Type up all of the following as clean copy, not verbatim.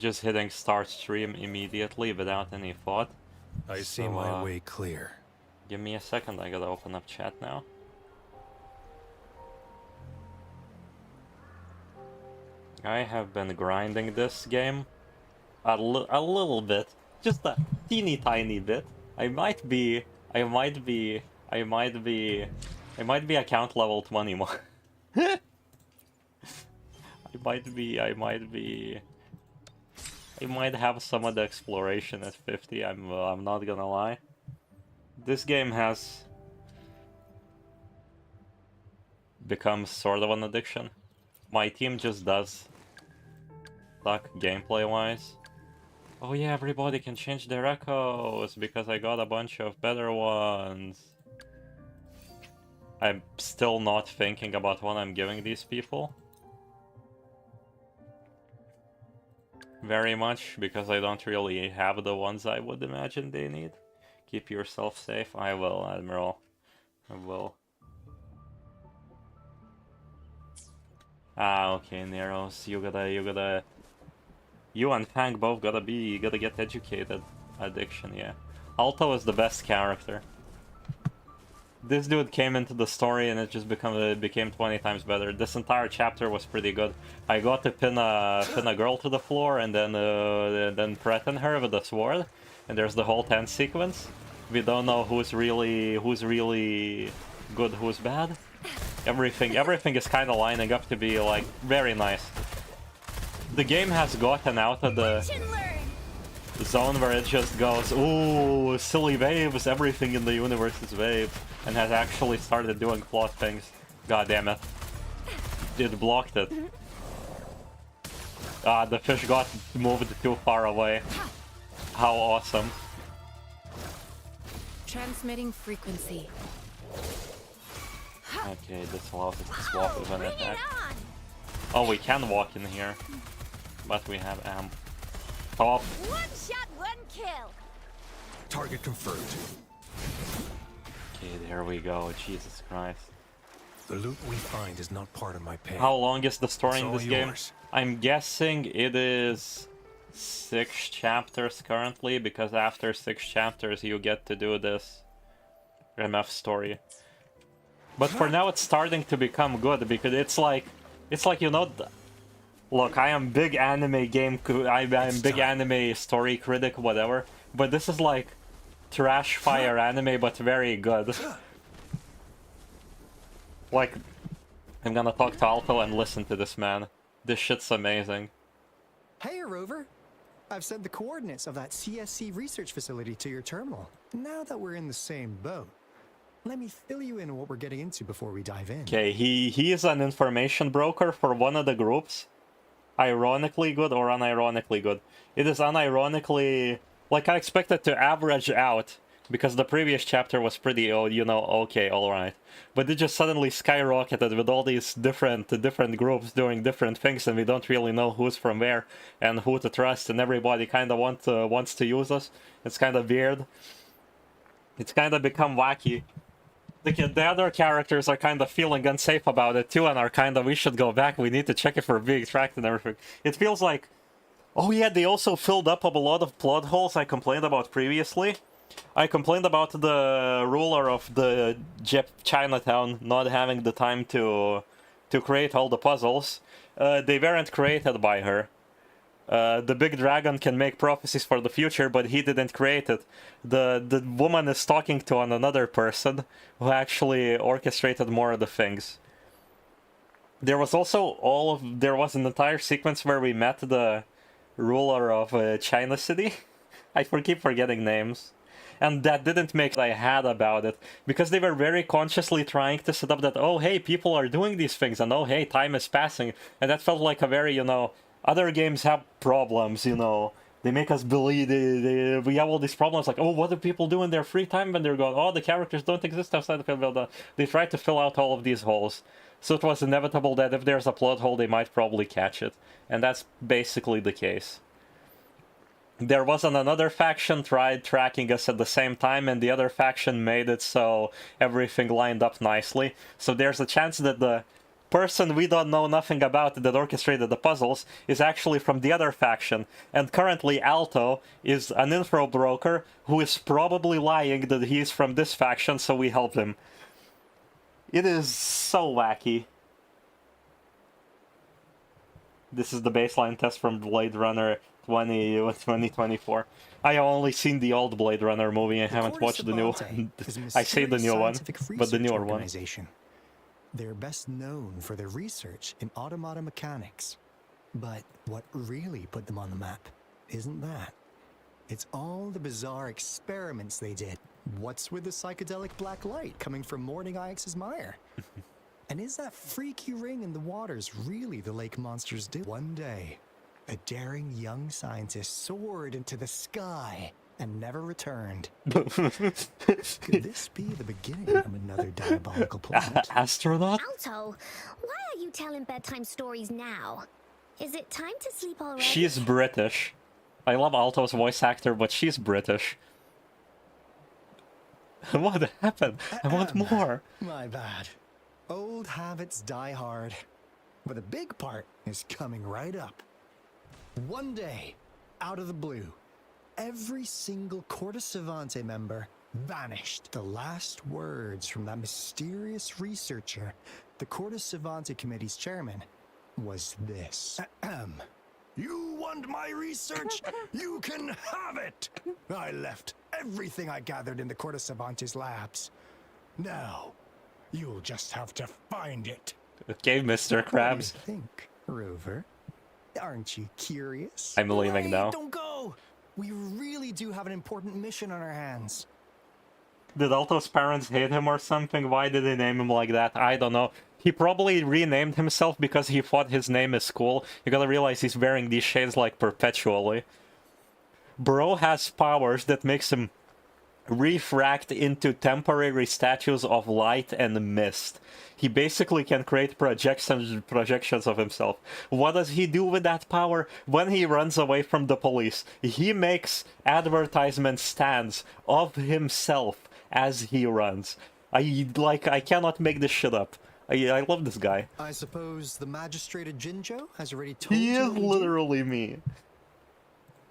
Just hitting start stream immediately without any thought. I see my way clear. Give me a second, I gotta open up chat now. I have been grinding this game a little bit, just a teeny tiny bit. I might be account level 20 more. I might have some of the exploration at 50. I'm not gonna lie. This game has become sort of an addiction. My team just does suck gameplay-wise. Oh yeah, everybody can change their echoes because I got a bunch of better ones. I'm still not thinking about what I'm giving these people very much because I don't really have the ones I would imagine they need. Keep yourself safe. I will, Admiral. I will. Ah, okay, Neros. You and Fang both gotta get educated. Addiction, yeah. Alto is the best character. This dude came into the story and it just became 20 times better. This entire chapter was pretty good. I got to pin a girl to the floor and then threaten her with a sword. And there's the whole tense sequence. We don't know who's really good, who's bad. Everything is kind of lining up to be like very nice. The game has gotten out of the zone where it just goes, ooh, silly waves, everything in the universe is waves, and has actually started doing plot things. God damn it. It blocked it. The fish got moved too far away. How awesome. Transmitting frequency. Okay, this allows us to swap with an attack. Oh, we can walk in here, but we have amp. Top. One shot, one kill. Target confirmed. Okay, there we go. Jesus Christ. The loot we find is not part of my pay. How long is the story in this game? Yours. I'm guessing it is 6 chapters currently, because after 6 chapters you get to do this MF story. But for now it's starting to become good, because it's like you know, look, I am big anime I'm big anime story critic, whatever, but this is like trash fire anime, but very good. Like, I'm gonna talk to Alpha and listen to this man. This shit's amazing. Hey, Rover. I've sent the coordinates of that CSC research facility to your terminal. Now that we're in the same boat, let me fill you in on what we're getting into before we dive in. Okay, he is an information broker for one of the groups. Ironically good or unironically good. It is unironically... like, I expected to average out, because the previous chapter was pretty, you know, okay, alright. But it just suddenly skyrocketed with all these different groups doing different things, and we don't really know who's from where and who to trust, and everybody kind of wants to use us. It's kind of weird. It's kind of become wacky. The other characters are kind of feeling unsafe about it too, and are kind of, we should go back, we need to check if we're being tracked and everything. It feels like... oh yeah, they also filled up a lot of plot holes I complained about previously. I complained about the ruler of the Chinatown not having the time to create all the puzzles. They weren't created by her. The big dragon can make prophecies for the future, but he didn't create it. The woman is talking to another person who actually orchestrated more of the things. There was also there was an entire sequence where we met the ruler of China City. I keep forgetting names. And that didn't make what I had about it, because they were very consciously trying to set up that, oh hey, people are doing these things, and oh hey, time is passing. And that felt like a very, you know, other games have problems, you know. They make us believe we have all these problems, like, oh, what do people do in their free time when they're going, oh, the characters don't exist outside the film. They tried to fill out all of these holes. So it was inevitable that if there's a plot hole, they might probably catch it. And that's basically the case. There wasn't another faction tried tracking us at the same time, and the other faction made it so everything lined up nicely. So there's a chance that person we don't know nothing about that orchestrated the puzzles is actually from the other faction. And currently Alto is an info broker who is probably lying that he's from this faction, so we helped him. It is so wacky. This is the baseline test from Blade Runner 2024. I have only seen the old Blade Runner movie. I haven't watched the new one. I say the new one, but the newer one. They're best known for their research in automata mechanics. But what really put them on the map isn't that. It's all the bizarre experiments they did. What's with the psychedelic black light coming from Morning Ix's mire? And is that freaky ring in the waters really the lake monsters do? One day, a daring young scientist soared into the sky and never returned. Could this be the beginning of another diabolical planet? Astronaut? Alto, why are you telling bedtime stories now? Is it time to sleep already? She's British. I love Alto's voice actor, but she's British. What happened? I want more. My bad. Old habits die hard. But the big part is coming right up. One day, out of the blue, every single Corte Savante member vanished. The last words from that mysterious researcher, the Corte Savante Committee's chairman, was this. You want my research? You can have it! I left everything I gathered in the Corte Savante's labs. Now, you'll just have to find it. Okay, Mr. Krabs. What do you think, Rover? Aren't you curious? I'm leaving Wait, now. Don't go! We really do have an important mission on our hands. Did Alto's parents hate him or something? Why did they name him like that? I don't know. He probably renamed himself because he thought his name is cool. You gotta realize he's wearing these shades like perpetually. Bro has powers that makes him refract into temporary statues of light and mist. He basically can create projections of himself. What does he do with that power? When he runs away from the police, he makes advertisement stands of himself as he runs. I cannot make this shit up. I love this guy. I suppose the magistrate at Jinjo has already told He you is what we do? literally me.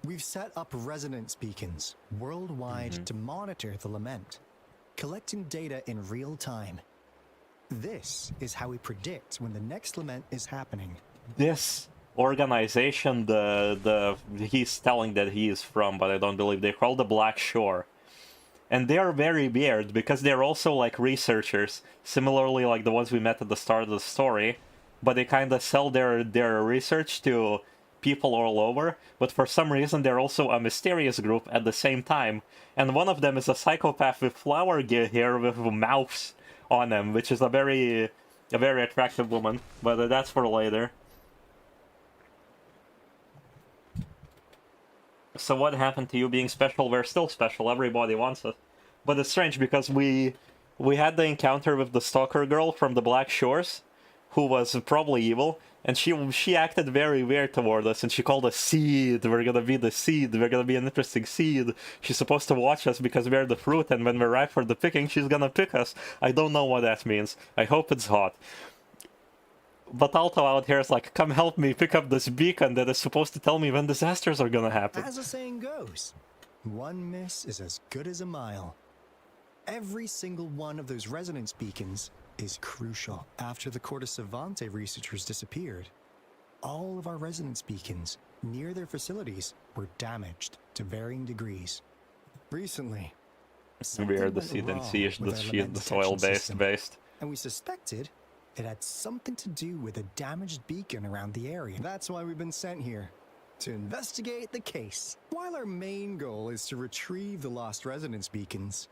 We've set up resonance beacons worldwide to monitor the lament, collecting data in real time. This is how we predict when the next lament is happening. This organization, he's telling that he is from, but I don't believe they're called the Black Shore. And they are very weird because they're also like researchers, similarly like the ones we met at the start of the story, but they kind of sell their research to people all over, but for some reason they're also a mysterious group at the same time. And one of them is a psychopath with flower hair with mouths on them, which is a very attractive woman, but that's for later. So what happened to you being special? We're still special, everybody wants us. But it's strange because we had the encounter with the stalker girl from the Black Shores, who was probably evil, and she acted very weird toward us, and she called us seed. We're gonna be the seed, we're gonna be an interesting seed. She's supposed to watch us because we're the fruit, and when we're ripe for the picking, she's gonna pick us. I don't know what that means. I hope it's hot. But Alto out here is like, come help me pick up this beacon that is supposed to tell me when disasters are gonna happen. As the saying goes, one miss is as good as a mile. Every single one of those resonance beacons is crucial. After the Corte Savante researchers disappeared, all of our resonance beacons near their facilities were damaged to varying degrees. Recently, Weird to see then see the soil-based. and we suspected it had something to do with a damaged beacon around the area. That's why we've been sent here, to investigate the case. While our main goal is to retrieve the lost resonance beacons,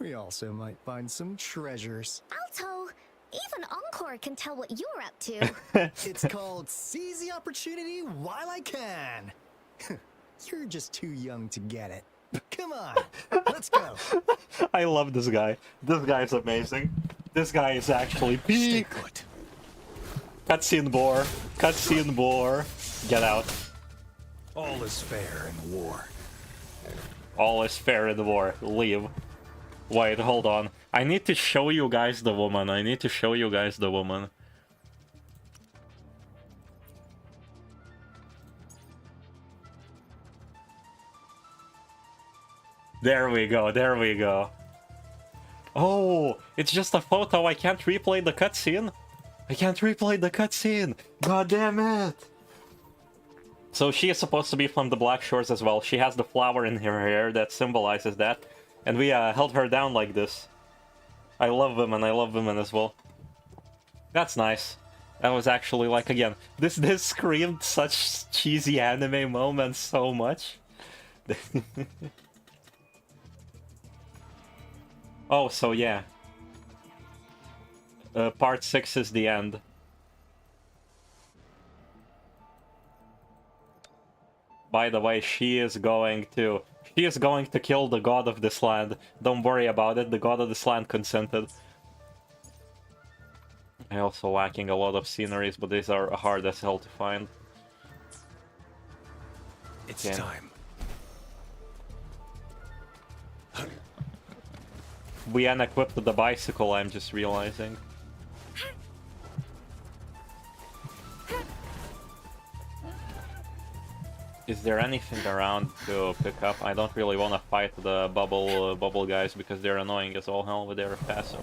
we also might find some treasures. Alto, even Encore can tell what you're up to. It's called Seize the Opportunity While I Can. You're just too young to get it. Come on, let's go. I love this guy. This guy is amazing. This guy is actually peak. Good. Cutscene bore. Cutscene bore. Get out. All is fair in war. All is fair in the war. Leave. Wait, hold on. I need to show you guys the woman. I need to show you guys the woman. There we go, there we go. Oh, it's just a photo. I can't replay the cutscene. I can't replay the cutscene. God damn it. So she is supposed to be from the Black Shores as well. She has the flower in her hair that symbolizes that. And we held her down like this. I love women as well. That's nice. That was actually like, again, this screamed such cheesy anime moments so much. Oh, so yeah. Part 6 is the end. By the way, she is going to kill the god of this land. Don't worry about it, the god of this land consented. I also lacking a lot of sceneries, but these are hard as hell to find. It's time. We unequipped the bicycle, I'm just realizing. Is there anything around to pick up? I don't really want to fight the bubble guys because they're annoying as all hell with their faster.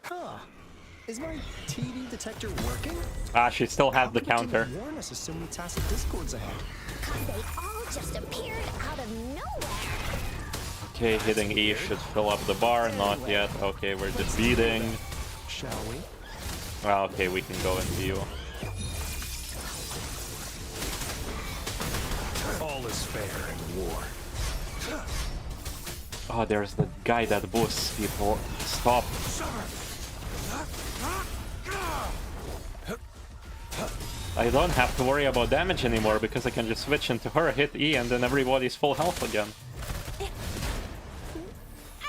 Huh. Is my TD detector working? Ah, she still has the How come it counter. didn't warn us as soon as tacit discords ahead. Because they all just appeared out of nowhere. Okay, hitting E should fill up the bar. Not yet. Okay, we're defeating. Shall we? Ah, okay, we can go into you. All is fair in war. Oh, there's the guy that boosts people. Stop. I don't have to worry about damage anymore because I can just switch into her, hit E, and then everybody's full health again.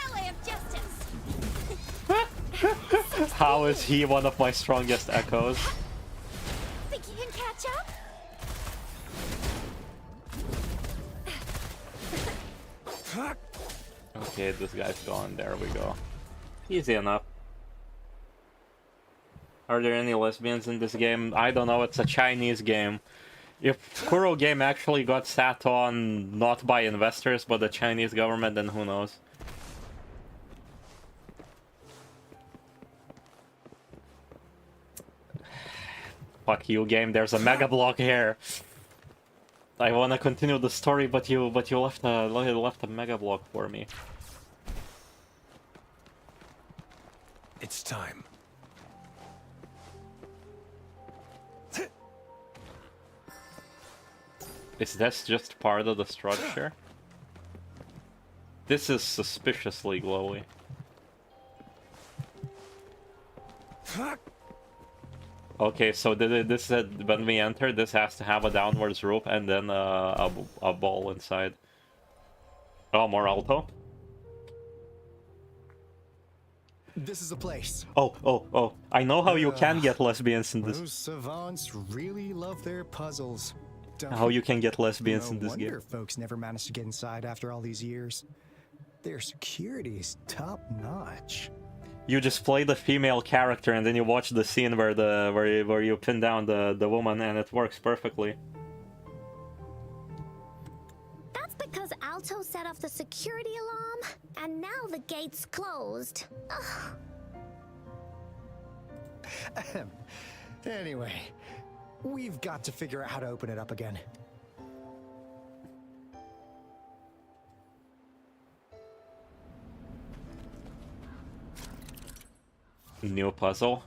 Ally of justice. How is he one of my strongest echoes? Think you can catch up? Okay, this guy's gone. There we go. Easy enough. Are there any lesbians in this game? I don't know, it's a Chinese game. If Kuro game actually got sat on not by investors but the Chinese government, then who knows? Fuck you, game. There's a mega block here. I want to continue the story, but you left a mega block for me. It's time. Is this just part of the structure? This is suspiciously glowy. Okay, so this said when we enter, this has to have a downwards rope and then a ball inside. Oh, more alto. This is a place. Oh! I know how you can get lesbians in this. Those savants really love their puzzles. How you can get lesbians in No this wonder game. folks never managed to get inside after all these years. Their security's top notch. You just play the female character and then you watch the scene where you pin down the woman and it works perfectly. That's because Alto set off the security alarm, and now the gate's closed. Ugh. Ahem. Anyway, we've got to figure out how to open it up again. New puzzle.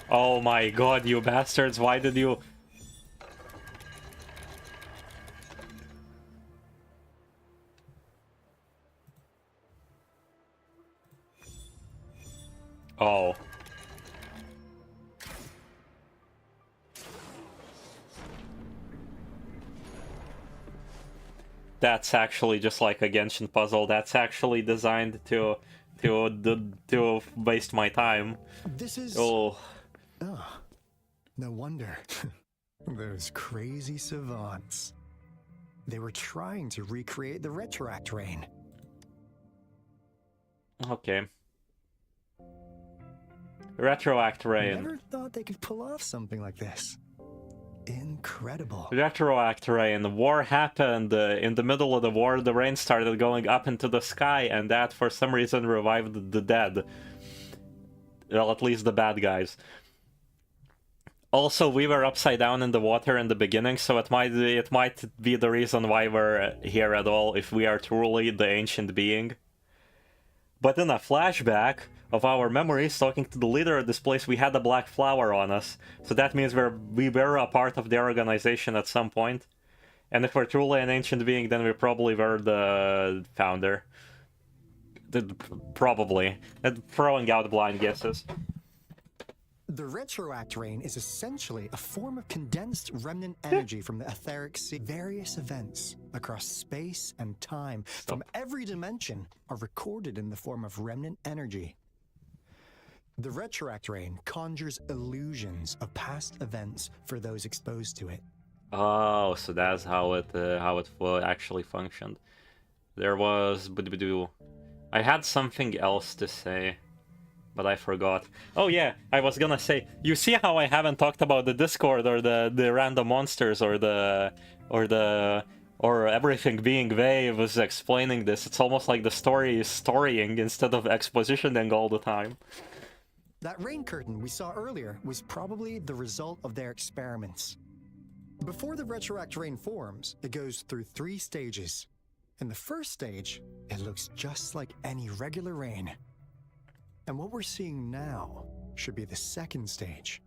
Oh my god, you bastards, why did you... Oh. That's actually just like a Genshin puzzle. That's actually designed to waste my time. This is... Oh. Oh, no wonder. Those crazy savants. They were trying to recreate the retroact rain. Okay. Retroact rain. Never thought they could pull off something like this. Incredible. Retroact rain. War happened. In the middle of the war, the rain started going up into the sky, and that for some reason revived the dead. Well, at least the bad guys. Also, we were upside down in the water in the beginning, so it might be the reason why we're here at all, if we are truly the ancient being. But in a flashback of our memories, talking to the leader of this place, we had a black flower on us. So that means we were a part of their organization at some point. And if we're truly an ancient being, then we probably were the founder. Probably. Throwing out blind guesses. The retroact rain is essentially a form of condensed remnant energy from the etheric sea. Various events across space and time from every dimension are recorded in the form of remnant energy. The retroact rain conjures illusions of past events for those exposed to it. Oh, so that's how it actually functioned. There was... I had something else to say, but I forgot. Oh yeah, I was gonna say, you see how I haven't talked about the Discord or the random monsters or everything being vague was explaining this. It's almost like the story is storying instead of expositioning all the time. That rain curtain we saw earlier was probably the result of their experiments. Before the retroact rain forms, it goes through 3 stages. In the first stage, it looks just like any regular rain. And what we're seeing now should be the second stage.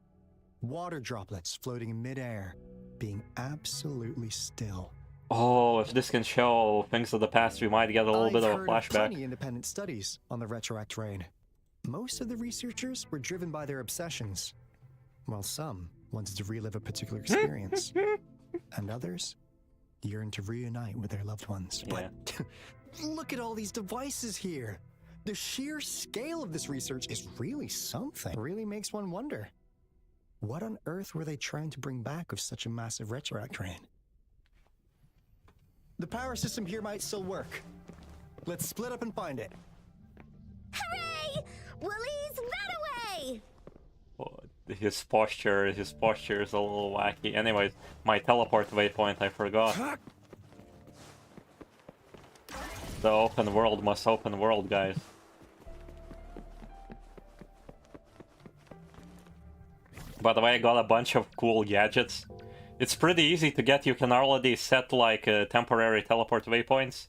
Water droplets floating in midair, being absolutely still. Oh, if this can show things of the past, we might get a little bit of a I've heard flashback. plenty independent studies on the retroact rain. Most of the researchers were driven by their obsessions, while some wanted to relive a particular experience, and others yearned to reunite with their loved ones. Yeah. But look at all these devices here. The sheer scale of this research is really something. It really makes one wonder. What on earth were they trying to bring back with such a massive retroact rain? The power system here might still work. Let's split up and find it. Hooray! Woolies, run away! Oh, his posture is a little wacky. Anyways, my teleport waypoint, I forgot. The open world must open world, guys. By the way, I got a bunch of cool gadgets. It's pretty easy to get. You can already set like temporary teleport waypoints.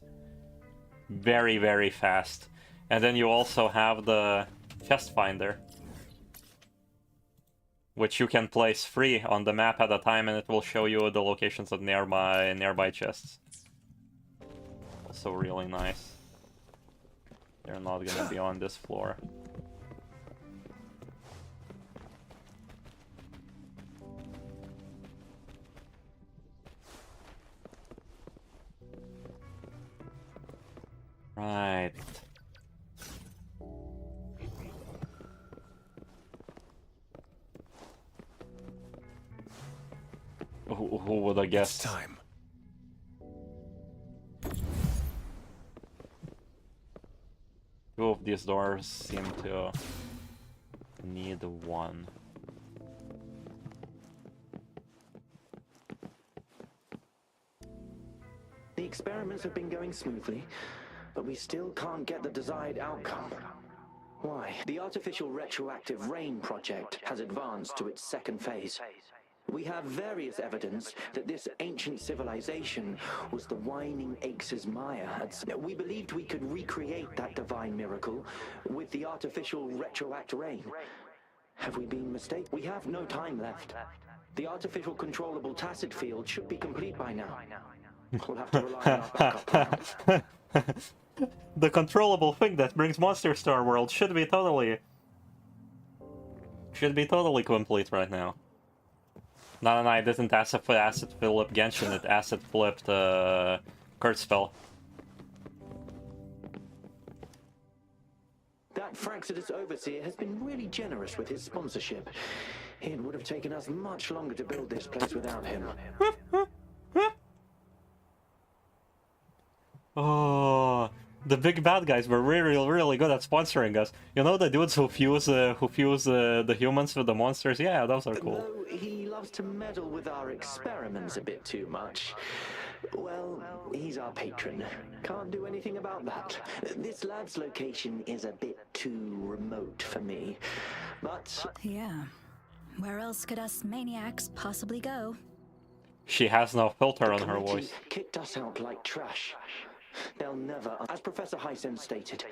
Very, very fast. And then you also have the chest finder, which you can place free on the map at a time, and it will show you the locations of nearby chests. Also really nice. They're not gonna be on this floor. Right. Who would I guess? It's time. Two of these doors seem to need one. The experiments have been going smoothly, but we still can't get the desired outcome. Why? The artificial retroactive rain project has advanced to its second phase. We have various evidence that this ancient civilization was the whining Axis Maya. We believed we could recreate that divine miracle with the artificial retroact rain. Have we been mistaken? We have no time left. The artificial controllable tacit field should be complete by now. We'll have to rely on our backup plan. The controllable thing that brings monsters to our world should be totally complete right now. No, I didn't acid flip Genshin, it acid flipped Kurtzfell. That Fraxidus Overseer has been really generous with his sponsorship. It would have taken us much longer to build this place without him. Oh, the big bad guys were really good at sponsoring us. You know the dudes who fuse the humans with the monsters? Yeah, those are cool. Though he loves to meddle with our experiments a bit too much. Well, he's our patron. Can't do anything about that. This lab's location is a bit too remote for me. But Yeah. Where else could us maniacs possibly go? She has no filter the on her committee voice. kicked us out like trash. They'll never, as Professor Hyson stated,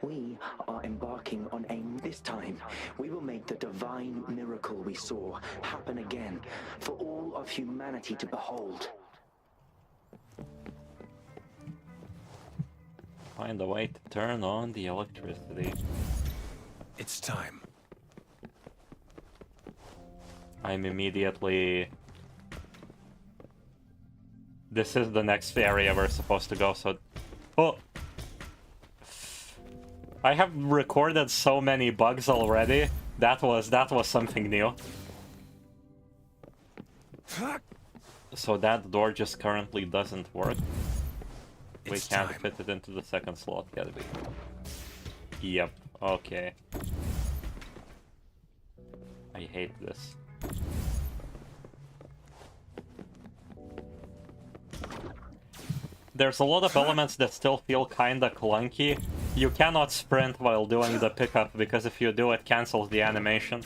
we are embarking on a... This time, we will make the divine miracle we saw happen again for all of humanity to behold. Find a way to turn on the electricity. It's time. I'm immediately... This is the next area we're supposed to go, so... Oh! I have recorded so many bugs already. That was something new. So that door just currently doesn't work. We It's can't time. fit it into the second slot, gotta be. Yep, okay. I hate this. There's a lot of elements that still feel kinda clunky. You cannot sprint while doing the pickup, because if you do, it cancels the animation.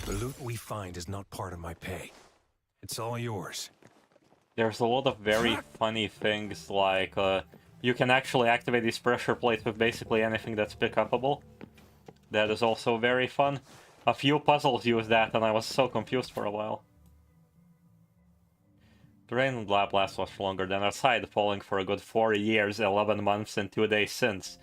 The loot we find is not part of my pay. It's all yours. There's a lot of very funny things, like you can actually activate these pressure plates with basically anything that's pick-upable. That is also very fun. A few puzzles use that, and I was so confused for a while. The rain in lab lasts much longer than outside, falling for a good 4 years, 11 months, and 2 days since.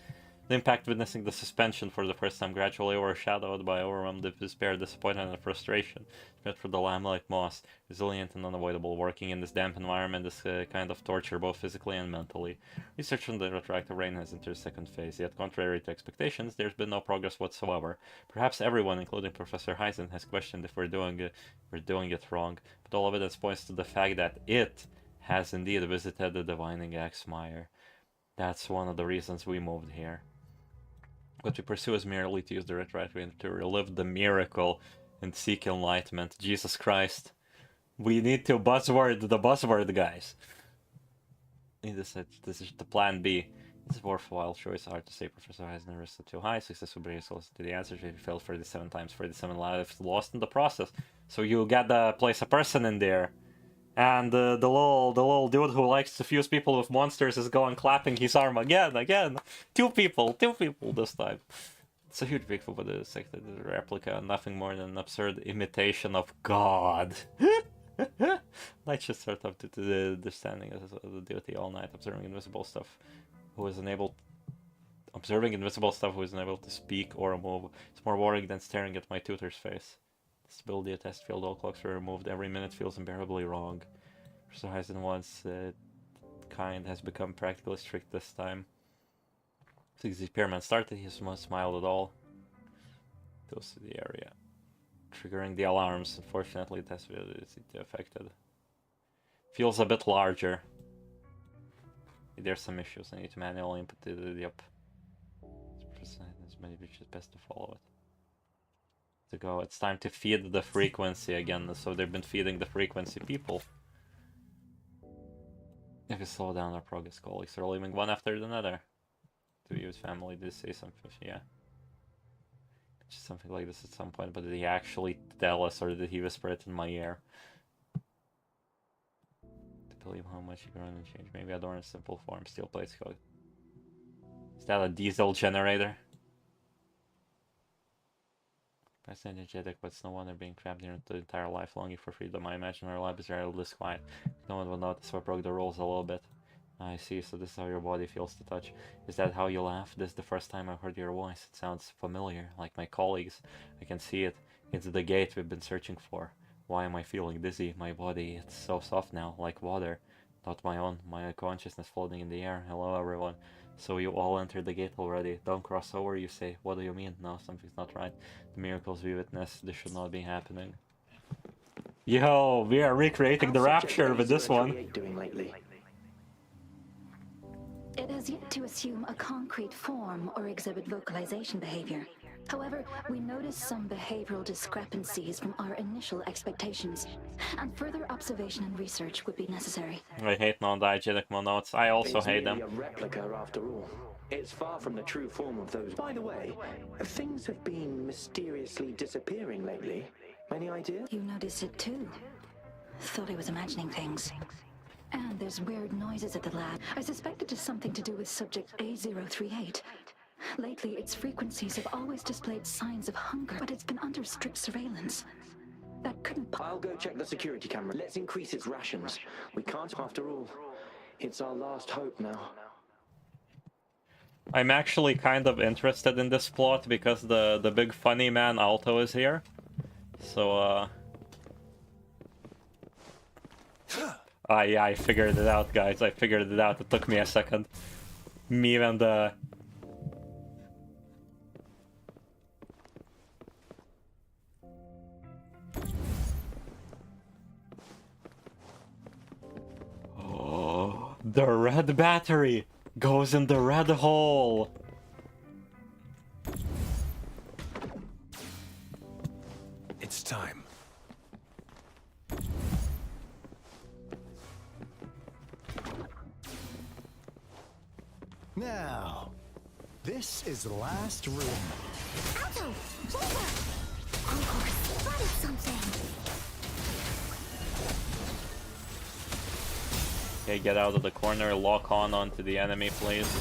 The impact witnessing the suspension for the first time gradually overshadowed by overwhelmed despair, disappointment, and frustration. Spread for the lamb-like moss, resilient and unavoidable. Working in this damp environment is a kind of torture, both physically and mentally. Research on the retroactive rain has entered second phase, yet contrary to expectations, there's been no progress whatsoever. Perhaps everyone, including Professor Heisen, has questioned if we're doing it wrong, but all evidence points to the fact that it has indeed visited the divining Axmire. That's one of the reasons we moved here. What we pursue is merely to use the retroactive to relive the miracle and seek enlightenment. Jesus Christ. We need to buzzword the buzzword, guys. This is the plan B. It's a worthwhile choice. Hard to say. Professor Heisner rested too high. Success will bring us closer to the answer. He failed 37 times. 37 lives lost in the process. So you gotta place a person in there. And the little dude who likes to fuse people with monsters is going clapping his arm again. Two people this time. It's a huge breakthrough, but the second replica, nothing more than an absurd imitation of God. Light should start up to the understanding of the duty all night, observing invisible stuff who is unable to speak or move. It's more worrying than staring at my tutor's face. Stability test field, all clocks were removed. Every minute feels unbearably wrong. Professor Heisen once kind has become practically strict this time. Since the experiment started, he has not smiled at all. Goes to the area. Triggering the alarms. Unfortunately, test field is affected. Feels a bit larger. There's some issues. I need to manually input it. Yep. Maybe it's best to follow it. To go. It's time to feed the frequency again. So they've been feeding the frequency people. If we slow down our progress, colleagues are leaving one after another. To use family, did say something? Yeah. Just something like this at some point, but did he actually tell us, or did he whisper it in my ear? To believe how much you grown and changed. Maybe adorn in simple form. Steel plates code. Is that a diesel generator? That's energetic, but it's no wonder being trapped here the entire life longing for freedom. I imagine our lab is rarely quiet. No one will notice if I broke the rules a little bit. I see, so this is how your body feels to touch. Is that how you laugh? This is the first time I've heard your voice. It sounds familiar, like my colleagues. I can see it. It's the gate we've been searching for. Why am I feeling dizzy? My body, it's so soft now, like water. Not my own, my consciousness floating in the air. Hello everyone. So you all entered the gate already. Don't cross over, you say. What do you mean? No, something's not right. The miracles we witnessed, this should not be happening. Yo, we are recreating the rapture with this one. Doing lately? It has yet to assume a concrete form or exhibit vocalization behavior. However, we notice some behavioral discrepancies from our initial expectations, and further observation and research would be necessary. I hate non-diegetic monodes. I also It's hate them. merely a replica after all. It's far from the true form of those. By the way, things have been mysteriously disappearing lately. Any idea? You noticed it too. Thought I was imagining things. And there's weird noises at the lab. I suspect it is something to do with subject A038. Lately, its frequencies have always displayed signs of hunger, but it's been under strict surveillance. That couldn't I'll go check the security camera. Let's increase its rations. We can't, after all. It's our last hope now. I'm actually kind of interested in this plot because the big funny man Alto is here. So, yeah, I figured it out, guys. I figured it out. It took me a second. Me and the... Oh, the red battery goes in the red hole. It's time. Now, this is the last room. Alto! Over! Encore spotted something! Okay, get out of the corner, lock on onto the enemy, please.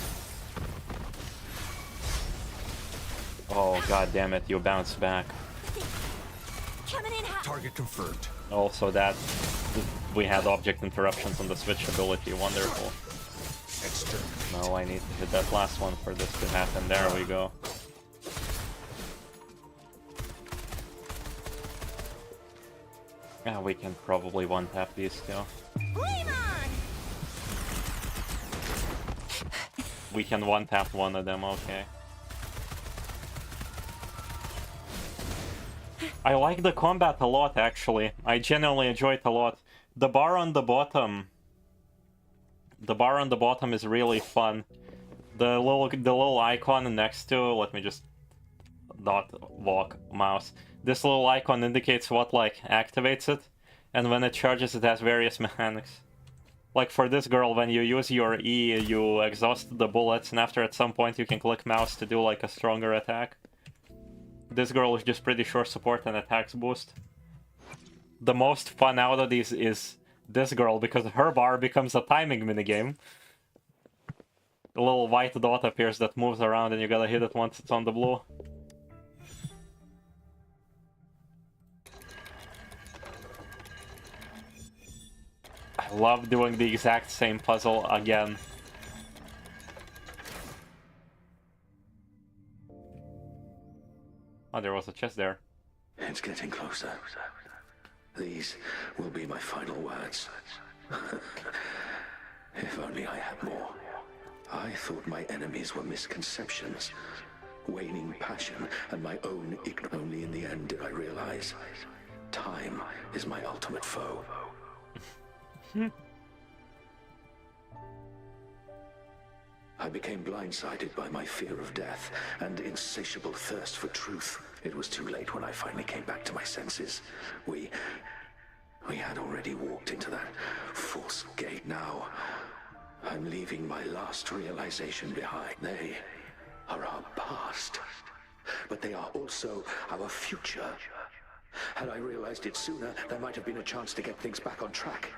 Oh, god damn it, you bounced back. Coming in hot! Target confirmed. Also that, we had object interruptions on the switch ability, wonderful. Exterminate. No, I need to hit that last one for this to happen, there we go. Yeah, we can probably one-tap these two. Flame on! We can one-tap one of them, okay. I like the combat a lot, actually. I genuinely enjoy it a lot. The bar on the bottom... The bar on the bottom is really fun. The little icon next to... Let me just... dot walk mouse. This little icon indicates what, like, activates it. And when it charges, it has various mechanics. Like for this girl, when you use your E, you exhaust the bullets, and after at some point you can click mouse to do like a stronger attack. This girl is just pretty sure support and attacks boost. The most fun out of these is this girl, because her bar becomes a timing minigame. A little white dot appears that moves around and you gotta hit it once it's on the blue. I love doing the exact same puzzle again. Oh, there was a chest there. It's getting closer. These will be my final words. If only I had more. I thought my enemies were misconceptions, waning passion, and my own ignorance. Only in the end did I realize time is my ultimate foe. I became blindsided by my fear of death and insatiable thirst for truth. It was too late when I finally came back to my senses. We had already walked into that false gate. Now, I'm leaving my last realization behind. They are our past, but they are also our future. Had I realized it sooner, there might have been a chance to get things back on track.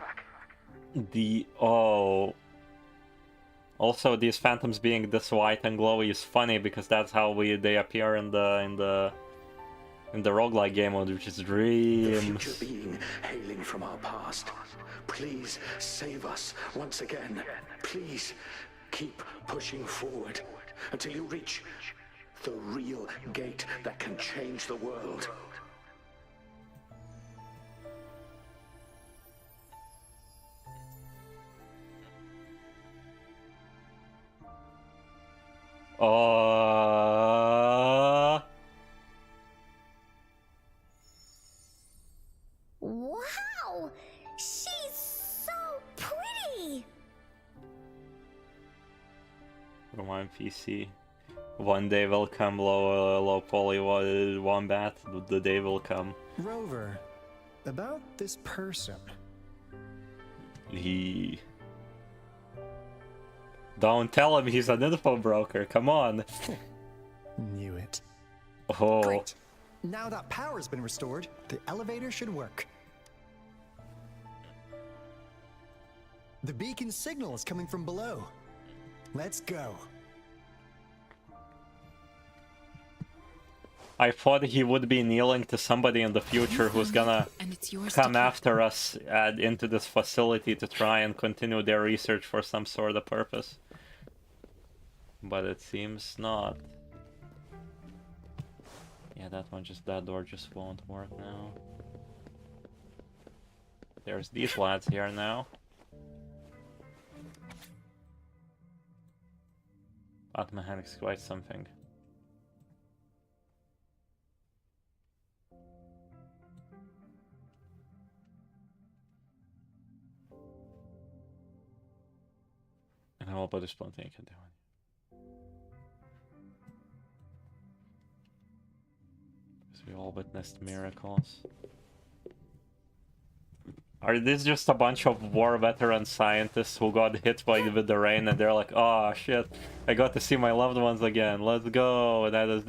Also, these phantoms being this white and glowy is funny because that's how they appear in the roguelike game mode, which is The dreams. future being hailing from our past. Please save us once again. Please keep pushing forward until you reach the real gate that can change the world. Wow! She's so pretty! Remind PC. One day will come, low poly wombat. The day will come. Rover, about this person. Don't tell him he's an info broker. Come on. Knew it. Oh. Great. Now that power's been restored, the elevator should work. The beacon signal is coming from below. Let's go. I thought he would be kneeling to somebody in the future who's gonna come after us into this facility to try and continue their research for some sort of purpose. But it seems not. Yeah, that door just won't work now. There's these lads here now. That mechanic's quite something. And how about this one thing I can do? Because we all witnessed miracles. Are these just a bunch of war veteran scientists who got hit with the rain and they're like, oh shit, I got to see my loved ones again. Let's go. That is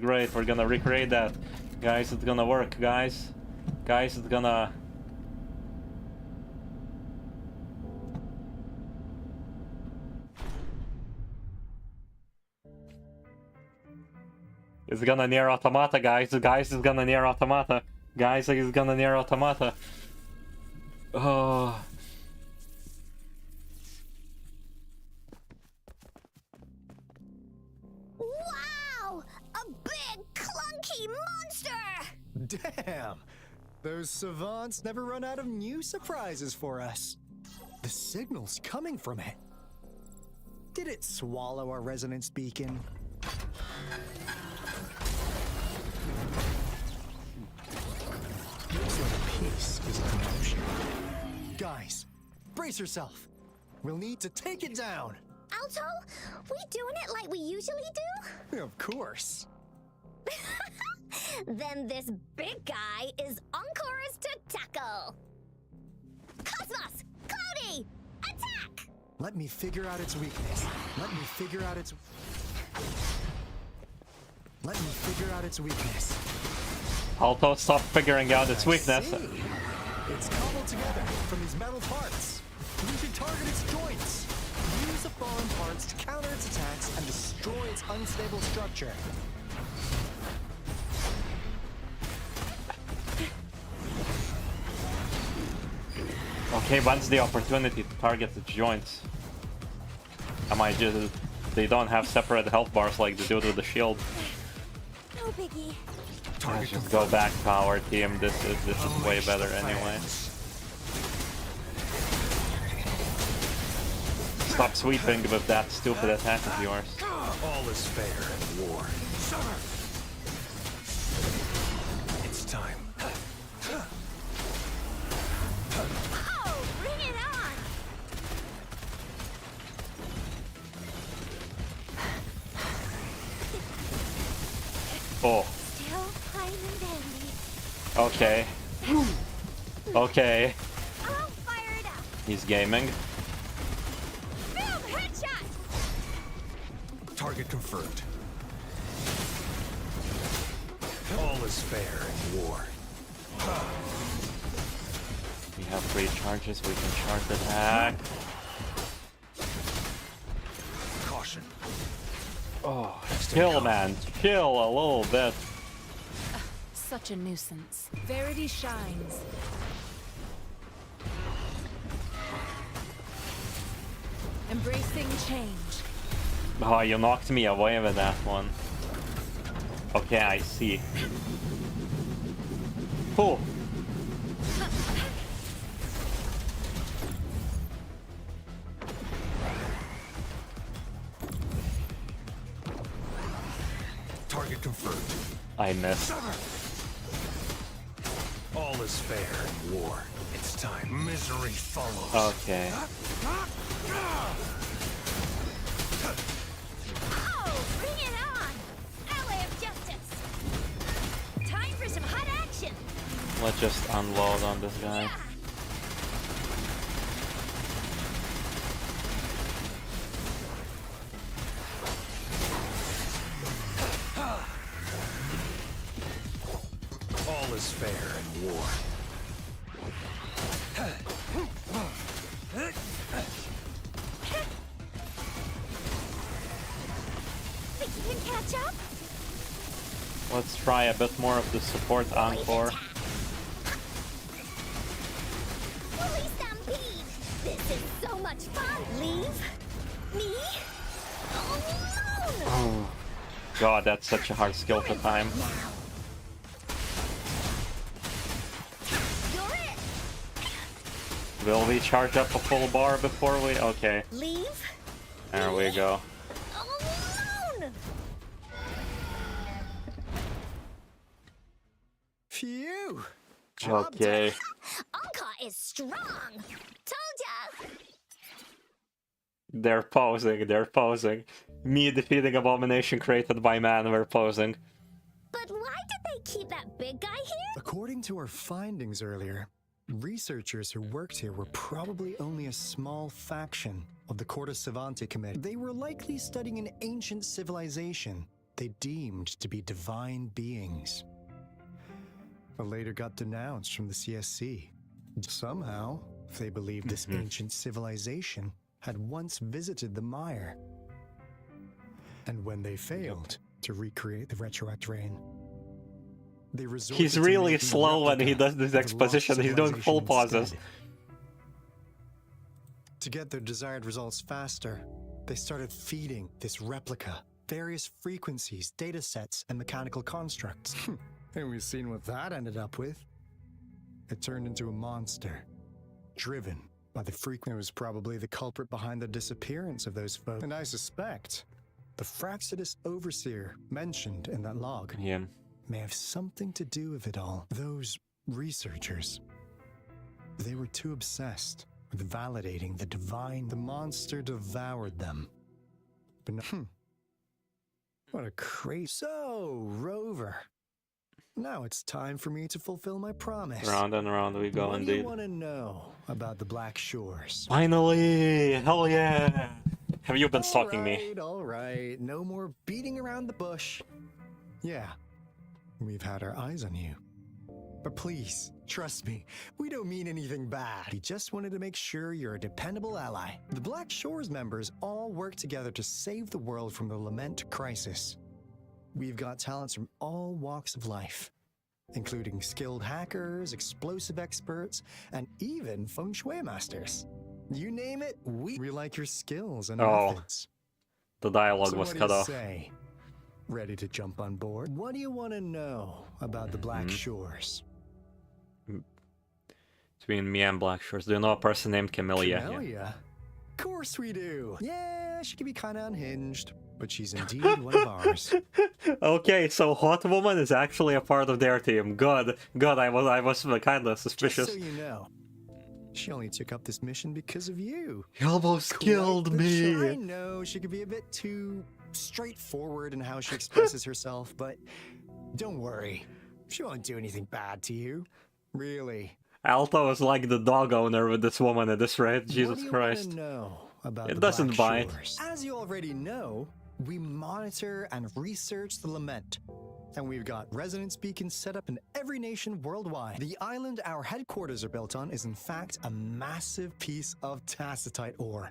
great. We're gonna recreate that. Guys, it's gonna work, guys. Guys, it's gonna... It's gonna near automata, guys. Guys, it's gonna near automata. Guys, it's gonna near automata. Oh. Wow! A big, clunky monster! Damn! Those savants never run out of new surprises for us. The signal's coming from it. Did it swallow our resonance beacon? Looks like a piece is in motion. Guys, brace yourself. We'll need to take it down. Alto, we doing it like we usually do? Of course. Then this big guy is Encore's to tackle. Cosmos! Cloudy! Attack! Let me figure out its weakness. Let me figure out its weakness. Alto, stop figuring out its I weakness. see. It's cobbled together from these metal parts. We should target its joints. Use the foreign parts to counter its attacks and destroy its unstable structure. Okay, when's the opportunity to target the joints? Am I just... They don't have separate health bars like the dude with the shield. No biggie. Let's just go back to our team. This is way better anyway. Stop sweeping with that stupid attack of yours. All is fair in war. It's time. Oh, bring it on! Oh, Still fine and dandy. okay. Okay. I'll fire it up. He's gaming. Boom! Headshot! Target confirmed. All is fair in war. We have 3 charges. We can charge attack. Caution. Oh, chill, man. Chill a little bit. Such a nuisance. Verity shines. Embracing change. Oh, you knocked me away with that one. Okay, I see. Cool. Target confirmed. I missed. All is fair in war. It's time. Misery follows. Okay. Oh, bring it on! Our way of justice. Time for some hot action. Let's just unload on this guy. All is fair in war. Think you can catch up? Let's try a bit more of the support encore. Fully stampede! This is so much fun! Leave me alone! Oh, God, that's such a hard skill to time. Now. You're it! Will we charge up a full bar before we... Okay, Leave there we go. alone! Phew! Job Okay. Anka is strong! Told ya! They're posing, they're posing. Me defeating abomination created by man, we're posing. But why did they keep that big guy here? According to our findings earlier, researchers who worked here were probably only a small faction of the Corte Savante Committee. They were likely studying an ancient civilization they deemed to be divine beings, but later got denounced from the CSC. Somehow, they believed this ancient civilization had once visited the mire. And when they failed to recreate the retroact rain, they resorted He's to really making a slow when he replica does this of the lost exposition. He's doing full civilization pauses. instead. To get their desired results faster, they started feeding this replica various frequencies, data sets, and mechanical constructs. And we've seen what that ended up with. It turned into a monster, driven by the frequency. It was probably the culprit behind the disappearance of those folks. And I suspect the Fraxidus Overseer mentioned in that log Yeah. may have something to do with it all. Those researchers, they were too obsessed with validating the divine. The monster devoured them. But no, what a crazy. So, Rover, now it's time for me to fulfill my promise. Round and round we go, What do you indeed. want to know about the Black Shores? Finally! Hell yeah! Have you been stalking me? All right. No more beating around the bush. Yeah, we've had our eyes on you. But please, trust me, we don't mean anything bad. We just wanted to make sure you're a dependable ally. The Black Shores members all work together to save the world from the Lament crisis. We've got talents from all walks of life, including skilled hackers, explosive experts, and even feng shui masters. You name it, we like your skills and Oh. methods. The dialogue So was what do cut you off. say? Ready to jump on board? What do you want to know about the Black Shores? Between me and Black Shores. Do you know a person named Camellia? Yeah. Camellia? Of course we do. Yeah, she can be kind of unhinged, but she's indeed one of ours. Okay, so Hot Woman is actually a part of their team. Good, good. I was kind of suspicious. Just so you know, she only took up this mission because of you. You almost killed Quite the shy. I me. know she could be a bit too straightforward in how she expresses herself, but don't worry. She won't do anything bad to you. Really. Alto is like the dog owner with this woman at this rate. What Jesus do you Christ. wanna know about It the doesn't Black bite. Shores? As you already know, we monitor and research the Lament, and we've got resonance beacons set up in every nation worldwide. The island our headquarters are built on is in fact a massive piece of tacitite ore,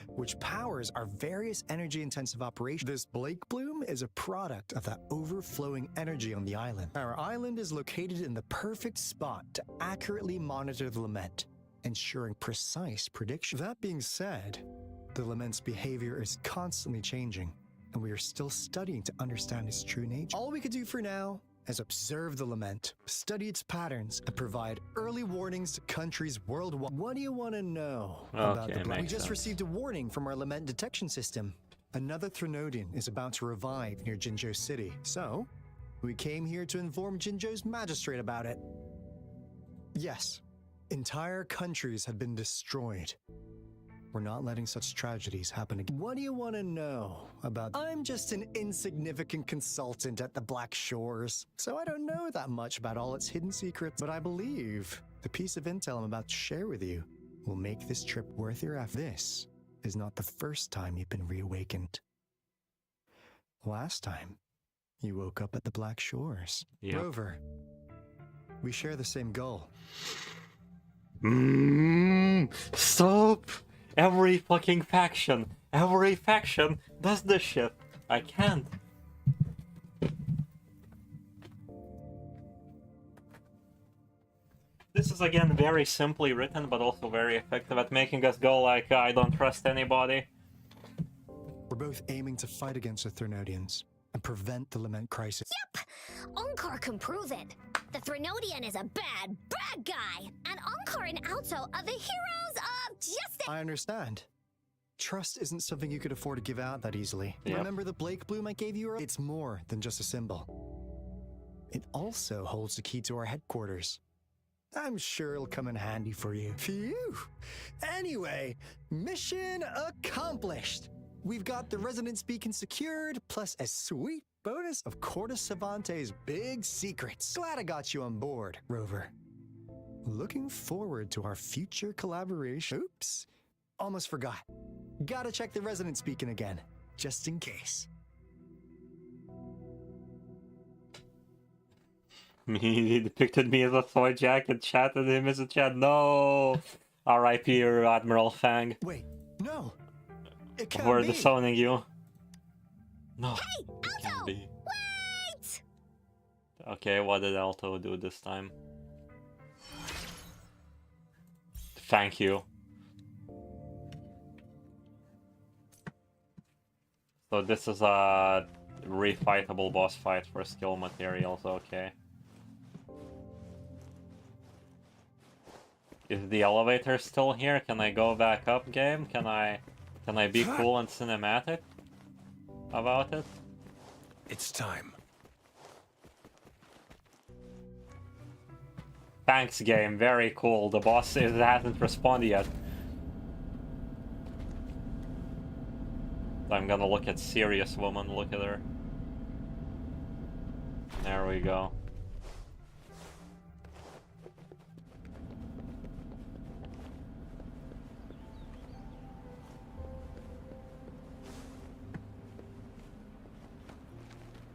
which powers our various energy-intensive operations. This Blake Bloom is a product of that overflowing energy on the island. Our island is located in the perfect spot to accurately monitor the Lament, ensuring precise prediction. That being said, the Lament's behavior is constantly changing, and we are still studying to understand its true nature. All we can do for now is observe the Lament, study its patterns, and provide early warnings to countries worldwide. What do you want to know about Okay, the Black? We makes just sense. received a warning from our Lament detection system Another Threnodian is about to revive near Jinzhou City, so we came here to inform Jinzhou's magistrate about it. Yes, entire countries have been destroyed. We're not letting such tragedies happen again. What do you want to know about? I'm just an insignificant consultant at the Black Shores, so I don't know that much about all its hidden secrets, but I believe the piece of intel I'm about to share with you will make this trip worth your effort. This is not the first time you've been reawakened. Last time, you woke up at the Black Shores. Yep. Rover, we share the same goal. Stop! Every fucking faction does this shit. I can't. This is again very simply written, but also very effective at making us go like, I don't trust anybody. We're both aiming to fight against the Threnodians and prevent the Lament crisis. Yep! Encore can prove it. The Threnodian is a bad, bad guy. And Encore and Alto are the heroes of justice. I understand. Trust isn't something you could afford to give out that easily. Yep. Remember the Blake Bloom I gave you earlier? It's more than just a symbol. It also holds the key to our headquarters. I'm sure it'll come in handy for you. Phew! Anyway, mission accomplished! We've got the resonance beacon secured, plus a sweet bonus of Cortus Savante's big secrets. Glad I got you on board, Rover. Looking forward to our future collaboration. Oops, almost forgot. Gotta check the resonance beacon again, just in case. He depicted me as a toy jacket, chatted him as a chat. No! R.I.P. Admiral Fang. Wait, no! It can't We're be! disowning you. No. Hey, Can't Alto! be. Wait! Okay, what did Alto do this time? Thank you. So this is a refightable boss fight for skill materials, okay. Is the elevator still here? Can I go back up, game? Can I be cool and cinematic about it? It's time. Thanks, game. Very cool. The boss hasn't responded yet. I'm gonna look at serious woman. Look at her. There we go.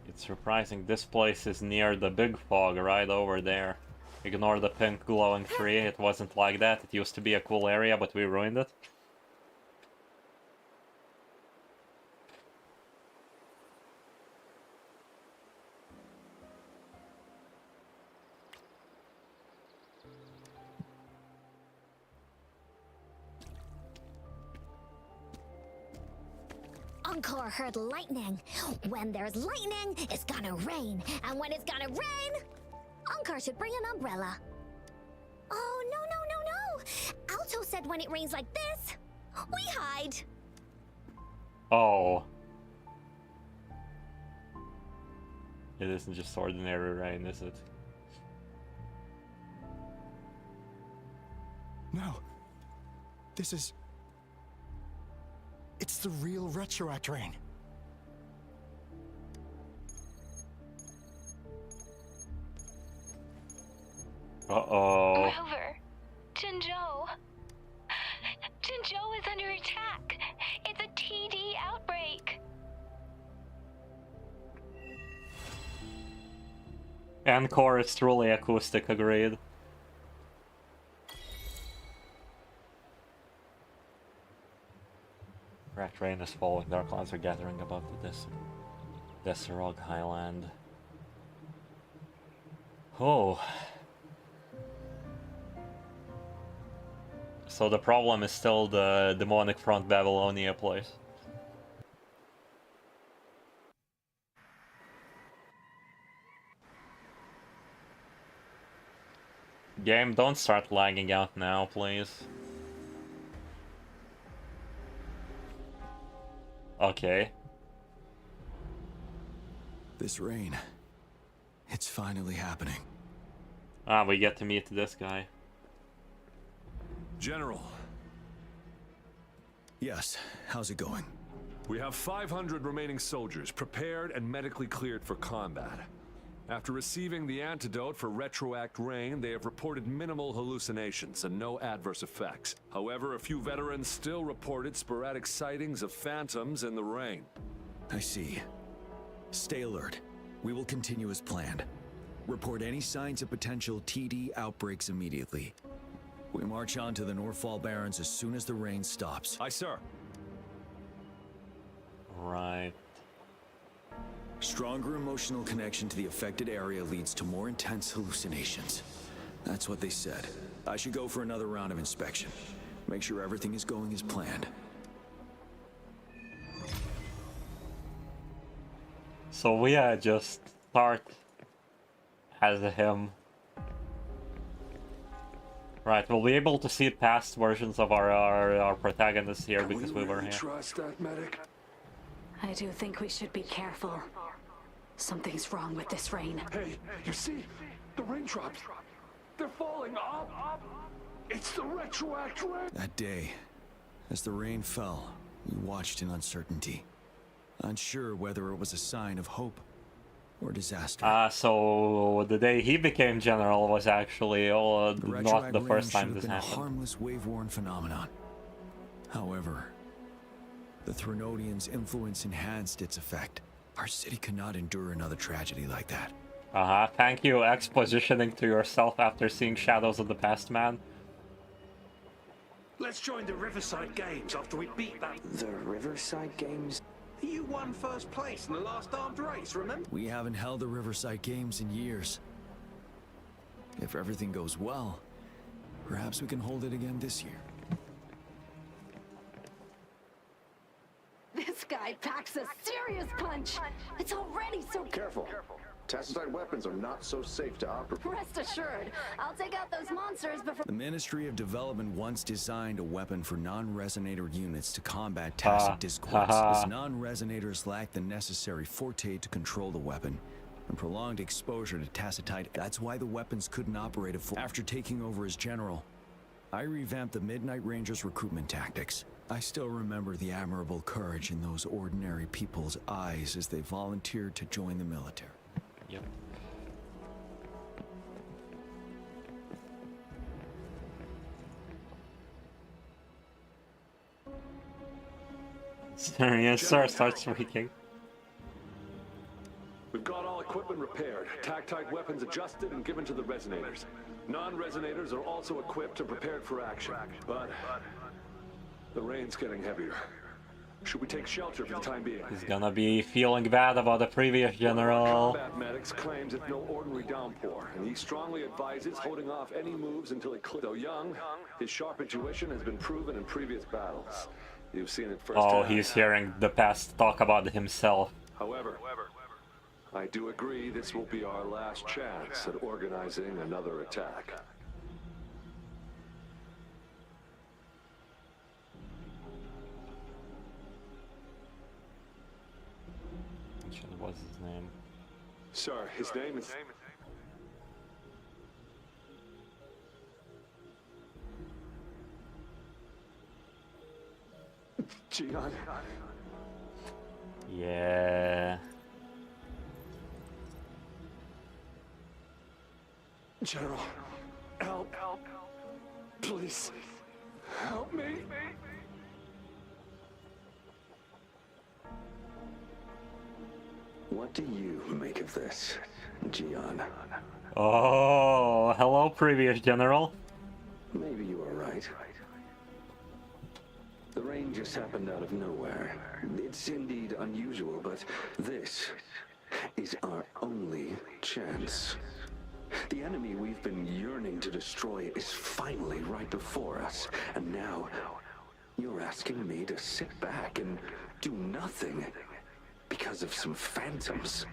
It's surprising this place is near the big fog right over there. Ignore the pink glowing tree, it wasn't like that. It used to be a cool area, but we ruined it. Encore heard lightning. When there's lightning, it's gonna rain. And when it's gonna rain, Encore should bring an umbrella. Oh, no, no, no, no! Alto said when it rains like this, we hide. Oh. It isn't just ordinary rain, is it? No. This is... It's the real Retroact rain. Uh-oh. Rover, Jinzhou. Jinzhou is under attack. It's a TD outbreak. Encore is truly acoustic, agreed. Rat rain is falling, dark clouds are gathering above the Desserog Highland. Oh. So the problem is still the demonic front Babylonia place. Game, don't start lagging out now, please. Okay. This rain, it's finally happening. Ah, we get to meet this guy. General, Yes, how's it going? we have 500 remaining soldiers prepared and medically cleared for combat. After receiving the antidote for retroact rain, they have reported minimal hallucinations and no adverse effects. However, a few veterans still reported sporadic sightings of phantoms in the rain. I see. Stay alert. We will continue as planned. Report any signs of potential TD outbreaks immediately. We march on to the Northfall Barrens as soon as the rain stops. Aye, sir. Right. Stronger emotional connection to the affected area leads to more intense hallucinations. That's what they said. I should go for another round of inspection. Make sure everything is going as planned. So we just start as him. Right, we'll be able to see past versions of our protagonists here because we were here. Trust that medic? I do think we should be careful. Something's wrong with this rain. Hey, you see? The raindrops. They're falling up. It's the retroact rain. That day, as the rain fell, we watched in uncertainty. Unsure whether it was a sign of hope or disaster. So the day he became general was actually not retroact the rain first should time have this been happened. a harmless wave-worn phenomenon. However, the Threnodians' influence enhanced its effect. Our city cannot endure another tragedy like that. Thank you, expositioning to yourself after seeing Shadows of the Past, man. Let's join the Riverside Games after we beat that. The Riverside Games? You won first place in the last armed race, remember? We haven't held the Riverside Games in years. If everything goes well, perhaps we can hold it again this year. This guy packs a serious punch. It's already so... Careful. Tacitite weapons are not so safe to operate. Rest assured, I'll take out those monsters before... The Ministry of Development once designed a weapon for non-resonator units to combat tacit discords, as non-resonators lack the necessary forte to control the weapon, and prolonged exposure to tacitite. That's why the weapons couldn't operate after taking over as general. I revamped the Midnight Rangers' recruitment tactics. I still remember the admirable courage in those ordinary people's eyes as they volunteered to join the military. Yep. Yes, sir, starts speaking. We've got all equipment repaired, tactite weapons adjusted and given to the resonators. Non-resonators are also equipped and prepared for action. But the rain's getting heavier. Should we take shelter for the time being? He's gonna be feeling bad about the previous general. Combat medics claims it's no ordinary downpour, and he strongly advises holding off any moves until it clears. Though young, his sharp intuition has been proven in previous battles. You've seen it firsthand. Oh, he's hearing the past talk about himself. However, I do agree this will be our last chance at organizing another attack. What's his name? Sir, his name is... Gian. Yeah. General, help. Please, help me. What do you make of this, Gian? Oh, hello, previous general. Maybe you are right. The rain just happened out of nowhere. It's indeed unusual, but this is our only chance. The enemy we've been yearning to destroy is finally right before us, and now you're asking me to sit back and do nothing because of some phantoms.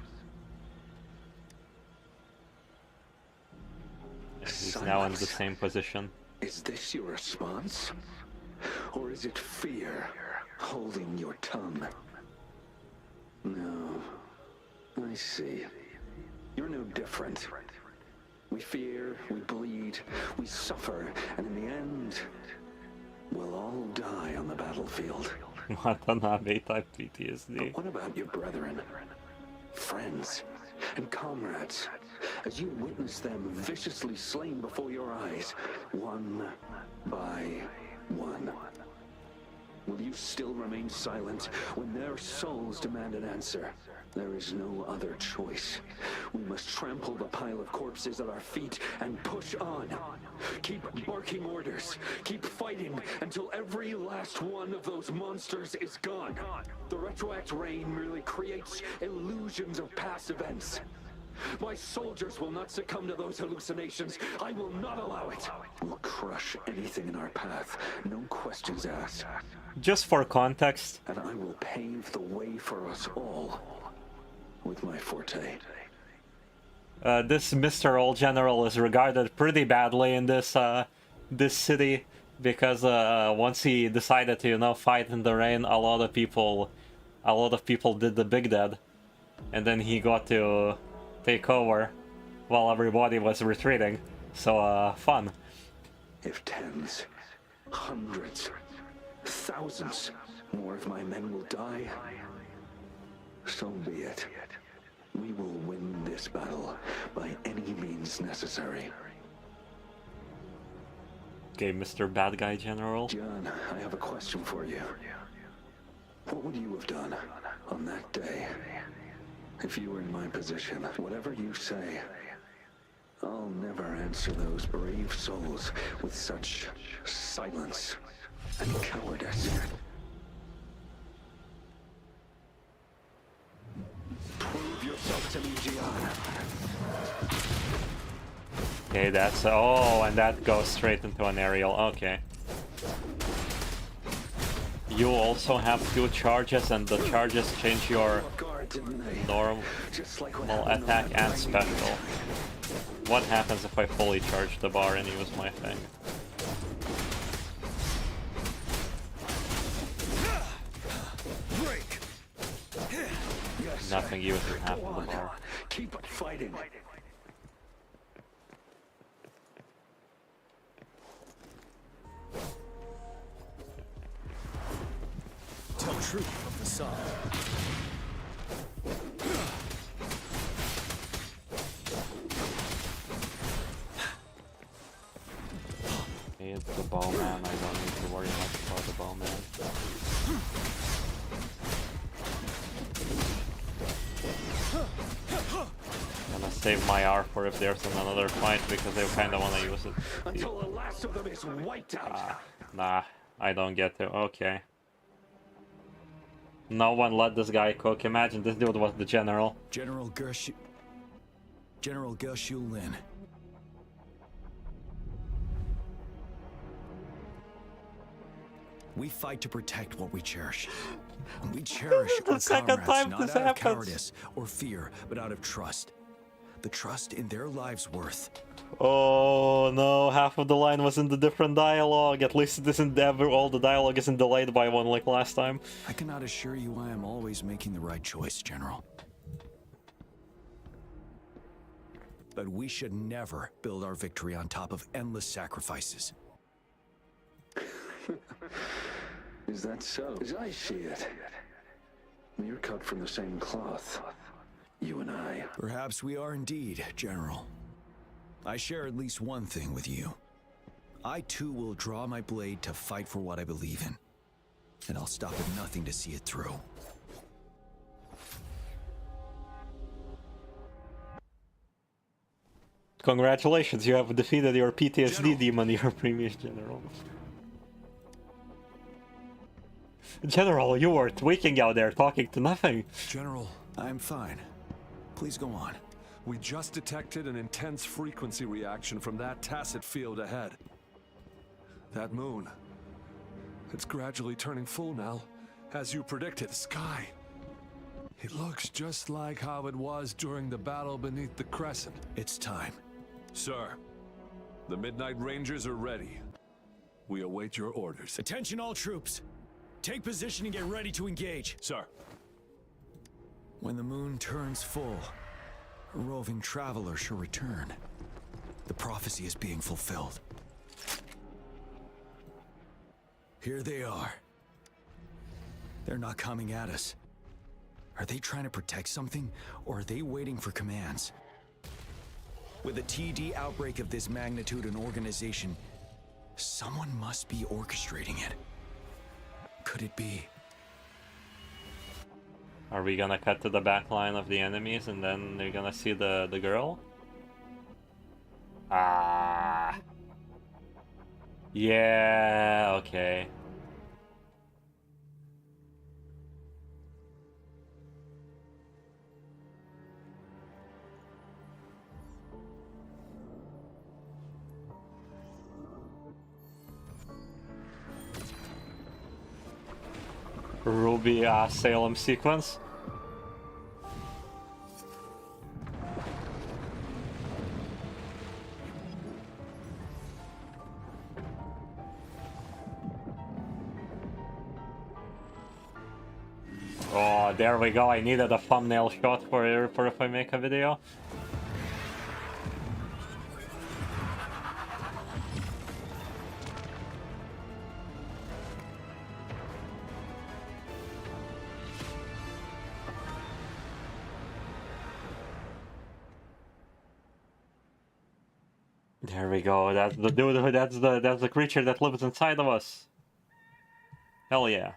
He's now in the same position. Is this your response? Or is it fear holding your tongue? see. You're no different. We fear, we bleed, we suffer, and in the end, we'll all die on the battlefield. Watanabe-type PTSD. But what about your brethren, friends, and comrades? As you witness them viciously slain before your eyes, one by one. Will you still remain silent when their souls demand an answer? There is no other choice. We must trample the pile of corpses at our feet and push on. Keep barking orders. Keep fighting until every last one of those monsters is gone. The retroact rain merely creates illusions of past events. My soldiers will not succumb to those hallucinations. I will not allow it. We'll crush anything in our path. No questions asked. Just for context. And I will pave the way for us all with my forte. This Mr. Old General is regarded pretty badly in this this city because once he decided to, you know, fight in the rain, a lot of people did the big dead, and then he got to take over while everybody was retreating. So fun. If tens, hundreds, thousands more of my men will die, so be it. We will win this battle by any means necessary. Okay, Mr. Bad Guy General. John, I have a question for you. What would you have done on that day if you were in my position? Whatever you say, I'll never answer those brave souls with such silence and cowardice. Prove yourself to me, Gian. Okay, that's... oh, and that goes straight into an aerial. Okay. You also have 2 charges, and the charges change your normal attack and special. What happens if I fully charge the bar and use my thing? Nothing using half of the bar. Keep fighting. Tell truth of the sun. It's the bowman. I don't need to worry much about the bowman. I'm gonna save my R for if there's another fight because I kind of want to use it. Until the last of them is wiped out. Nah, I don't get to. Okay. No one let this guy cook. Imagine this dude was the general. General Gershu Lin. We fight to protect what we cherish. And we cherish our comrades not out of cowardice or fear, but out of trust. The trust in their lives' worth. Oh no, half of the line was in the different dialogue. At least it isn't ever all the dialogue isn't delayed by one like last time. I cannot assure you I am always making the right choice, General. But we should never build our victory on top of endless sacrifices. Is that so? As I see it, we're cut from the same cloth, you and I. Perhaps we are indeed, General. I share at least one thing with you. I too will draw my blade to fight for what I believe in. And I'll stop at nothing to see it through. Congratulations, you have defeated your PTSD demon, your previous general. General, you were tweaking out there, talking to nothing. General, I'm fine. Please go on. we just detected an intense frequency reaction from that tacit field ahead. That moon, it's gradually turning full now, as you predicted. The sky, it looks just like how it was during the battle beneath the crescent. It's time. Sir, the Midnight Rangers are ready. We await your orders. Attention all troops. Take position and get ready to engage. Sir. When the moon turns full, a roving traveler shall return. The prophecy is being fulfilled. Here they are. They're not coming at us. Are they trying to protect something, or are they waiting for commands? With a TD outbreak of this magnitude and organization, someone must be orchestrating it. Could it be? Are we gonna cut to the back line of the enemies and then they're gonna see the girl? Ah. Yeah, okay. Ruby Salem sequence. Oh, there we go. I needed a thumbnail shot for if I make a video. There we go. That's the dude. That's the creature that lives inside of us. Hell yeah.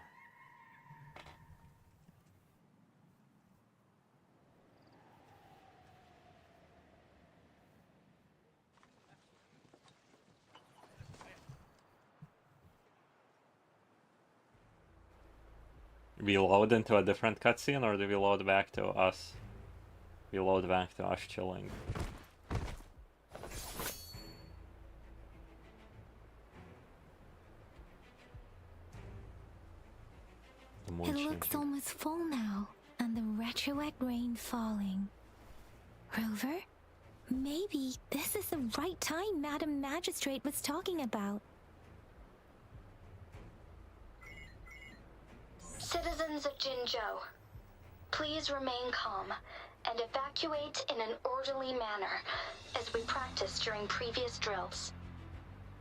We load into a different cutscene, or do we load back to us? We load back to us chilling. It looks almost full now, and the retroact rain falling. Rover, maybe this is the right time Madam Magistrate was talking about. Citizens of Jinzhou, please remain calm and evacuate in an orderly manner as we practiced during previous drills.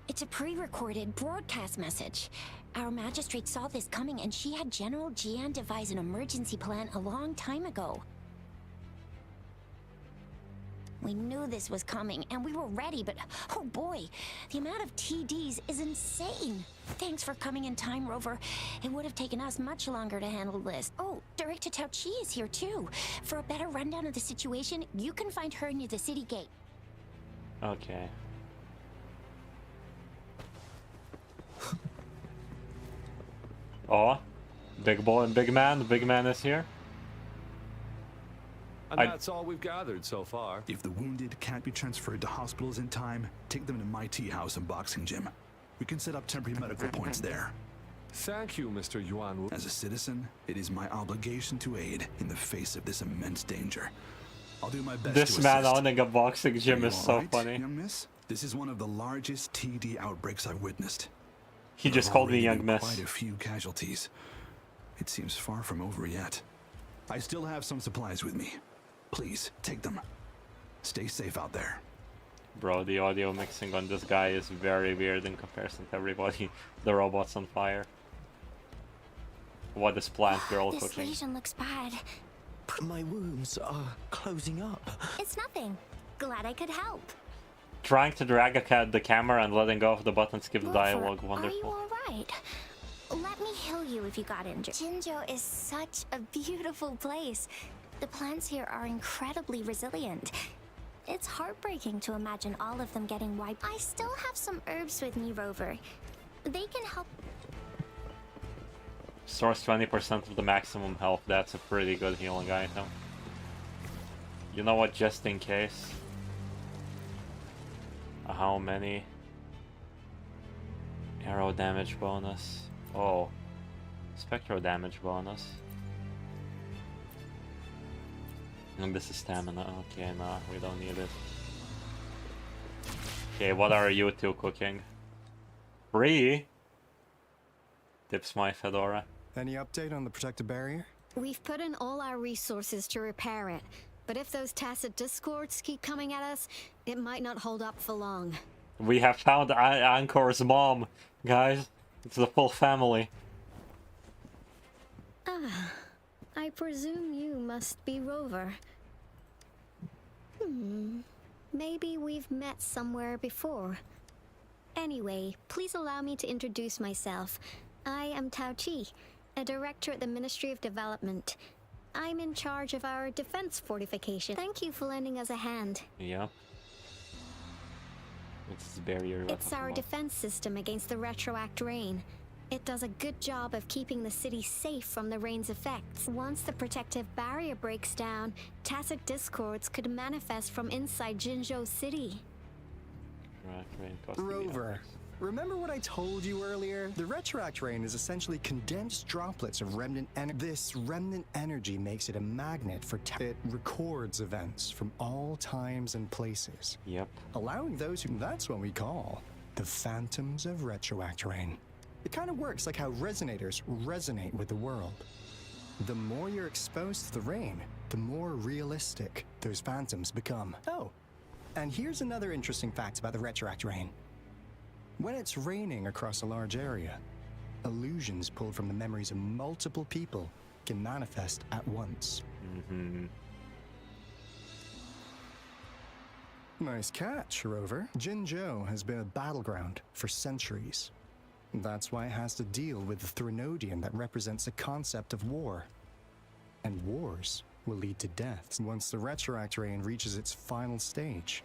It's a pre-recorded broadcast message. Our magistrate saw this coming and she had General Jian devise an emergency plan a long time ago. We knew this was coming and we were ready, but oh boy, the amount of TDs is insane. Thanks for coming in time, Rover. It would have taken us much longer to handle this. Oh, Director Tao Chi is here too. For a better rundown of the situation, you can find her near the city gate. Okay. Oh, big boy and big man. The big man is here. And that's all we've gathered so far. If the wounded can't be transferred to hospitals in time, take them to my tea house and boxing gym. We can set up temporary medical points there. Thank you, Mr. Yuan. As a citizen, it is my obligation to aid in the face of this immense danger. I'll do my best This to man assist. owning a boxing gym is so Right, funny. young miss? This is one of the largest TD outbreaks I've witnessed. He There just have called me already young been miss. Quite a few casualties. It seems far from over yet. I still have some supplies with me. Please, take them. Stay safe out there. Bro, the audio mixing on this guy is very weird in comparison to everybody. The robot's on fire. What is plant girl This cooking? lesion looks bad. My wounds are closing up. It's nothing. Glad I could help. Trying to drag the camera and letting go of the button skips Rover, dialogue. Are you Wonderful. alright? Let me heal you if you got injured. Jinzhou is such a beautiful place. The plants here are incredibly resilient. It's heartbreaking to imagine all of them getting wiped. I still have some herbs with me, Rover. They can help. Source 20% of the maximum health. That's a pretty good healing item. You know what? Just in case. How many? Arrow damage bonus. Oh. Spectral damage bonus. And this is stamina. Okay, no, we don't need it. Okay, what are you two cooking? Free? Tips my fedora. Any update on the protective barrier? We've put in all our resources to repair it, but if those tacit discords keep coming at us, it might not hold up for long. We have found Ankor's mom, guys. It's the full family. Ah, I presume you must be Rover. Maybe we've met somewhere before. Anyway, please allow me to introduce myself. I am Tao Chi, a director at the Ministry of Development. I'm in charge of our defense fortification. Thank you for lending us a hand. Yeah. It's barrier. It's our defense system against the retroact rain. It does a good job of keeping the city safe from the rain's effects. Once the protective barrier breaks down, tacit discords could manifest from inside Jinzhou City. Rover, remember what I told you earlier? The retroact rain is essentially condensed droplets of remnant energy. This remnant energy makes it a magnet for it records events from all times and places. Yep. Allowing those who... That's what we call the phantoms of retroact rain. It kind of works like how resonators resonate with the world. The more you're exposed to the rain, the more realistic those phantoms become. Oh, and here's another interesting fact about the retroact rain. When it's raining across a large area, illusions pulled from the memories of multiple people can manifest at once. Nice catch, Rover. Jinzhou has been a battleground for centuries. That's why it has to deal with the Threnodian that represents the concept of war. And wars will lead to deaths. Once the retroact rain reaches its final stage,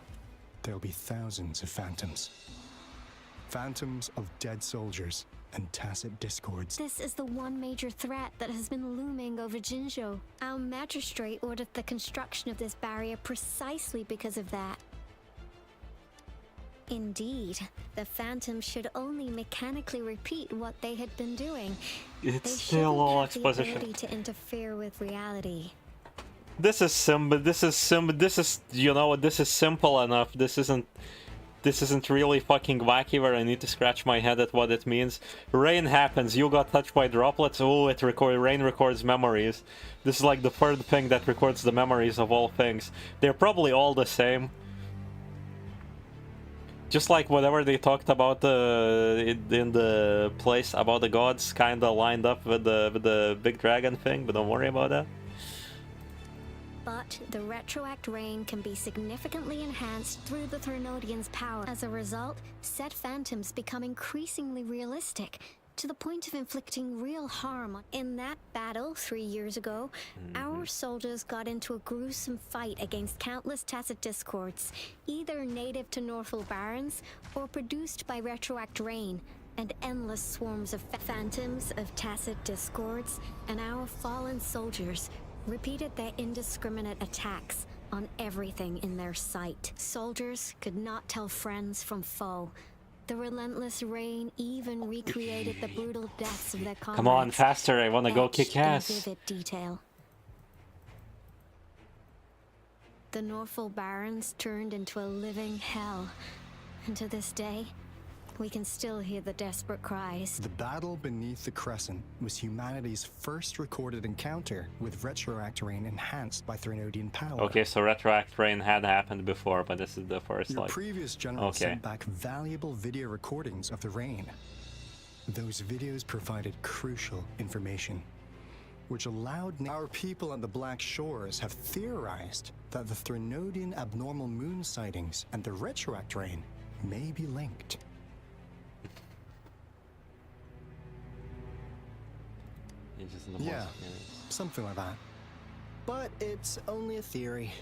there'll be thousands of phantoms. Phantoms of dead soldiers and tacit discords. This is the one major threat that has been looming over Jinzhou. Our magistrate ordered the construction of this barrier precisely because of that. Indeed, the phantoms should only mechanically repeat what they had been doing. It's they still all have the exposition. ability to interfere with reality. This is simple. This is you know what? This is simple enough. This isn't really fucking wacky where I need to scratch my head at what it means. Rain happens. You got touched by droplets. Oh, rain records memories. This is like the third thing that records the memories of all things. They're probably all the same. Just like whatever they talked about in the place about the gods, kind of lined up with the big dragon thing, but don't worry about that. But the retroact rain can be significantly enhanced through the Threnodian's power. As a result, said phantoms become increasingly realistic, to the point of inflicting real harm. In that battle 3 years ago, our soldiers got into a gruesome fight against countless tacit discords, either native to Northal Barrens or produced by retroact rain, and endless swarms of phantoms of tacit discords, and our fallen soldiers repeated their indiscriminate attacks on everything in their sight. Soldiers could not tell friends from foe. The relentless rain even recreated the brutal deaths of their comrades. Come on, faster! I want to go kick ass. In vivid detail. The Northal Barrens turned into a living hell, and to this day, we can still hear the desperate cries. The battle beneath the Crescent was humanity's first recorded encounter with retroact rain enhanced by Threnodian power. Okay, so retroact rain had happened before, but this is the first. Your previous general sent back valuable video recordings of the rain. Those videos provided crucial information, which allowed our people on the Black Shores have theorized that the Threnodian abnormal moon sightings and the retroact rain may be linked. Yeah, something like that. But it's only a theory.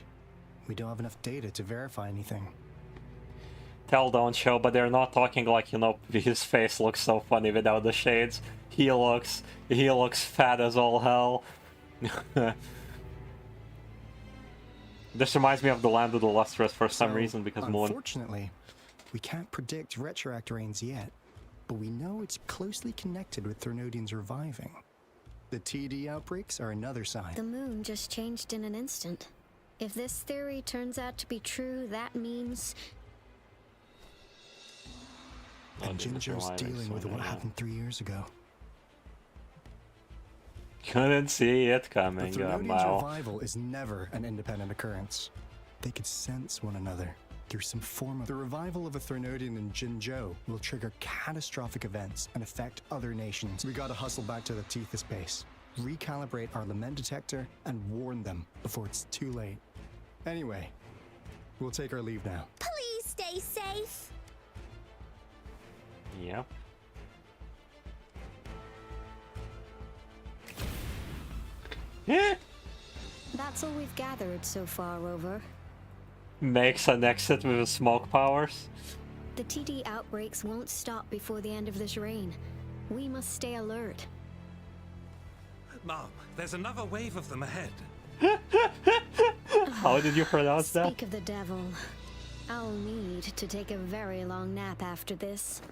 We don't have enough data to verify anything. Tell, don't show, but they're not talking like, you know, his face looks so funny without the shades. He looks fat as all hell. This reminds me of the Land of the Lustrous for some reason, because Moon. Unfortunately, we can't predict retroact rains yet, but we know it's closely connected with Threnodians reviving. The TD outbreaks are another sign. The moon just changed in an instant. If this theory turns out to be true, that means... And Jinzhou's dealing with what happened 3 years ago. Couldn't see it The coming. Threnodians' Wow. revival is never an independent occurrence. They could sense one another through some form of... The revival of a Threnodian in Jinzhou will trigger catastrophic events and affect other nations. We gotta hustle back to the Tethys base, recalibrate our lament detector, and warn them before it's too late. Anyway, we'll take our leave now. Please stay safe. Yep. Yeah. That's all we've gathered so far, Rover. Makes an exit with smoke powers. The TD outbreaks won't stop before the end of this reign. We must stay alert. Mom, there's another wave of them ahead. How did you pronounce that? Speak of the devil. I'll need to take a very long nap after this.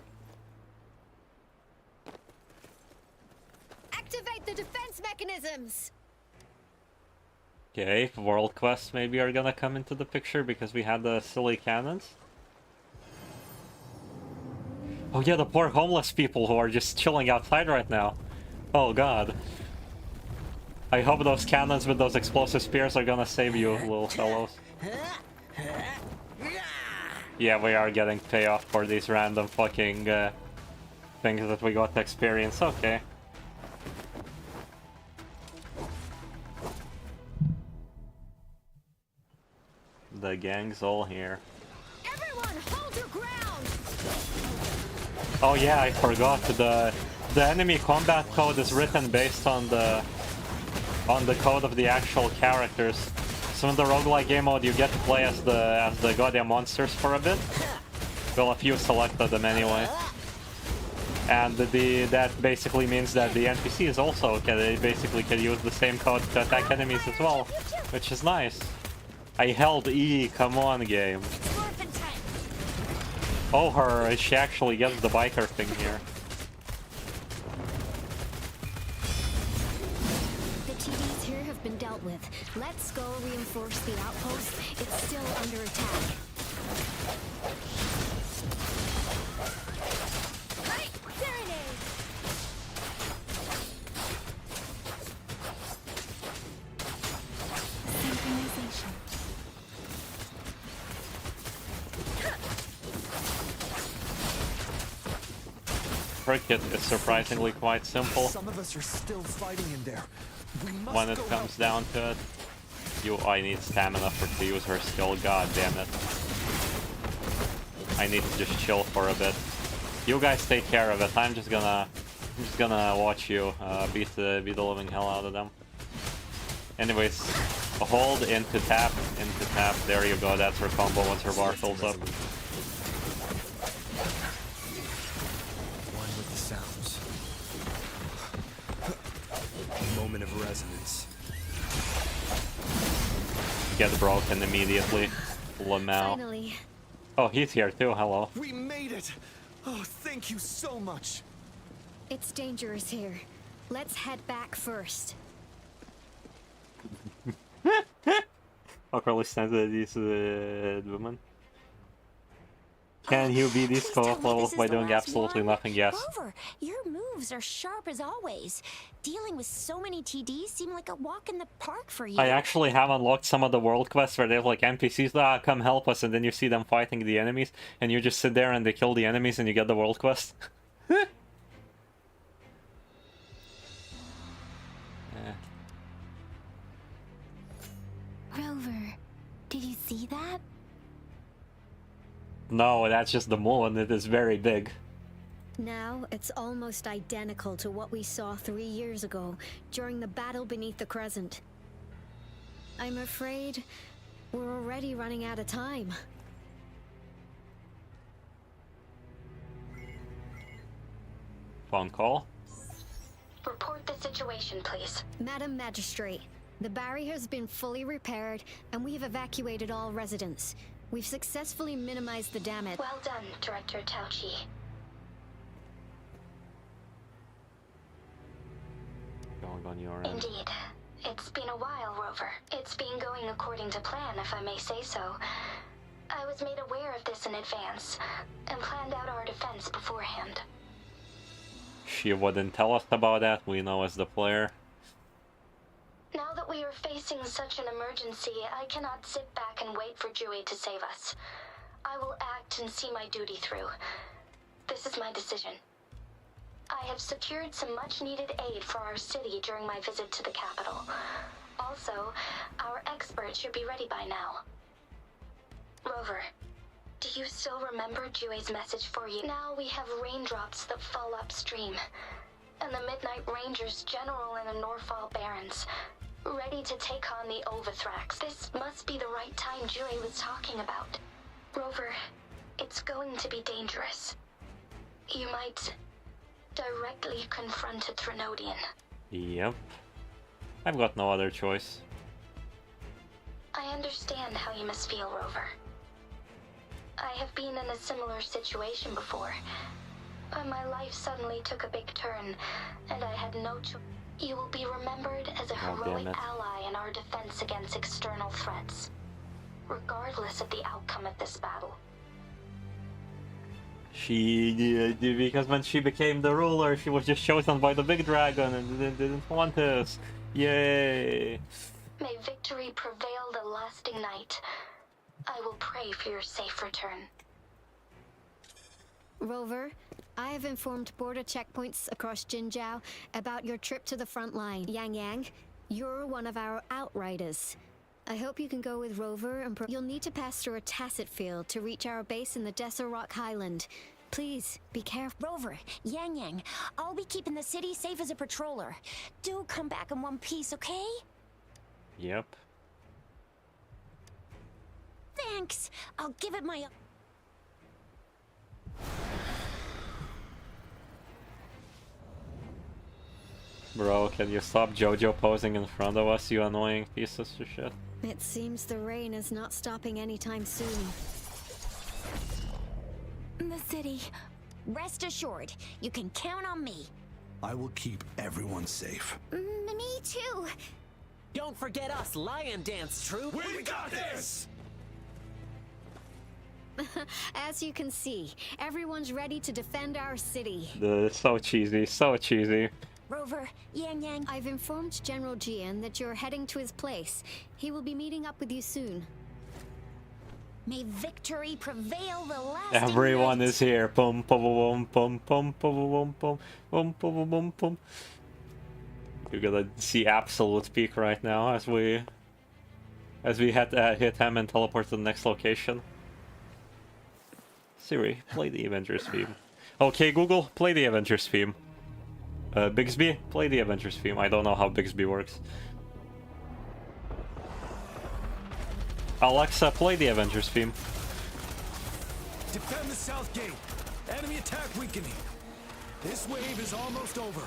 Activate the defense mechanisms! Okay, world quests maybe are gonna come into the picture because we had the silly cannons. Oh yeah, the poor homeless people who are just chilling outside right now. Oh god. I hope those cannons with those explosive spears are gonna save you, little fellows. Yeah, we are getting payoff for these random fucking things that we got to experience. Okay. The gang's all here. Everyone, hold your ground! Oh yeah, I forgot. The enemy combat code is written based on the code of the actual characters. So in the roguelike game mode, you get to play as the goddamn monsters for a bit. Well, if you selected them anyway. And that basically means that the NPCs also they basically can use the same code to attack enemies as well, which is nice. I held E, come on game. Oh, she actually gets the biker thing here. The TDs here have been dealt with. Let's go reinforce the outpost. It's still under attack. Right, there it is! Synchronization. Cricket is surprisingly quite simple Some of us are still fighting in there. We must when it go comes help. down to it. I need stamina to use her skill, god damn it. I need to just chill for a bit. You guys take care of it. I'm just gonna watch you beat the living hell out of them. Anyways, hold into tap. There you go. That's her combo once her bar fills up. One with the sounds. A moment of resonance. Get broken immediately. Lamau. Finally. Oh, he's here too. Hello. We made it! Oh, thank you so much! It's dangerous here. Let's head back first. Awkwardly stands at these women. Can you beat these co-op levels by doing absolutely nothing? Yes. Rover, your moves are sharp as always. Dealing with so many TDs seem like a walk in the park for you. I actually have unlocked some of the world quests where they have like NPCs, come help us, and then you see them fighting the enemies, and you just sit there and they kill the enemies and you get the world quest. Yeah. Rover, did you see that? No, that's just the moon. It is very big. Now it's almost identical to what we saw 3 years ago during the battle beneath the crescent. I'm afraid we're already running out of time. Phone call. Report the situation, please. Madam Magistrate, the barrier has been fully repaired and we have evacuated all residents. We've successfully minimized the damage. Well done, Director Tauchi. Going on your end. Indeed. It's been a while, Rover. It's been going according to plan, if I may say so. I was made aware of this in advance, and planned out our defense beforehand. She wouldn't tell us about that, we know as the player. that we are facing such an emergency, I cannot sit back and wait for Dewey to save us. I will act and see my duty through. This is my decision. I have secured some much-needed aid for our city during my visit to the capital. Also, our expert should be ready by now. Rover, do you still remember Dewey's message for you? Now we have raindrops that fall upstream, and the Midnight Rangers general in the Norfall Barrens, ready to take on the Overthrax. This must be the right time Dewey was talking about. Rover, it's going to be dangerous. You might directly confront a Trinodian. Yep. I've got no other choice. I understand how you must feel, Rover. I have been in a similar situation before. My life suddenly took a big turn, and I had no choice. You will be remembered as a heroic ally in our defense against external threats, regardless of the outcome of this battle. Because when she became the ruler, she was just chosen by the big dragon and didn't want this. Yay! May victory prevail the lasting night. I will pray for your safe return. Rover, I have informed border checkpoints across Jinzhou about your trip to the front line. Yang Yang, you're one of our outriders. I hope you can go with Rover and you'll need to pass through a tacit field to reach our base in the Desert Rock Highland. Please, be careful. Rover, Yang Yang, I'll be keeping the city safe as a patroller. Do come back in one piece, okay? Yep. Thanks. I'll give it my... Bro, can you stop Jojo posing in front of us, you annoying pieces of shit? It seems the rain is not stopping anytime soon. The city. Rest assured, you can count on me. I will keep everyone safe. Me too. Don't forget us, Lion Dance Troop. We got this! As you can see, everyone's ready to defend our city. So cheesy, so cheesy. Rover, Yang Yang. I've informed General Jian that you're heading to his place. He will be meeting up with you soon. May victory prevail the last. Everyone is here. Pum pum pum pum pum pum pum pum pum pum pum. You're gonna see absolute peak right now as we hit him and teleport to the next location. Siri, play the Avengers theme. Okay, Google, play the Avengers theme. Bixby, play the Avengers theme. I don't know how Bixby works. Alexa, play the Avengers theme. Defend the south gate. Enemy attack weakening. This wave is almost over.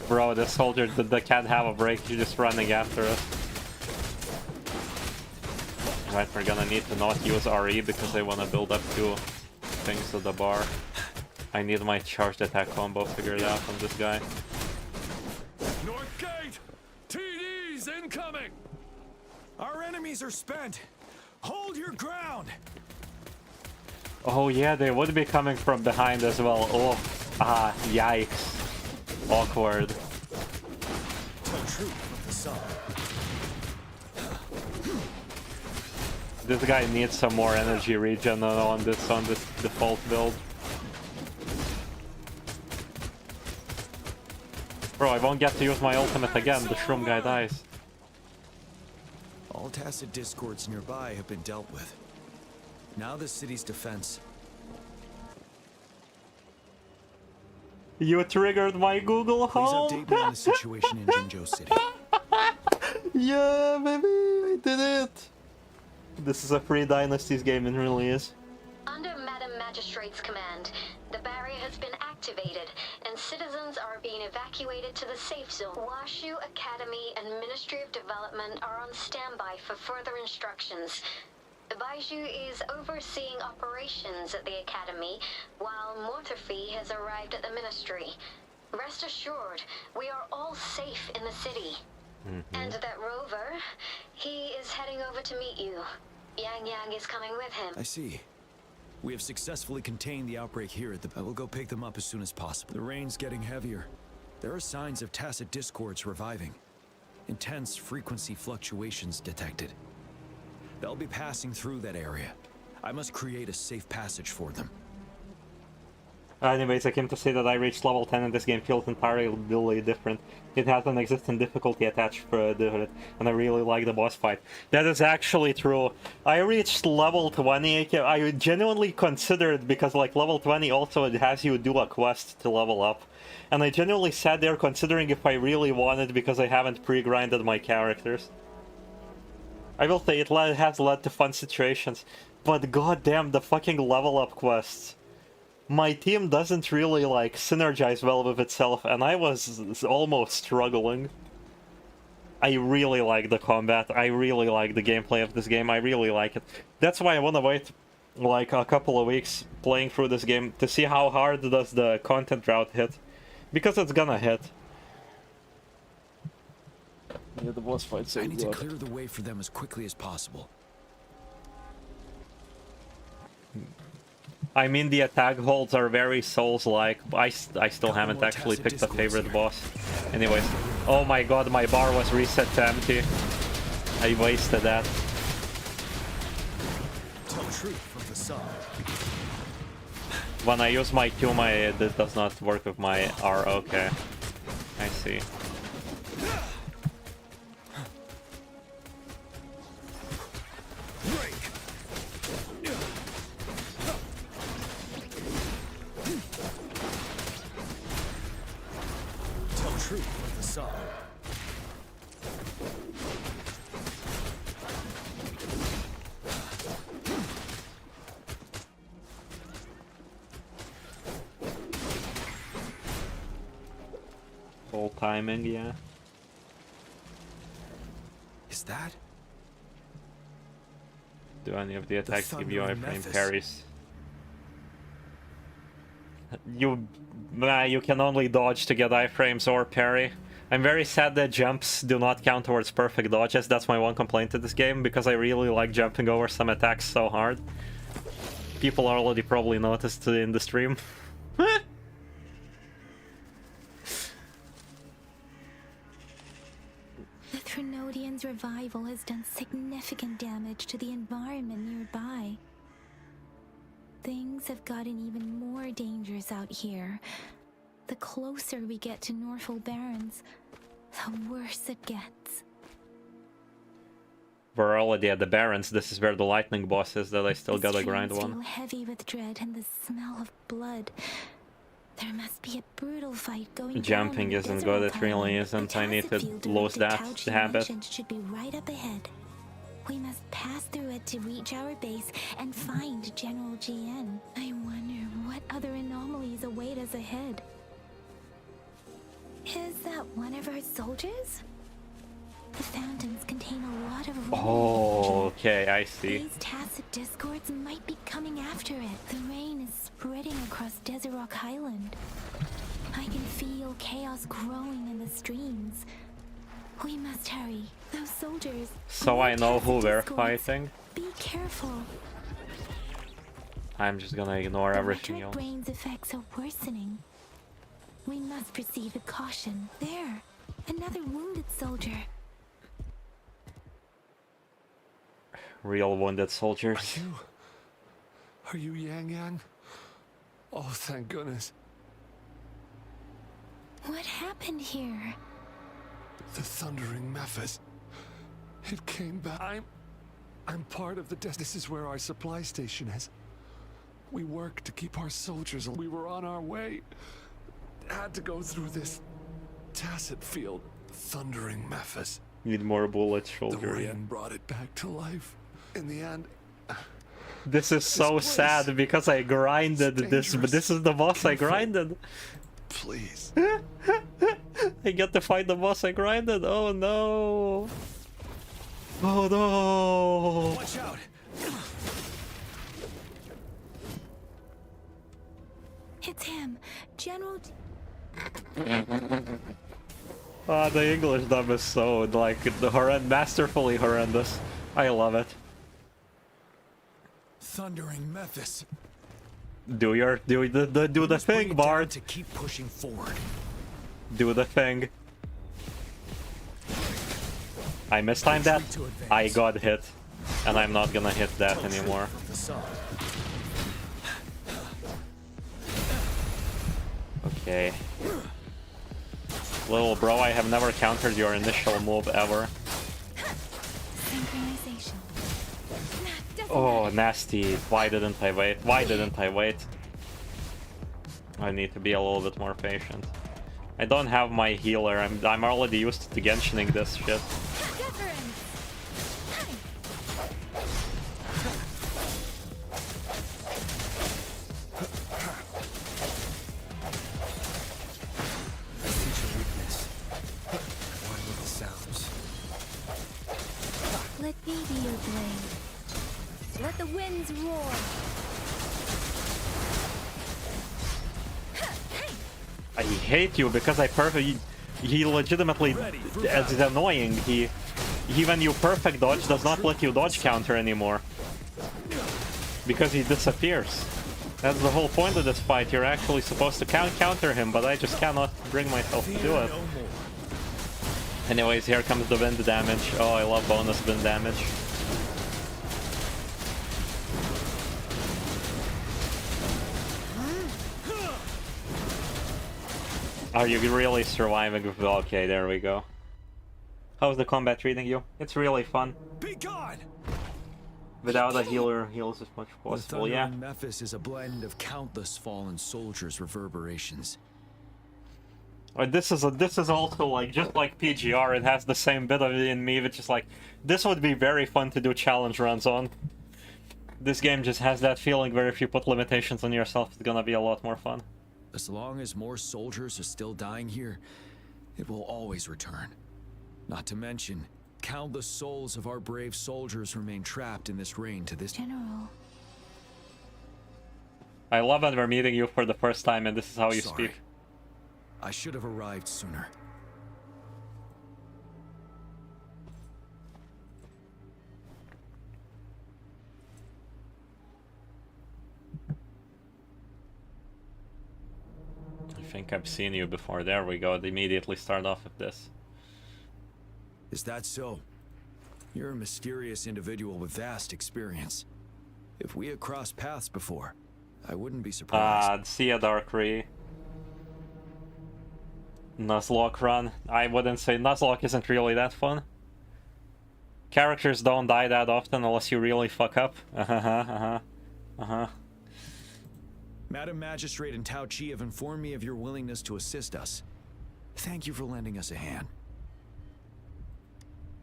Bro, this soldier that can't have a break. He's just running after us. Right, we're gonna need to not use RE because I want to build up two things to the bar. I need my charged attack combo figured out from this guy. North Gate! TD's incoming! Our enemies are spent. Hold your ground. Oh yeah, they would be coming from behind as well. Oh, yikes. Awkward. This guy needs some more energy regen on this default build. Bro, I won't get to use my ultimate again. The shroom guy dies. All tacit discords nearby have been dealt with. Now the city's defense. You triggered my Google Home. Please update me on the situation in Jinzhou City. Yeah, baby, I did it. This is a free Dynasties game, it really is. Under Madam Magistrate's command, the barrier has been activated, and citizens are being evacuated to the safe zone. Washu Academy and Ministry of Development are on standby for further instructions. Baiju is overseeing operations at the Academy, while Mortherfee has arrived at the Ministry. Rest assured, we are all safe in the city. And that Rover, he is heading over to meet you. Yang Yang is coming with him. I see. We have successfully contained the outbreak here at the... I will go pick them up as soon as possible. The rain's getting heavier. There are signs of tacit discords reviving. Intense frequency fluctuations detected. They'll be passing through that area. I must create a safe passage for them. Anyways, I came to say that I reached level 10 and this game feels entirely different. It has an existing difficulty attached for it, and I really like the boss fight. That is actually true. I reached level 20, I genuinely considered, because like level 20 also it has you do a quest to level up. And I genuinely sat there considering if I really wanted, because I haven't pre-grinded my characters. I will say it has led to fun situations, but goddamn the fucking level up quests. My team doesn't really, like, synergize well with itself, and I was almost struggling. I really like the combat, I really like the gameplay of this game, I really like it. That's why I want to wait, like, a couple of weeks playing through this game to see how hard does the content route hit. Because it's gonna hit. Yeah, the boss fight's so I need to clear the way for them as quickly as possible. I mean, the attack holds are very Souls-like. I still haven't actually picked a favorite boss. Anyways. Oh my god, my bar was reset to empty. I wasted that. Tell truth from the sun. When I use my Q, this does not work with my R. Okay. I see. Full timing, yeah. Is that? Do any of the attacks give you iframe parries? You can only dodge to get iframes or parry. I'm very sad that jumps do not count towards perfect dodges. That's my one complaint to this game, because I really like jumping over some attacks so hard. People already probably noticed in the stream. The Trinodians' revival has done significant damage to the environment nearby. Things have gotten even more dangerous out here. The closer we get to Northful Barrens, the worse it gets. We're already at the Barrens. This is where the lightning boss is that I still gotta grind one. Feel heavy with dread and the smell of blood. There must be a brutal fight going Jumping isn't good, it really isn't. I need to lose that habit. Should be right up ahead. We must pass through it to reach our base and find General GN. I wonder what other anomalies await us ahead. Is that one of our soldiers? The fountains contain a lot of Oh, okay, I see. These tacit discords might be coming after it. The rain is spreading across Desert Rock Island. I can feel chaos growing in the streams. We must hurry. Those soldiers... So I know who we're fighting. Be careful. I'm just gonna ignore everything else. The brain's effects are worsening. We must proceed with caution. There, another wounded soldier. Real wounded soldiers. Are you Yang Yang? Oh, thank goodness. What happened here? The Thundering Memphis. It came back. I'm part of the This is where our supply station is. We work to keep our soldiers. We were on our way. Had to go through this tacit field. Thundering Memphis. Need more bullets, soldier. The rain brought it back to life. In the end... This is so sad because I grinded this, but this is the boss I grinded. Please. I get to fight the boss I grinded. Oh no. Oh no. Watch out. It's him, General. The English dub is so, like, masterfully horrendous. I love it. thundering Memphis. Do the thing, Bard. To keep pushing forward. Do the thing. I mistimed that. I got hit, and I'm not gonna hit that anymore. Okay. Little bro, I have never countered your initial move ever. Oh, nasty. Why didn't I wait? Why didn't I wait? I need to be a little bit more patient. I don't have my healer. I'm already used to Genshining this shit. Let me be your blade. Let the winds roar. I hate you because he legitimately, it's annoying. Even you perfect dodge does not let you dodge counter anymore. Because he disappears. That's the whole point of this fight. You're actually supposed to counter him, but I just cannot bring myself to do it. Anyways, here comes the wind damage. Oh, I love bonus wind damage. Are you really surviving? Okay, there we go. How's the combat treating you? It's really fun. Be gone! Without a healer, heals as much as possible, yeah. Memphis is a blend of countless fallen soldiers' reverberations. This is also like, just like PGR, it has the same bit of it in me, which is like, this would be very fun to do challenge runs on. This game just has that feeling where if you put limitations on yourself, it's gonna be a lot more fun. As long as more soldiers are still dying here, it will always return. Not to mention, countless souls of our brave soldiers remain trapped in this rain to this... General. I love that we're meeting you for the first time and this is how you speak. I should have arrived sooner. I think I've seen you before. There we go. They immediately start off with this. Is that so? You're a mysterious individual with vast experience. If we had crossed paths before, I wouldn't be surprised. See ya, Darkry. Nuzlocke run. I wouldn't say Nuzlocke isn't really that fun. Characters don't die that often unless you really fuck up. Madam Magistrate and Tao Chi have informed me of your willingness to assist us. Thank you for lending us a hand.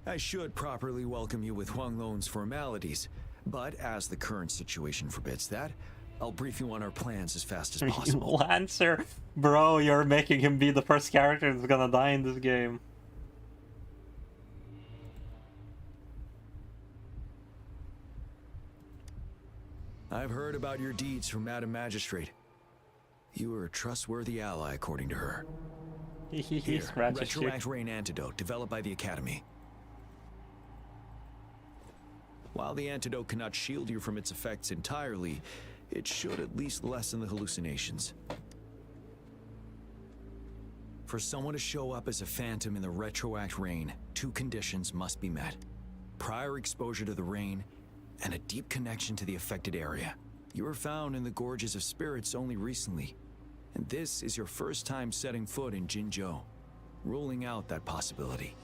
I should properly welcome you with Huang Lon's formalities, but as the current situation forbids that, I'll brief you on our plans as fast as possible. Lancer! Bro, you're making him be the first character that's gonna die in this game. I've heard about your deeds from Madam Magistrate. You are a trustworthy ally, according to her. Here, Retroact Rain Antidote, developed by the Academy. While the antidote cannot shield you from its effects entirely, it should at least lessen the hallucinations. For someone to show up as a phantom in the Retroact Rain, two conditions must be met. Prior exposure to the rain, and a deep connection to the affected area. You were found in the Gorges of Spirits only recently, and this is your first time setting foot in Jinzhou, ruling out that possibility.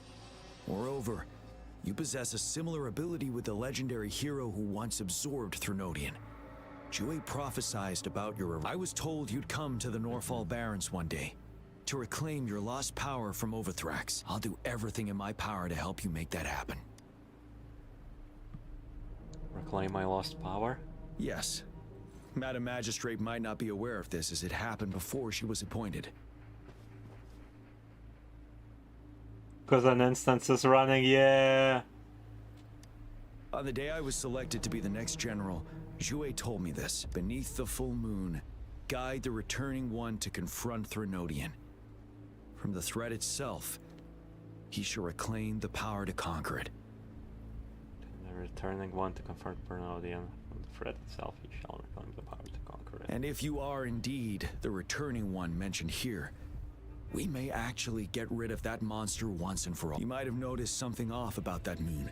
Moreover, you possess a similar ability with the legendary hero who once absorbed Threnodian. Jue prophesized about your... I was told you'd come to the Norfall Barrens one day, to reclaim your lost power from Overthrax. I'll do everything in my power to help you make that happen. Reclaim my lost power? Yes. Madam Magistrate might not be aware of this as it happened before she was appointed. Because an instance is running, yeah. On the day I was selected to be the next general, Jue told me this. Beneath the full moon, guide the returning one to confront Threnodian. From the threat itself, he shall reclaim the power to conquer it. The returning one to confront Threnodian. From the threat itself, you shall reclaim the power to conquer it. And if you are indeed the returning one mentioned here, we may actually get rid of that monster once and for all. You might have noticed something off about that moon.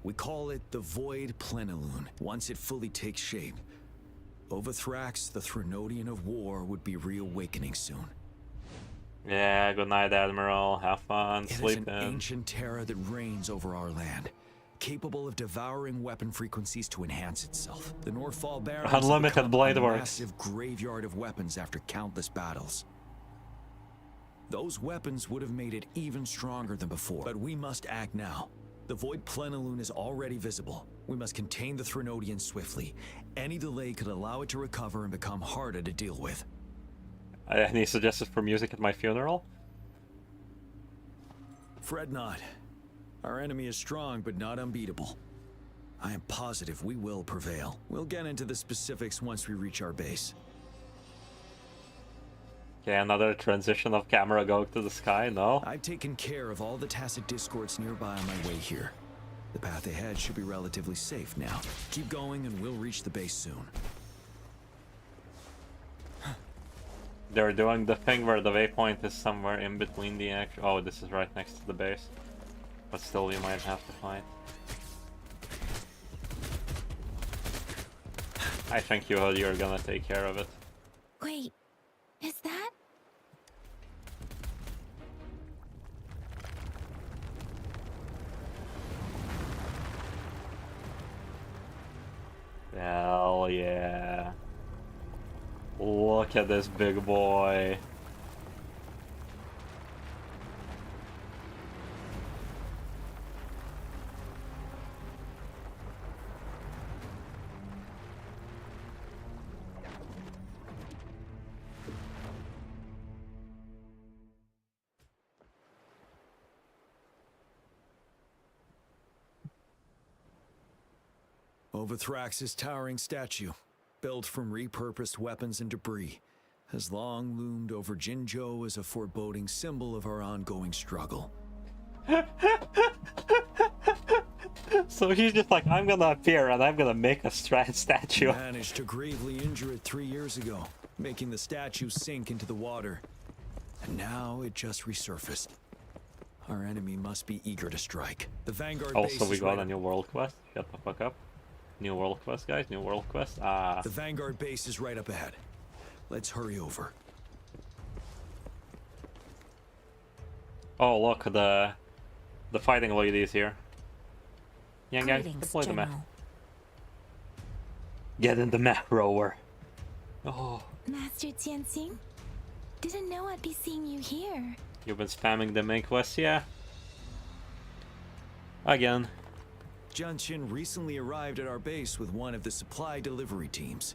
We call it the Void Plenilune. Once it fully takes shape, Overthrax, the Threnodian of War, would be reawakening soon. Yeah, good night, Admiral. Have fun, It is sleep an in. ancient terror that reigns over our land, capable of devouring weapon frequencies to enhance itself. The Northfall Barrens have Unlimited become blade a works. massive graveyard of weapons after countless battles. Those weapons would have made it even stronger than before, but we must act now. The Void Plenilune is already visible. We must contain the Threnodian swiftly. Any delay could allow it to recover and become harder to deal with. Any suggestions for music at my funeral? Fret not. Our enemy is strong, but not unbeatable. I am positive we will prevail. We'll get into the specifics once we reach our base. Okay, another transition of camera going to the sky, no? I've taken care of all the tacit discords nearby on my way here. The path ahead should be relatively safe now. Keep going and we'll reach the base soon. They're doing the thing where the waypoint is somewhere in between the action. Oh, this is right next to the base. But still, we might have to fight. I think you're gonna take care of it. Wait, is that? Hell yeah. Look at this big boy. Overthrax's towering statue, built from repurposed weapons and debris, has long loomed over Jinzhou as a foreboding symbol of our ongoing struggle. So he's just like, I'm gonna appear and I'm gonna make a statue. We managed to gravely injure it 3 years ago, making the statue sink into the water. And now it just resurfaced. Our enemy must be eager to strike. The Vanguard base Also, we is got right a new world quest. Shut the fuck up. New world quest, guys. New world quest. The Vanguard base is right up ahead. Let's hurry over. Oh, look, the fighting lady is here. Yang Yang, Greetings, deploy the mech. General. Get in the mech, rower. Oh, Master Jianxing? Didn't know I'd be seeing you here. you've been spamming the main quest, yeah? Again. Junqin recently arrived at our base with one of the supply delivery teams.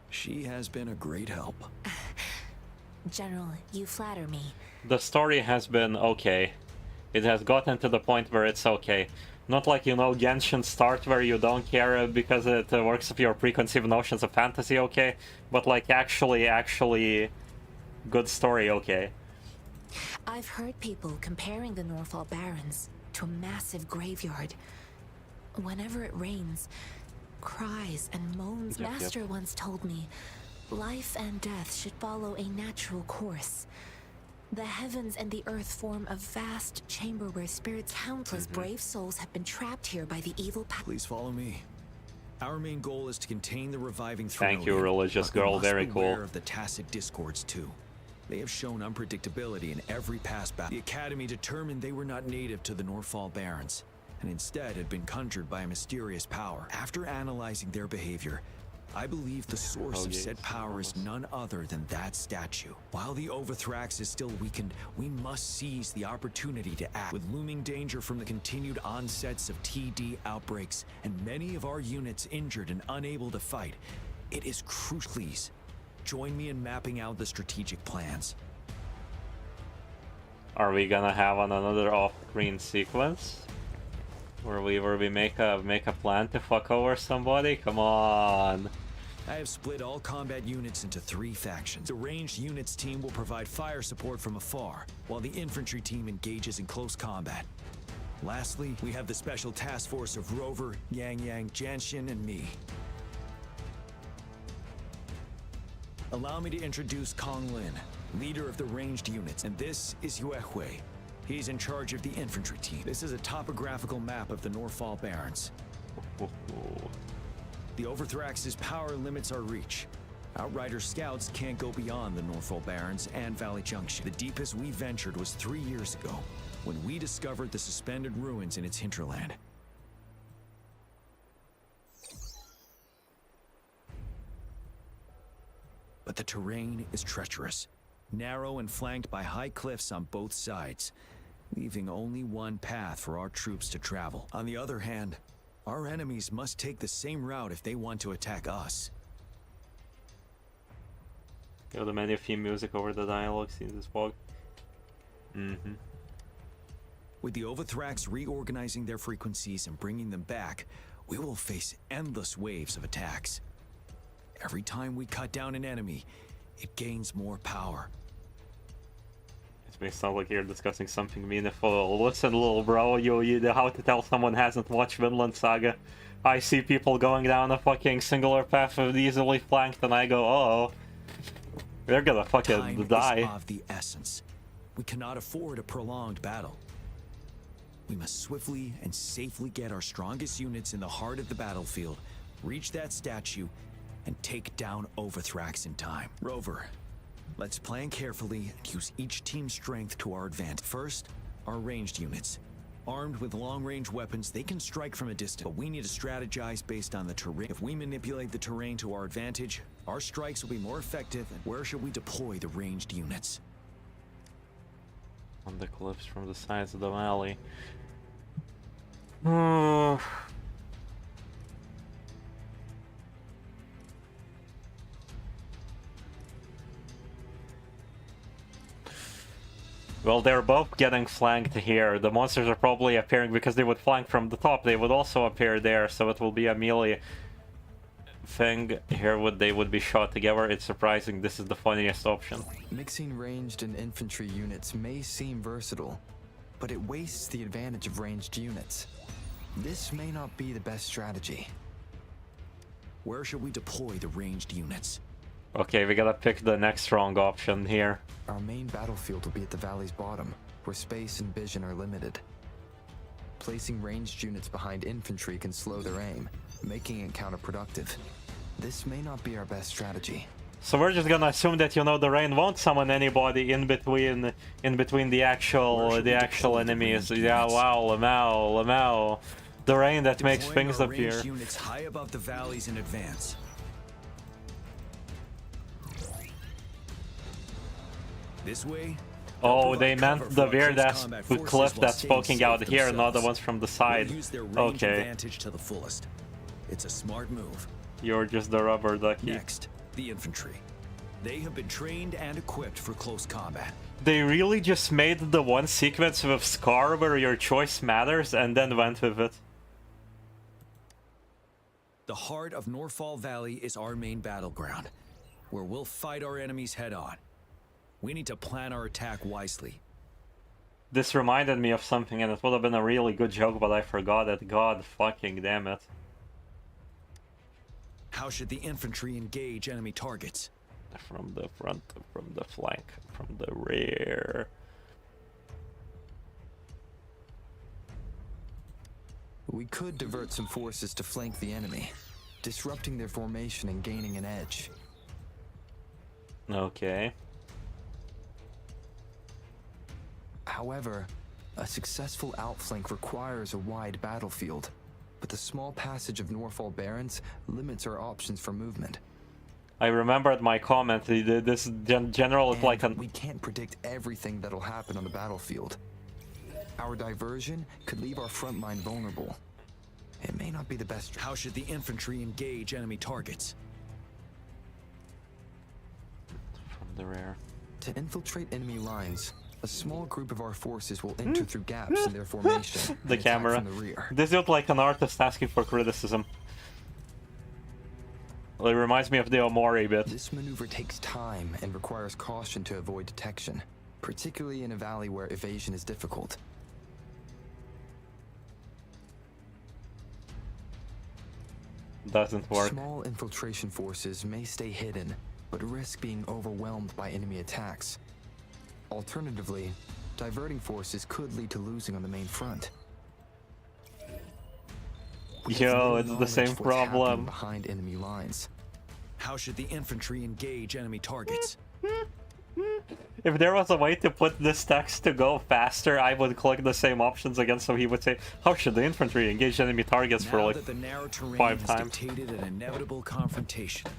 She has been a great help. General, you flatter me. The story has been okay. It has gotten to the point where it's okay. Not like, you know, Genshin Start where you don't care because it works with your preconceived notions of fantasy, okay? But like actually good story, okay? I've heard people comparing the Northfall Barrens to a massive graveyard. Whenever it rains, cries and moans. Yep, Master once told me, life and death should follow a natural course. The heavens and the earth form a vast chamber where spirits, countless brave souls have been trapped here by the evil power. Please follow me. Our main goal is to contain the reviving Thank you, Threnodian, religious but we girl, must very beware cool. of the tacit discords too. They have shown unpredictability in every past battle. The Academy determined they were not native to the Northfall Barrens, and instead had been conjured by a mysterious power. After analyzing their behavior, I believe the source of said power is none other than that statue. While the Overthrax is still weakened, we must seize the opportunity to act. With looming danger from the continued onsets of TD outbreaks, and many of our units injured and unable to fight, it is crucial. Please, join me in mapping out the strategic plans. Are we gonna have another off-screen sequence? Where we make a plan to fuck over somebody? Come on. I have split all combat units into 3 factions. The ranged units team will provide fire support from afar, while the infantry team engages in close combat. Lastly, we have the special task force of Rover, Yang Yang, Janshin, and me. Allow me to introduce Kong Lin, leader of the ranged units, and this is Yue Hui. He's in charge of the infantry team. This is a topographical map of the Norfall Barrens. The Overthrax's power limits our reach. Outrider scouts can't go beyond the Norfall Barrens and Valley Junction. The deepest we ventured was 3 years ago, when we discovered the suspended ruins in its hinterland. But the terrain is treacherous, narrow and flanked by high cliffs on both sides, leaving only one path for our troops to travel. On the other hand, our enemies must take the same route if they want to attack us. Got the menu theme music over the dialogues in this walk. With the Overthrax reorganizing their frequencies and bringing them back, we will face endless waves of attacks. Every time we cut down an enemy, it gains more power. It may sound like you're discussing something meaningful. Listen, little bro, you know how to tell someone hasn't watched Vinland Saga. I see people going down a fucking singular path of easily flanked, and I go, oh, they're gonna fucking Time die. is of the essence. We cannot afford a prolonged battle. We must swiftly and safely get our strongest units in the heart of the battlefield, reach that statue, and take down Overthrax in time. Rover, let's plan carefully and use each team's strength to our advantage. First, our ranged units. Armed with long-range weapons, they can strike from a distance, but we need to strategize based on the terrain. If we manipulate the terrain to our advantage, our strikes will be more effective. And where should we deploy the ranged units? On the cliffs from the sides of the valley. Well, they're both getting flanked here. The monsters are probably appearing because they would flank from the top. They would also appear there, so it will be a melee thing. Here they would be shot together. It's surprising. This is the funniest option. Mixing ranged and infantry units may seem versatile, but it wastes the advantage of ranged units. This may not be the best strategy. Where should we deploy the ranged units? Okay, we gotta pick the next strong option here. Our main battlefield will be at the valley's bottom, where space and vision are limited. Placing ranged units behind infantry can slow their aim, making it counterproductive. This may not be our best strategy. So we're just gonna assume that, you know, the rain won't summon anybody in between the actual enemies. Yeah, wow, Lamau. The rain that makes things our appear. ranged units high above the valleys in advance. This way. Oh, they meant the weird ass cliff that's poking out here, not the ones from the side. Use their range Okay, advantage to the fullest. It's a smart move. you're just the rubber ducky. Next, the infantry. They have been trained and equipped for close combat. They really just made the one sequence with Scar where your choice matters and then went with it. The heart of Norfall Valley is our main battleground, where we'll fight our enemies head on. We need to plan our attack wisely. This reminded me of something, and it would have been a really good joke, but I forgot it. God fucking damn it. How should the infantry engage enemy targets? From the front, from the flank, from the rear. We could divert some forces to flank the enemy, disrupting their formation and gaining an edge. Okay. However, a successful outflank requires a wide battlefield, but the small passage of Norfall Barrens limits our options for movement. I remembered my comment. This general is like we can't predict everything that'll happen on the battlefield. Our diversion could leave our front line vulnerable. It may not be the best. How should the infantry engage enemy targets? From the rear. To infiltrate enemy lines, a small group of our forces will enter through gaps in their formation. The and attack camera. from the rear. This looked like an artist asking for criticism. Well, it reminds me of the Omori bit. This maneuver takes time and requires caution to avoid detection, particularly in a valley where evasion is difficult. Doesn't work. Small infiltration forces may stay hidden, but risk being overwhelmed by enemy attacks. Alternatively, diverting forces could lead to losing on the main front. Yo, it's the same problem. Behind enemy lines. How should the infantry engage enemy targets? If there was a way to put this text to go faster, I would click the same options again, so he would say, how should the infantry engage enemy targets Now for like that the narrow terrain 5 has times. dictated an inevitable confrontation,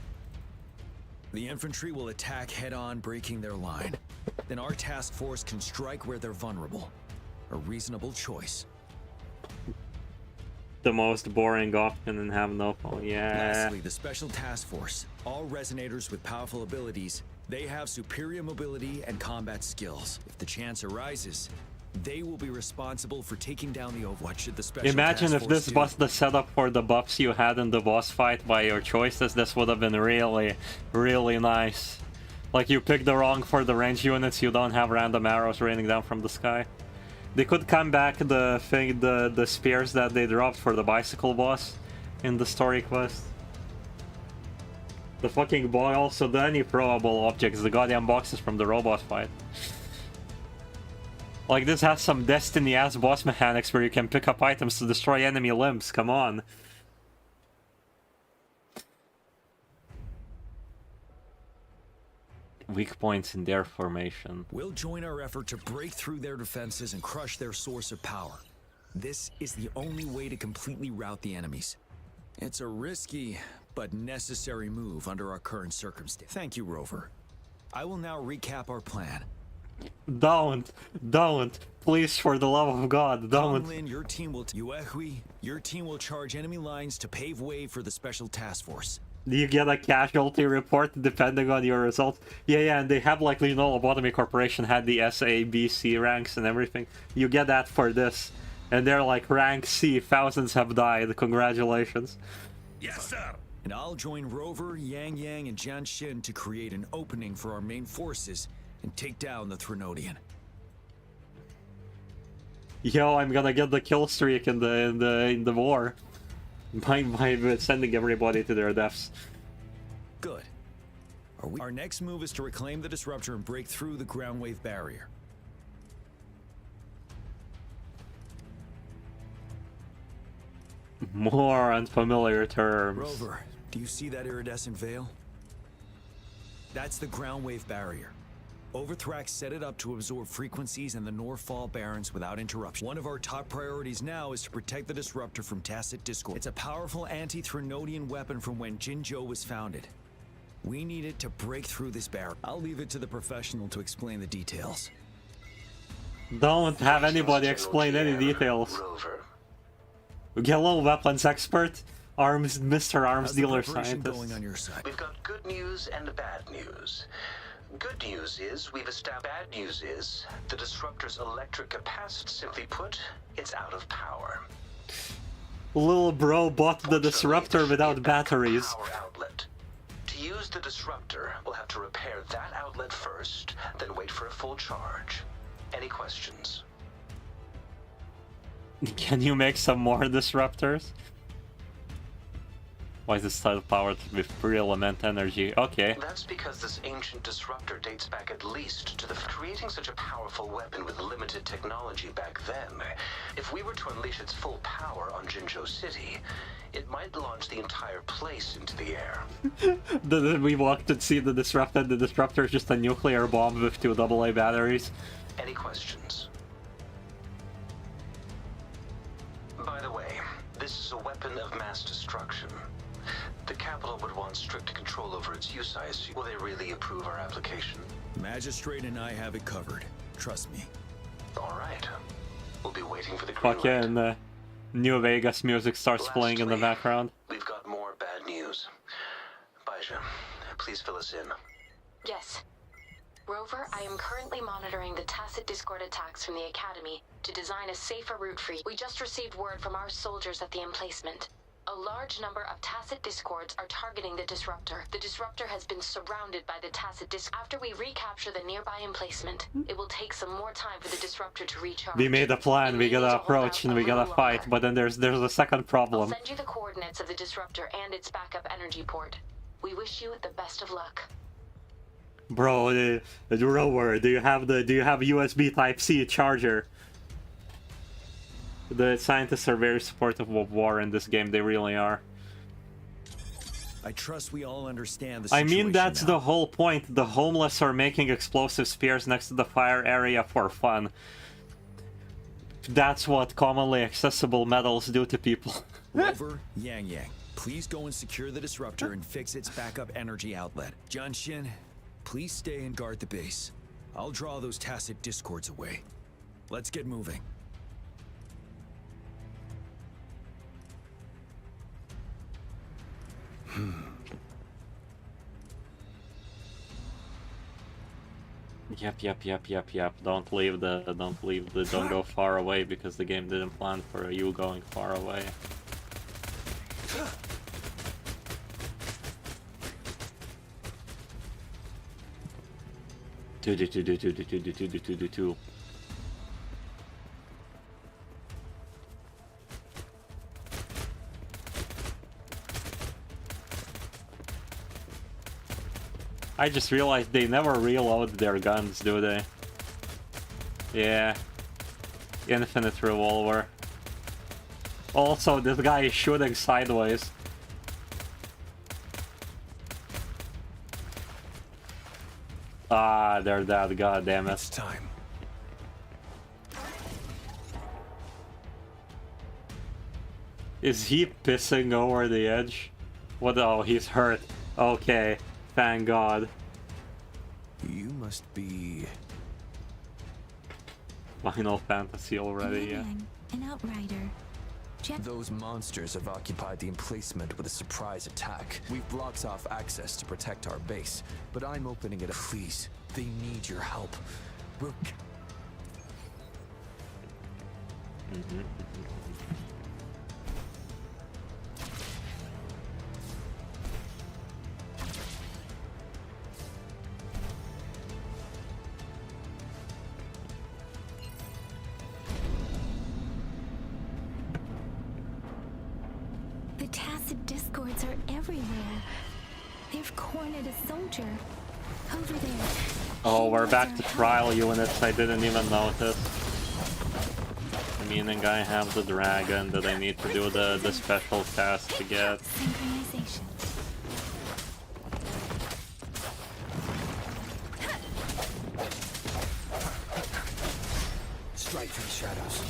the infantry will attack head-on, breaking their line. Then our task force can strike where they're vulnerable. A reasonable choice. The most boring option and have no phone. Yeah. Lastly, the Special Task Force. All resonators with powerful abilities, they have superior mobility and combat skills. If the chance arises, they will be responsible for taking down the Overwatch. Should the Special Imagine Task if this Force was the setup for the buffs you had in the boss fight by your choices. This would have been really, really nice. Like, you pick the wrong for the range units, you don't have random arrows raining down from the sky. They could come back the spears that they dropped for the bicycle boss in the story quest. The fucking boy, also the any throwable objects, the goddamn boxes from the robot fight. Like, this has some Destiny-ass boss mechanics where you can pick up items to destroy enemy limbs, come on. Weak points in their formation. We'll join our effort to break through their defenses and crush their source of power. This is the only way to completely rout the enemies. It's a risky but necessary move under our current circumstances. Thank you, Rover. I will now recap our plan. Don't, please, for the love of God, don't. Conlin, your team will Uehui, your team will charge enemy lines to pave way for the Special Task Force. You get a casualty report depending on your results. Yeah, and they have, like, you know, Lobotomy Corporation had the S, A, B, C ranks and everything. You get that for this. And they're like, rank C, thousands have died, congratulations. Yes, sir! And I'll join Rover, Yang Yang, and Jian Xin to create an opening for our main forces and take down the Threnodian. Yo, I'm gonna get the kill streak in the war. By sending everybody to their deaths. Good. Our next move is to reclaim the disruptor and break through the ground wave barrier. More unfamiliar terms. Rover, do you see that iridescent veil? That's the ground wave barrier. Overthrax set it up to absorb frequencies in the Norfall Barrens without interruption. One of our top priorities now is to protect the disruptor from tacit discord. It's a powerful anti-Threnodian weapon from when Jinzhou was founded. We need it to break through this barrier. I'll leave it to the professional to explain the details. Don't have anybody explain any details. Yellow weapons expert, arms, Mr. Arms Dealer Scientist. Going on your side? We've got good news and bad news. Good news is we've established. Bad news is the disruptor's electric capacity. Simply put, it's out of power. Little bro bought the disruptor without batteries. Power outlet. To use the disruptor, we'll have to repair that outlet first, then wait for a full charge. Any questions? Can you make some more disruptors? Why is this type of power with free element energy? Okay. That's because this ancient disruptor dates back at least to the creating such a powerful weapon with limited technology back then. If we were to unleash its full power on Jinzhou City, it might launch the entire place into the air. We walked and see the disruptor. The disruptor is just a nuclear bomb with 2 AA batteries. Any questions? By the way, this is a weapon of mass destruction. The capital would want strict control over its use, I assume. Will they really approve our application? Magistrate and I have it covered. Trust me. All right. We'll be waiting for the green Fuck yeah, light. and the New Vegas music starts playing in the background. We've got more bad news. Baija, please fill us in. Yes. Rover, I am currently monitoring the tacit discord attacks from the Academy to design a safer route for you. We just received word from our soldiers at the emplacement. A large number of tacit discords are targeting the disruptor. The disruptor has been surrounded by the tacit discord. After we recapture the nearby emplacement, it will take some more time for the disruptor to recharge. We made a plan, we gotta approach and we gotta fight, but then there's a second problem. I'll send you the coordinates of the disruptor and its backup energy port. We wish you the best of luck. Bro, the rower, do you have USB Type-C charger? The scientists are very supportive of war in this game, they really are. I trust we all understand the I situation mean, that's now. the whole point. The homeless are making explosive spears next to the fire area for fun. That's what commonly accessible metals do to people. Rover, Yang Yang, please go and secure the disruptor and fix its backup energy outlet. Junshin, please stay and guard the base. I'll draw those tacit discords away. Let's get moving. Yep. Don't go far away because the game didn't plan for you going far away. Two. I just realized they never reload their guns, do they? Yeah. Infinite revolver. Also, this guy is shooting sideways. Ah, they're dead, god damn it. It's time. Is he pissing over the edge? What? Oh, he's hurt. Okay. Thank God. You must be... Final Fantasy already, yeah. An outrider. Those monsters have occupied the emplacement with a surprise attack. We've blocked off access to protect our base, but I'm opening it up. Please, they need your help. We're... The tacit discords are everywhere. They've cornered a soldier. Over there. Oh, we're back to trial units. I didn't even notice. Meaning I have the dragon that I need to do the special task to get. Synchronization. Strike from the shadows.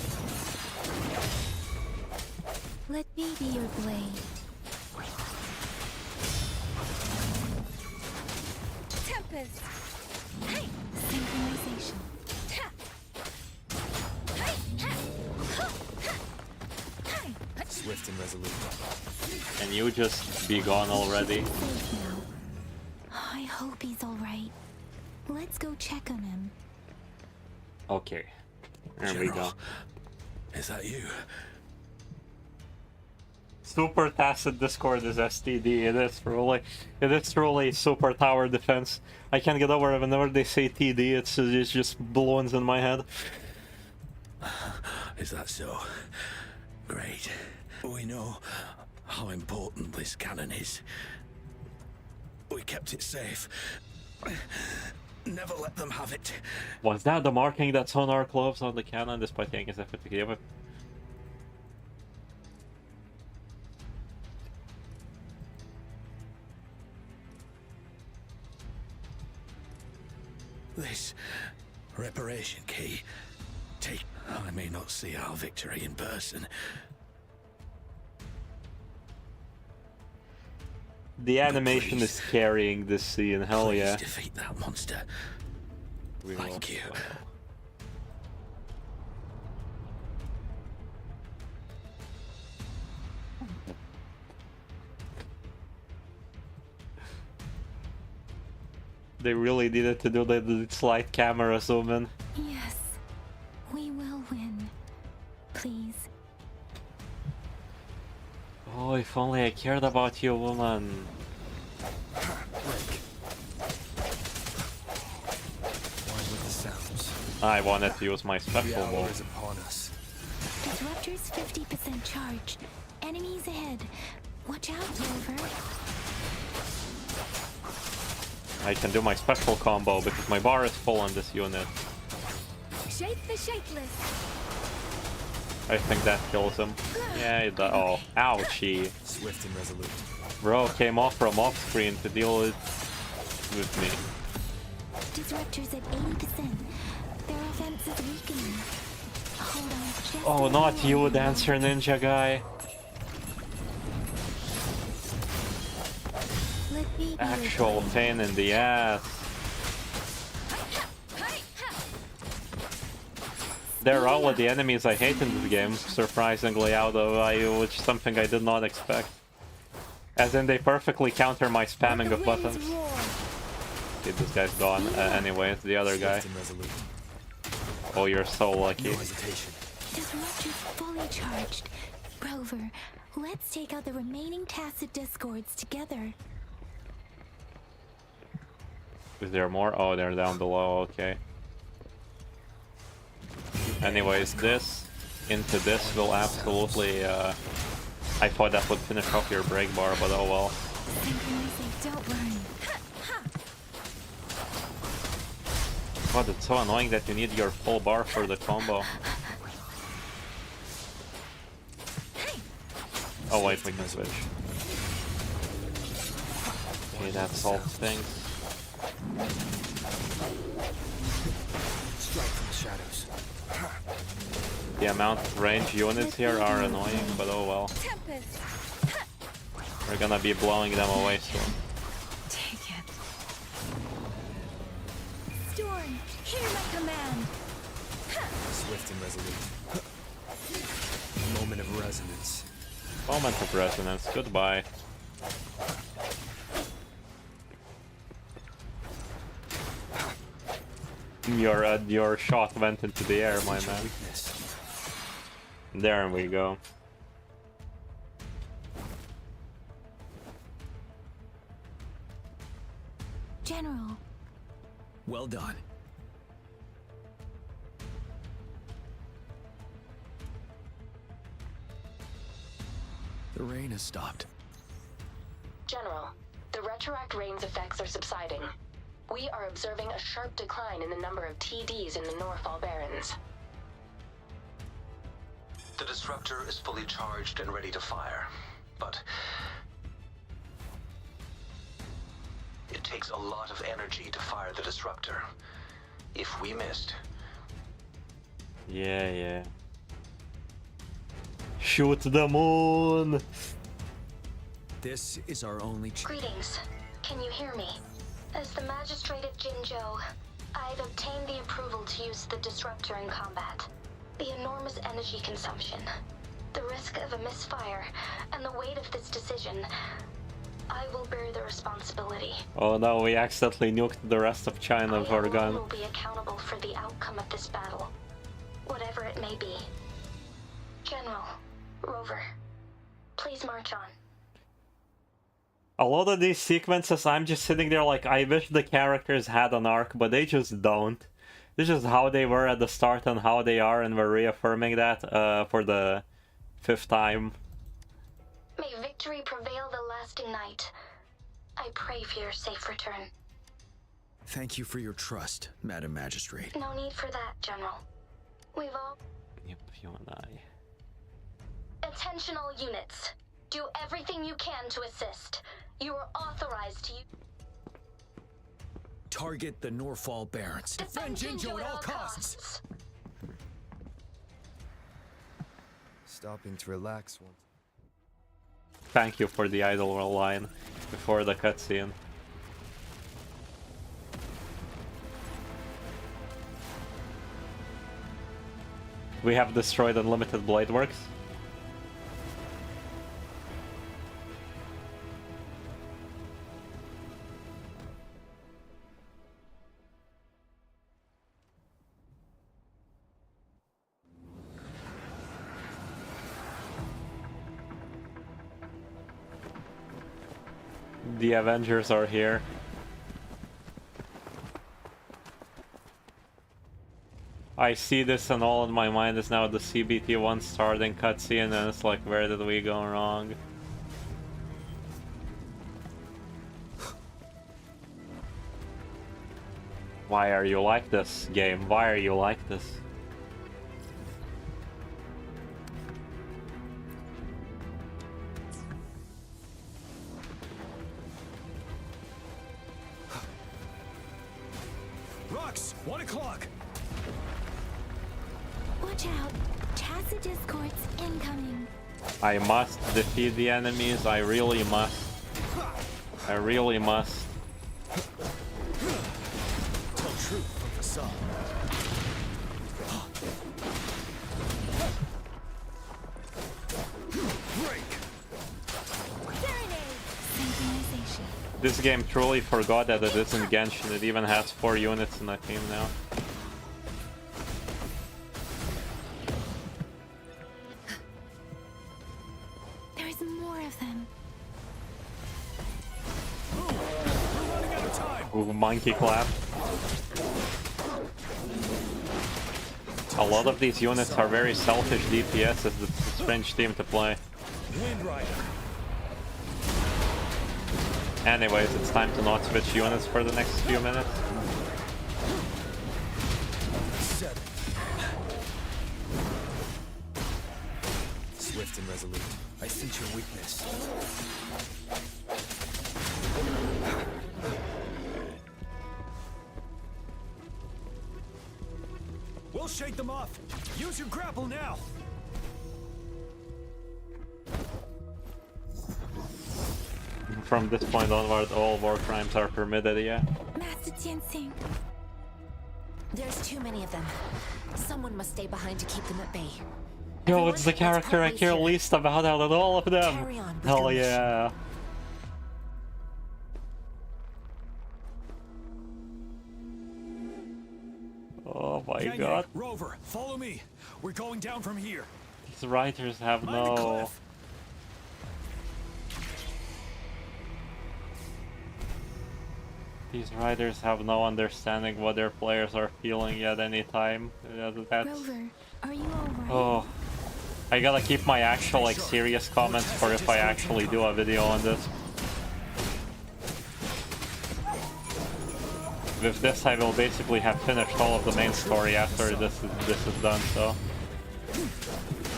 Let me be your blade. Tempest. Hey. Synchronization. Swift and resolute. Can you just be gone already? I hope he's all right. Let's go check on him. Okay. There we General, go. is that you? Super tacit discord is STD. It is truly super tower defense. I can't get over it whenever they say TD. It's just balloons in my head. Is that so? Great. We know how important this cannon is. We kept it safe. Never let them have it. Was that the marking that's on our gloves on the cannon despite getting his effort to give it? This reparation key. I may not see our victory in person. The animation is carrying this scene, hell Please yeah. defeat that monster. Thank you. They really needed to do the slight camera zoom in. Yes. We will win. Please. Oh, if only I cared about you, woman. With the sounds. I wanted to use my special The hour move. is upon us. Disruptor's 50% charge. Enemies ahead. Watch out, Rover. I can do my special combo because my bar is full on this unit. Shape the shapeless. I think that kills him. Yeah, it does. Oh, ouchie. Swift and resolute. Bro came off from off screen to deal with me. Disruptors at 80%. Their offense is weakening. Hold on just Oh, a not minute. you, Dancer Ninja guy. Let me be Actual your pain in the ass. They're all of the enemies I hate in this game, surprisingly, which is something I did not expect. As in, they perfectly counter my spamming of buttons. Okay, this guy's gone. Anyways, the other guy. Oh, you're so lucky. Disruptors fully charged. Rover, let's take out the remaining tacit discords together. Is there more? Oh, they're down below, okay. Anyways, this into this will absolutely, I thought that would finish off your break bar, but oh well. Don't worry. God, it's so annoying that you need your full bar for the combo. Oh wait, we can switch. Okay, that solves things. Strike from the shadows. The amount of range units here are annoying, but oh well. We're gonna be blowing them away soon. Take it. Storm, hear my command. Swift and resolute. Moment of resonance. Moment of resonance, goodbye. Your shot went into the air, my man. There we go. General. Well done. The rain has stopped. General, the retroact rain's effects are subsiding. We are observing a sharp decline in the number of TDs in the Norfall Barrens. The disruptor is fully charged and ready to fire, but it takes a lot of energy to fire the disruptor. If we missed... Yeah. Shoot the moon! This is our only Greetings. Can you hear me? As the Magistrate of Jinzhou, I've obtained the approval to use the disruptor in combat. The enormous energy consumption, the risk of a misfire, and the weight of this decision, I will bear the responsibility. Oh no, we accidentally nuked the rest of China with our I gun. will be accountable for the outcome of this battle, whatever it may be. General, Rover, please march on. A lot of these sequences, I'm just sitting there like, I wish the characters had an arc, but they just don't. This is how they were at the start and how they are, and we're reaffirming that for the 5th time. May victory prevail the lasting night. I pray for your safe return. Thank you for your trust, Madam Magistrate. No need for that, General. We've all... Yep, you and I. Attention all units. Do everything you can to assist. You are authorized to use... Target the Norfall Barrens. Defend Jinzhou at all costs. Stopping to relax once. Thank you for the idle line before the cutscene. We have destroyed Unlimited Blade Works. The Avengers are here. I see this and all in my mind is now the CBT1 starting cutscene, and it's like, where did we go wrong? Why are you like this, game? Why are you like this? Rux, 1 o'clock. Watch out. Tacit discords incoming. I must defeat the enemies. I really must. I really must. Tell truth from facade. This game truly forgot that it isn't Genshin. It even has 4 units in the team now. There's more of them. Ooh, monkey clap. A lot of these units are very selfish DPS. It's a strange team to play. Wind Rider. Anyways, it's time to not switch units for the next few minutes. 7. Swift and resolute. I sense your weakness. We'll shake them off. Use your grapple now. From this point onward, all war crimes are permitted, yeah. Master Tianxing. There's too many of them. Someone must stay behind to keep them at bay. Yo, it's the character I care least about out of all of them. Carry on with Hell your mission. yeah. Oh my Yang god. Yang, Rover, follow me. We're going down from here. These writers have Mind the no... cliff. These writers have no understanding what their players are feeling at any time. That's... Rover, are you alright? Oh. I gotta keep my actual, like, serious comments for if I actually do a video on this. With this, I will basically have finished all of the main story after this is done, so...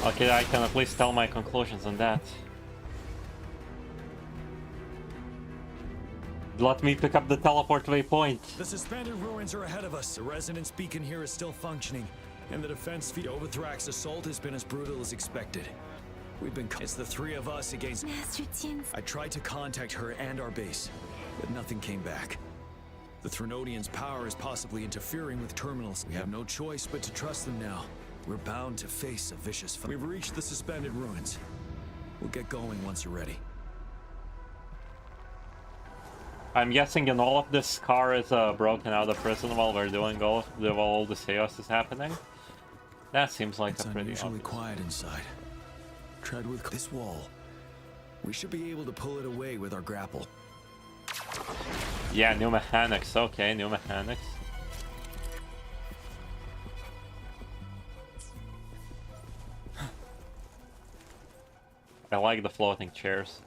Okay, I can at least tell my conclusions on that. Let me pick up the teleport waypoint. The suspended ruins are ahead of us. The resonance beacon here is still functioning. And the defense feed Overthrak's assault has been as brutal as expected. We've been... It's the 3 of us against... Master Tianxing. I tried to contact her and our base, but nothing came back. The Threnodians' power is possibly interfering with terminals. We have no choice but to trust them now. We're bound to face a vicious fight. We've reached the suspended ruins. We'll get going once you're ready. I'm guessing in all of this, Scar is broken out of prison while we're doing all this chaos is happening. That seems like It's a pretty unusually obvious. quiet inside. Tread with this wall. We should be able to pull it away with our grapple. Yeah, new mechanics. Okay, new mechanics. I like the floating chairs.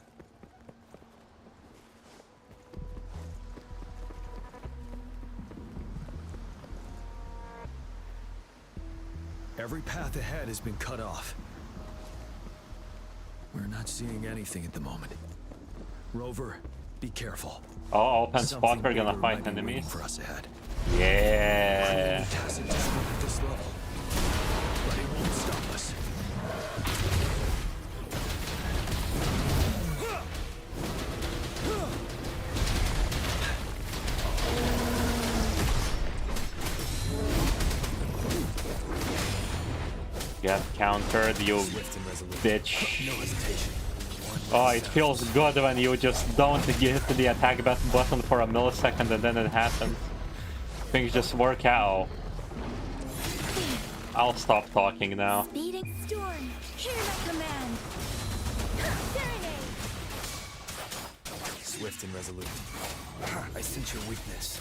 Every path ahead has been cut off. We're not seeing anything at the moment. Rover, be careful. Oh, open spot, Something we're gonna bigger fight might be waiting enemies. for us ahead. Yeah. Tacit discord at this level, but it won't stop us. Get countered, you bitch. Oh, it feels good when you just don't hit the attack button for a millisecond and then it happens. Things just work out. I'll stop talking now. Speeding storm. Hear my command. Serenade. Swift and resolute. I sense your weakness.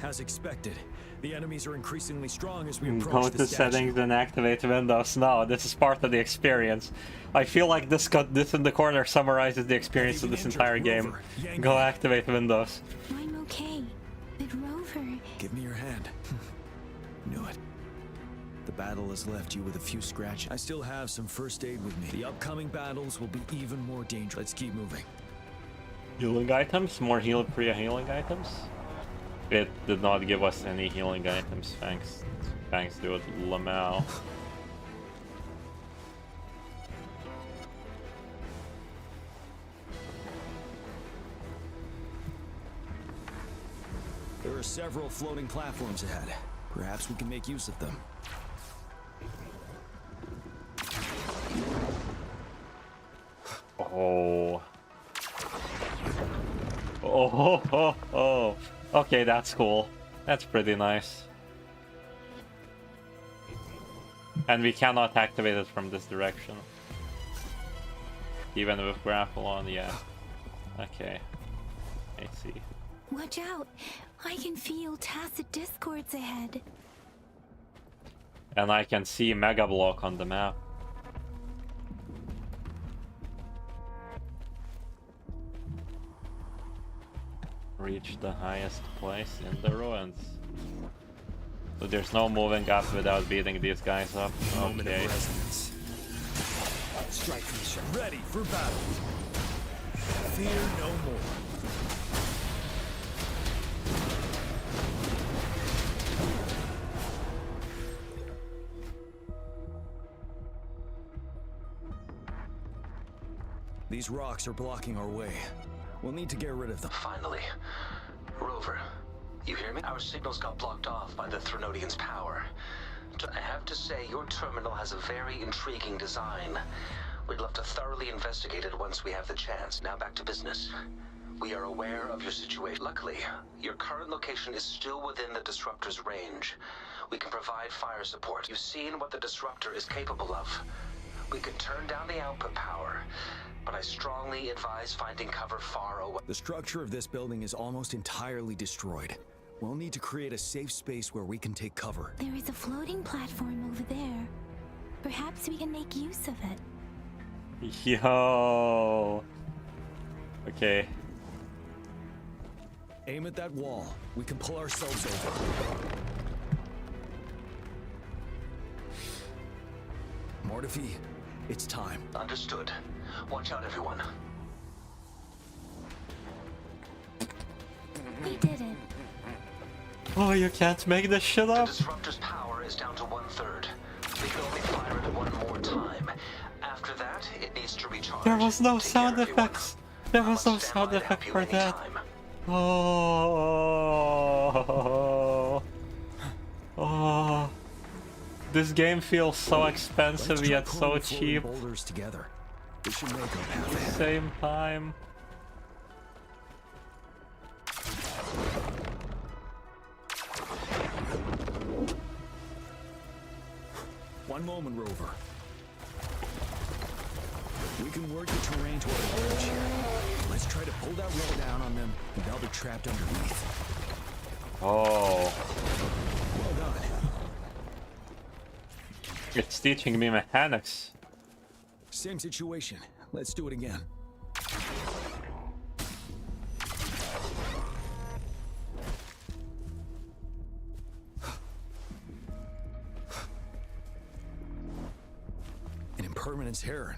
As expected, the enemies are increasingly strong as we approach Go the to statue. settings and activate Windows. No, this is part of the experience. I feel like this in the corner summarizes the experience of this entire game. Go activate Windows. I'm okay. But Rover... Give me your hand. Knew it. The battle has left you with a few scratches. I still have some first aid with me. The upcoming battles will be even more dangerous. Let's keep moving. Healing items? More healing items? It did not give us any healing items, thanks to Lamau. There are several floating platforms ahead. Perhaps we can make use of them. Oh. Oh. Okay, that's cool. That's pretty nice. And we cannot activate it from this direction. Even with grapple on, yeah. Okay. I see. Watch out! I can feel tacit discords ahead. And I can see Mega Block on the map. Reach the highest place in the ruins. So there's no moving up without beating these guys up. Okay. Strike mission ready for battle. Fear no more. These rocks are blocking our way. We'll need to get rid of them. Finally. Rover, you hear me? Our signals got blocked off by the Threnodian's power. I have to say, your terminal has a very intriguing design. We'd love to thoroughly investigate it once we have the chance. Now back to business. We are aware of your situation. Luckily, your current location is still within the Disruptor's range. We can provide fire support. You've seen what the Disruptor is capable of. We can turn down the output power, but I strongly advise finding cover far away. The structure of this building is almost entirely destroyed. We'll need to create a safe space where we can take cover. There is a floating platform over there. Perhaps we can make use of it. Yo. Okay. Aim at that wall. We can pull ourselves over. Mortifi, it's time. Understood. Watch out, everyone. We did it. Oh, you can't make this shit up? The Disruptor's power is down to 1/3. We can only fire it one more time. After that, it needs to recharge. There was no sound effects. There was no sound effect for that. Oh. This game feels so expensive yet so cheap. Boulders together. We should make up At the same time. One moment, Rover. We can work the terrain to our advantage here. Let's try to pull that wall down on them, and they'll be trapped underneath. Oh. Well done. It's teaching me mechanics. Same situation. Let's do it again. An impermanence heron.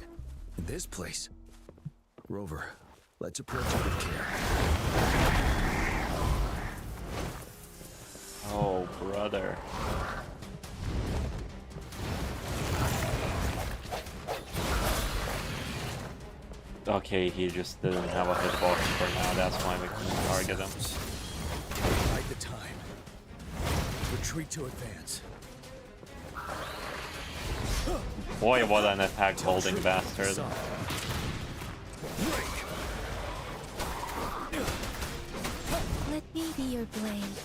In this place. Rover, let's approach it with care. Oh, brother. Okay, he just didn't have a hitbox for now, that's why we couldn't target him. Bide the time. Retreat to advance. Boy, what an attack holding bastard. Let me be your blade.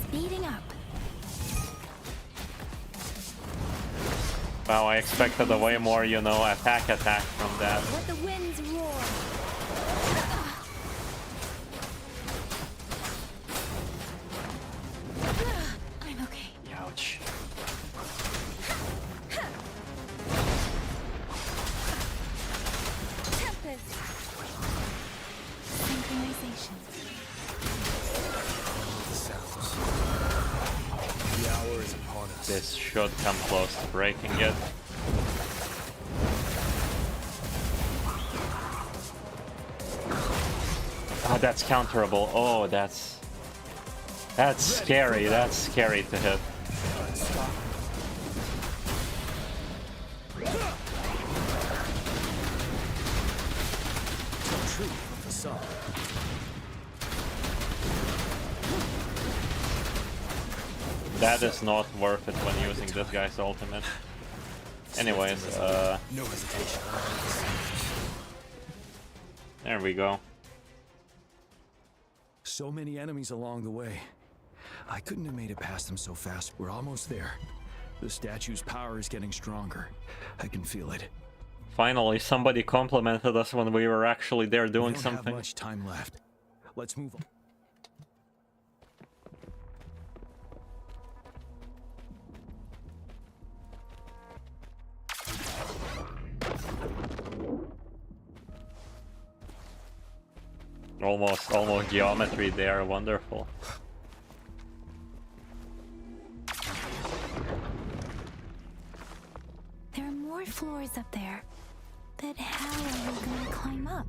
Speeding up. Wow, I expected a way more, you know, attack from that. Let the winds roar. This should come close to breaking it. Oh, that's counterable. Oh, that's scary. That's scary to hit. That is not worth it when using this guy's ultimate. Anyways, no hesitation. There we go. So many enemies along the way. I couldn't have made it past them so fast. We're almost there. The statue's power is getting stronger. I can feel it. Finally, somebody complimented us when we were actually there doing We don't something. have much time left. Let's move on. Almost geometry there, wonderful. There are more floors up there. But how are we going to climb up?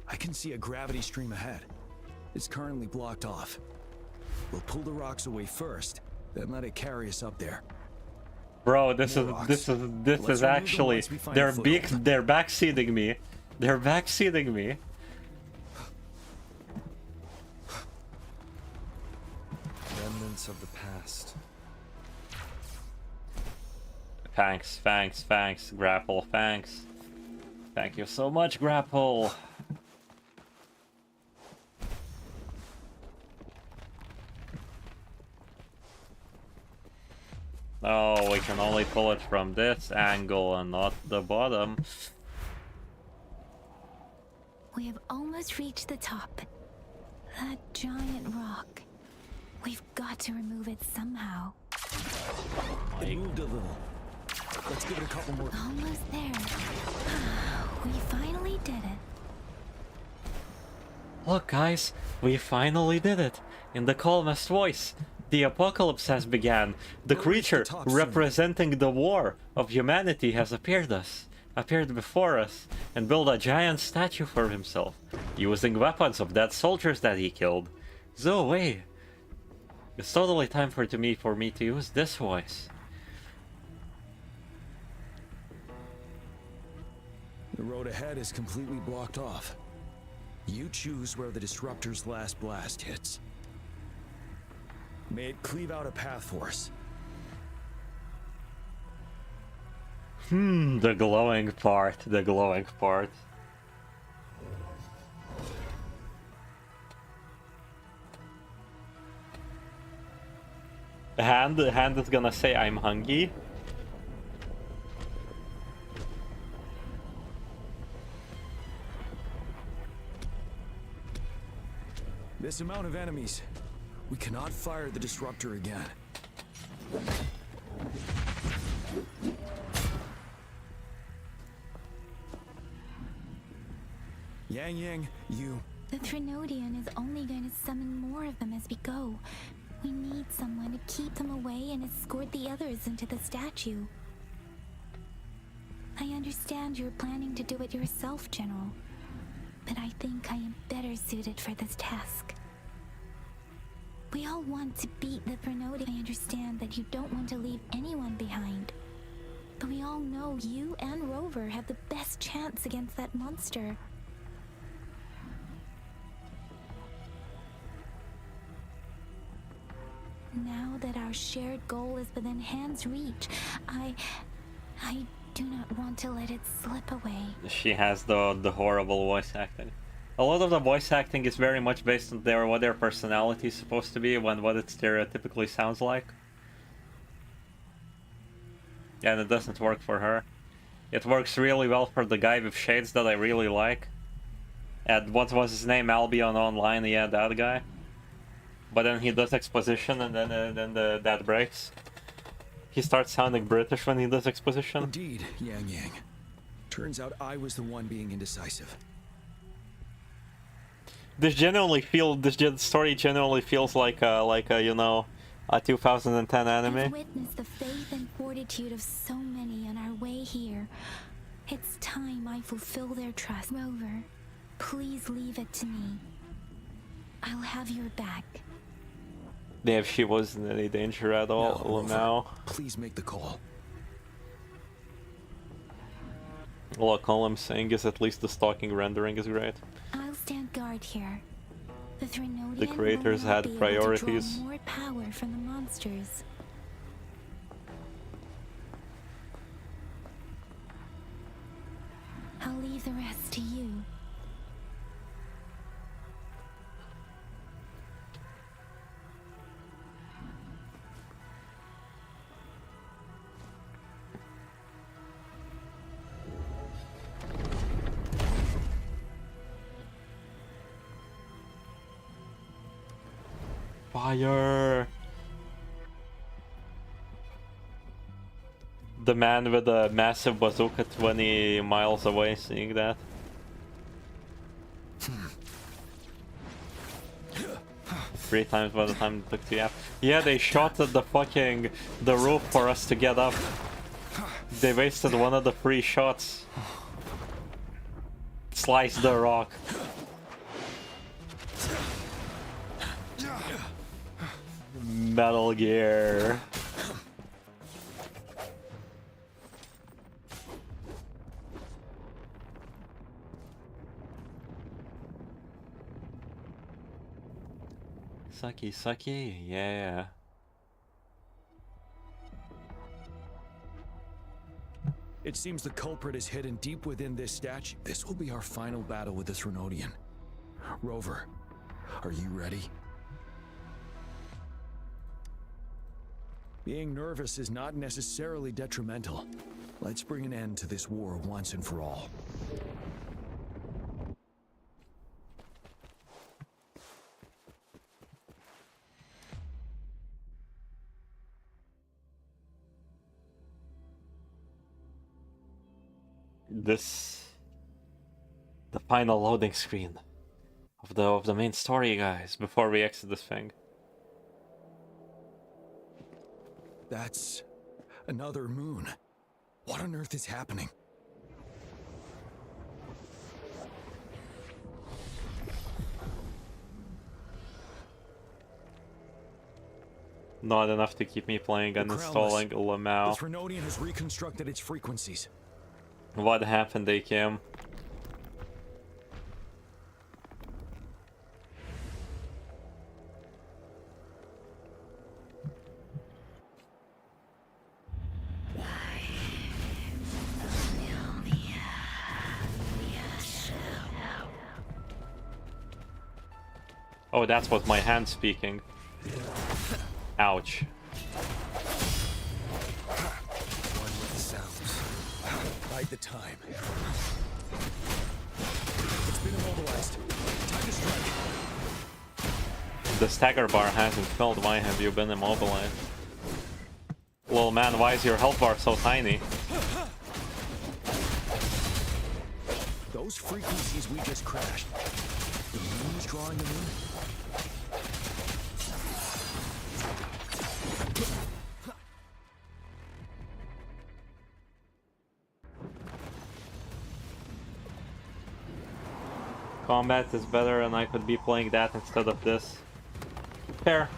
I can see a gravity stream ahead. It's currently blocked off. We'll pull the rocks away first, then let it carry us up there. Bro, this is actually they're backseating me. They're backseating me. Remnants of the past. Thanks, Grapple, thanks. Thank you so much, Grapple. Oh, we can only pull it from this angle and not the bottom. We have almost reached the top. That giant rock. We've got to remove it somehow. It moved a little. Let's give it a couple more. Almost there. We finally did it. Look, guys, we finally did it. In the calmest voice, the apocalypse has begun. The creature representing the war of humanity has appeared before us, and built a giant statue for himself, using weapons of dead soldiers that he killed. Zoe, it's totally time for me to use this voice. The road ahead is completely blocked off. You choose where the disruptor's last blast hits. May it cleave out a path for us. The glowing part, the glowing part. The hand is gonna say I'm hungry. This amount of enemies, we cannot fire the disruptor again. Yang, you... The Threnodian is only going to summon more of them as we go. We need someone to keep them away and escort the others into the statue. I understand you're planning to do it yourself, General. But I think I am better suited for this task. We all want to beat the Threnodian. I understand that you don't want to leave anyone behind. But we all know you and Rover have the best chance against that monster. Now that our shared goal is within hand's reach, I do not want to let it slip away. She has the horrible voice acting. A lot of the voice acting is very much based on what their personality is supposed to be and what it stereotypically sounds like. And it doesn't work for her. It works really well for the guy with shades that I really like. And what was his name? Albion Online, yeah, that guy. But then he does exposition and then that breaks. He starts sounding British when he does exposition. Indeed, Yang. Turns out I was the one being indecisive. This story genuinely feels like a you know, A 2010 I've anime. witnessed the faith and fortitude of so many on our way here. It's time I fulfill their trust. Rover, please leave it to me. I'll have your back. Damn, she wasn't in any danger at all. No, Rover, Now. please make the call. Look, all I'm saying is at least the stalking rendering is great. I'll stand guard here. The Threnodian The creators will not had be able to priorities. draw more power from the monsters. I'll leave the rest to you. Fire! The man with a massive bazooka 20 miles away seeing that. 3 times by the time it took to yap. Yeah, they shot at the roof for us to get up. They wasted one of the 3 shots. Slice the rock. Metal Gear. Sucky, yeah. It seems the culprit is hidden deep within this statue. This will be our final battle with the Threnodian. Rover, are you ready? Being nervous is not necessarily detrimental. Let's bring an end to this war once and for all. The final loading screen of the main story, guys, before we exit this thing. That's another moon. What on earth is happening? Not enough to keep me playing and installing Lamau. The Threnodian has reconstructed its frequencies. What happened, AKM? Oh, that's what my hand's speaking. Ouch. One with the sounds. Bide the time. It's been immobilized. Time to strike. The stagger bar hasn't filled. Why have you been immobilized? Well, man, why is your health bar so tiny? Those frequencies we just crashed. The moon's drawing them in. Combat is better and I could be playing that instead of this. Fair.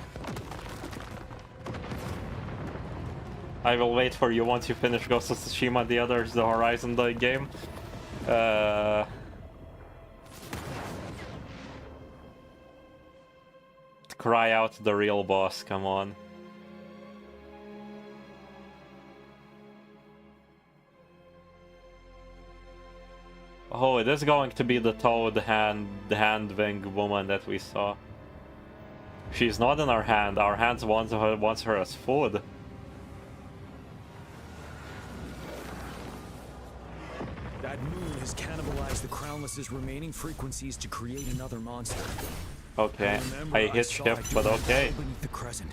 I will wait for you once you finish Ghost of Tsushima. The other is the Horizon game. Cry out the real boss, come on. Oh, it is going to be the Toad hand wing woman that we saw. She's not in our hands wants her as food. That moon has cannibalized the Crownless's remaining frequencies to create another monster. Okay, I hit shift, but okay. Beneath the crescent.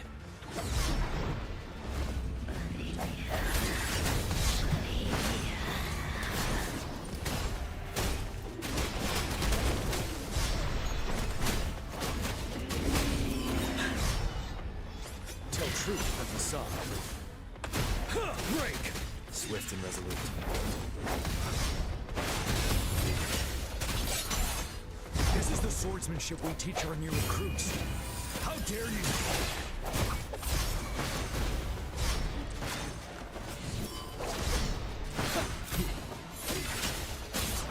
Tilt truth as the sun. Break! Swift and resolute. This is the swordsmanship we teach our new recruits. How dare you!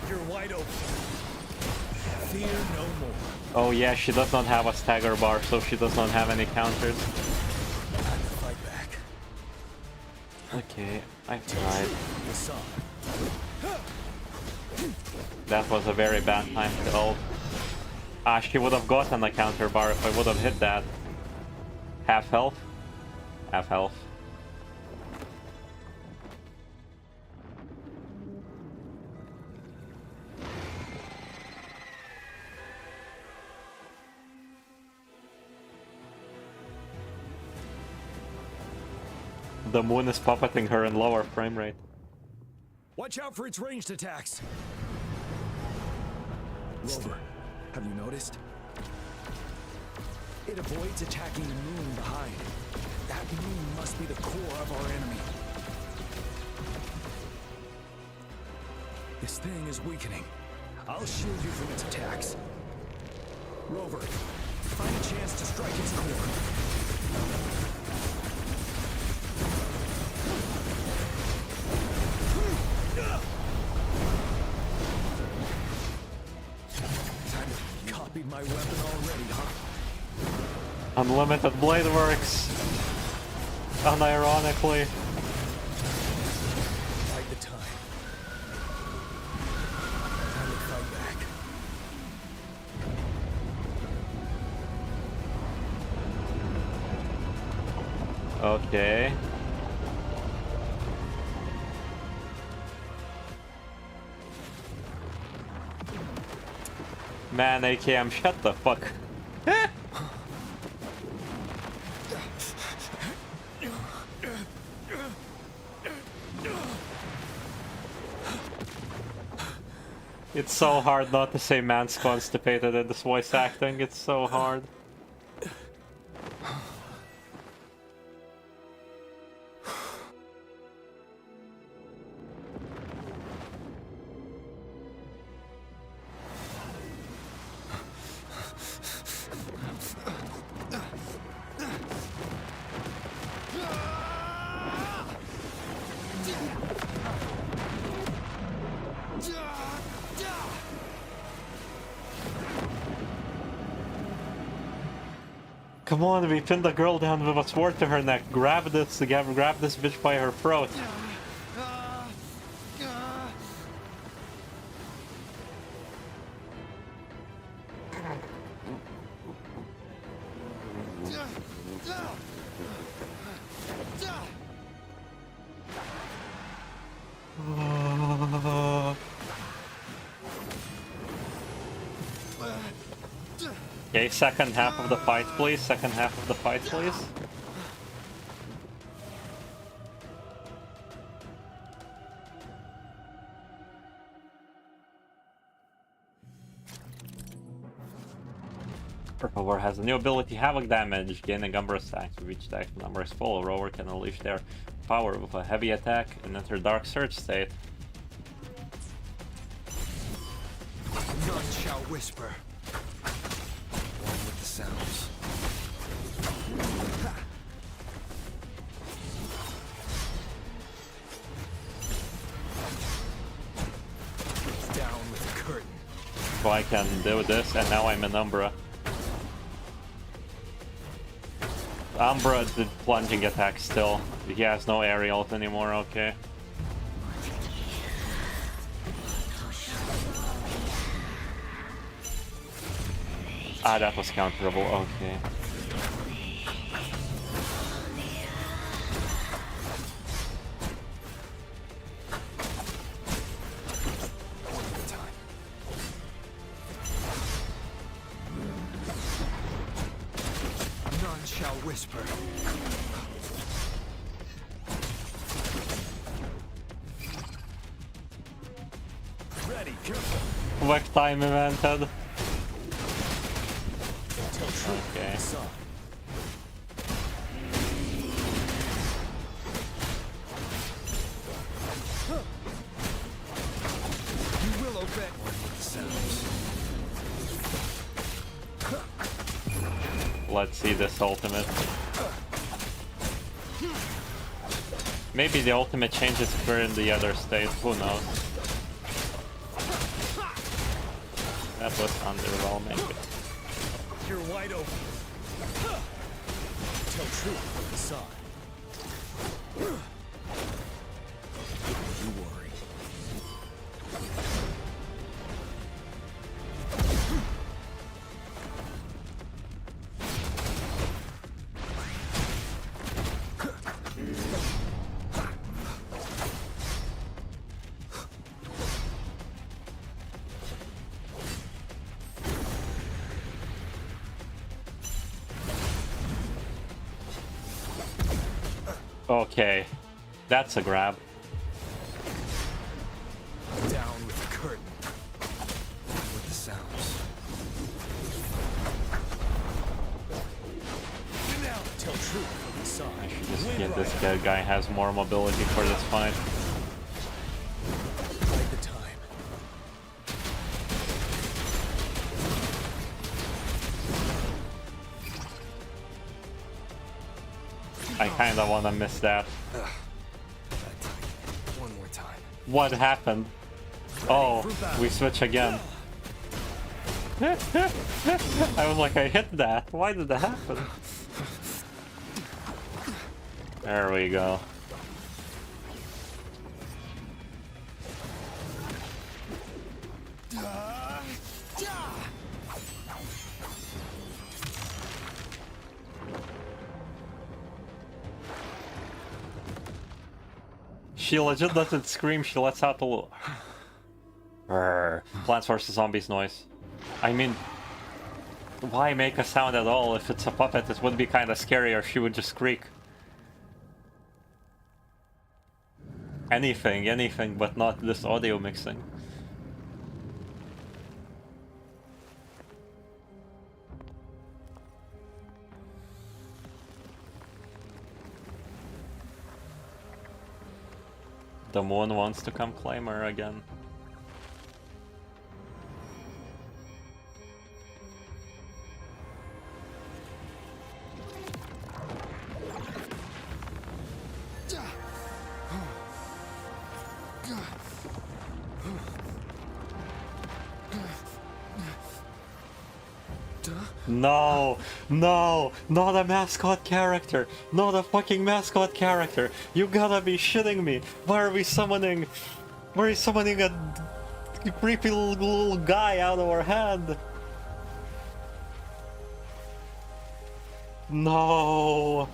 You're wide open. Fear no more. Oh yeah, she does not have a stagger bar, so she does not have any counters. Fight back. Okay, I tried. That was a very bad time to ult. Ah, she would have gotten a counter bar if I would have hit that. Half health? Half health. The moon is puppeting her in lower frame rate. Watch out for its ranged attacks. Rover, have you noticed? It avoids attacking the moon behind. That moon must be the core of our enemy. This thing is weakening. I'll shield you from its attacks. Rover, find a chance to strike its core. Copied my weapon already, huh? Unlimited blade works. Unironically. Fight the time. Time to fight back. Okay. Man, AKM, shut the fuck. It's so hard not to say man's constipated in this voice acting. It's so hard. Come on, we pinned the girl down with a sword to her neck. Grab this bitch by her throat. Okay, second half of the fight, please. Second half of the fight, please. Rover has a new ability, Havoc damage. Gain a number of attacks. With each attack number is full. Rover can unleash their power with a heavy attack and enter Dark Surge state. None shall whisper. One with the sounds. Down with the curtain. So I can do this, and now I'm in Umbra. Umbra did plunging attack still. He has no aerials anymore, okay. Ah, that was counterable, okay. None shall whisper. Ready, careful. Quick time invented. Okay. Let's see this ultimate. Maybe the ultimate changes if we're in the other state, who knows. That was underwhelming. You're wide open. Tell truth from the side. You worry. Okay, that's a grab. Down with the curtain. With the sounds. Now tell truth from the side. Just get this guy has more mobility for this fight. Take the time. I kinda wanna miss that. One more time. What happened? Oh, we switch again. I was like, I hit that. Why did that happen? There we go. She legit doesn't scream, she lets out a little Plants vs. Zombies noise. I mean, why make a sound at all? If it's a puppet, it would be kind of scary, or she would just squeak. Anything, but not this audio mixing. The moon wants to come claim her again. No, no, not a mascot character, not a fucking mascot character. You gotta be shitting me. Why are we summoning a creepy little guy out of our hand? No.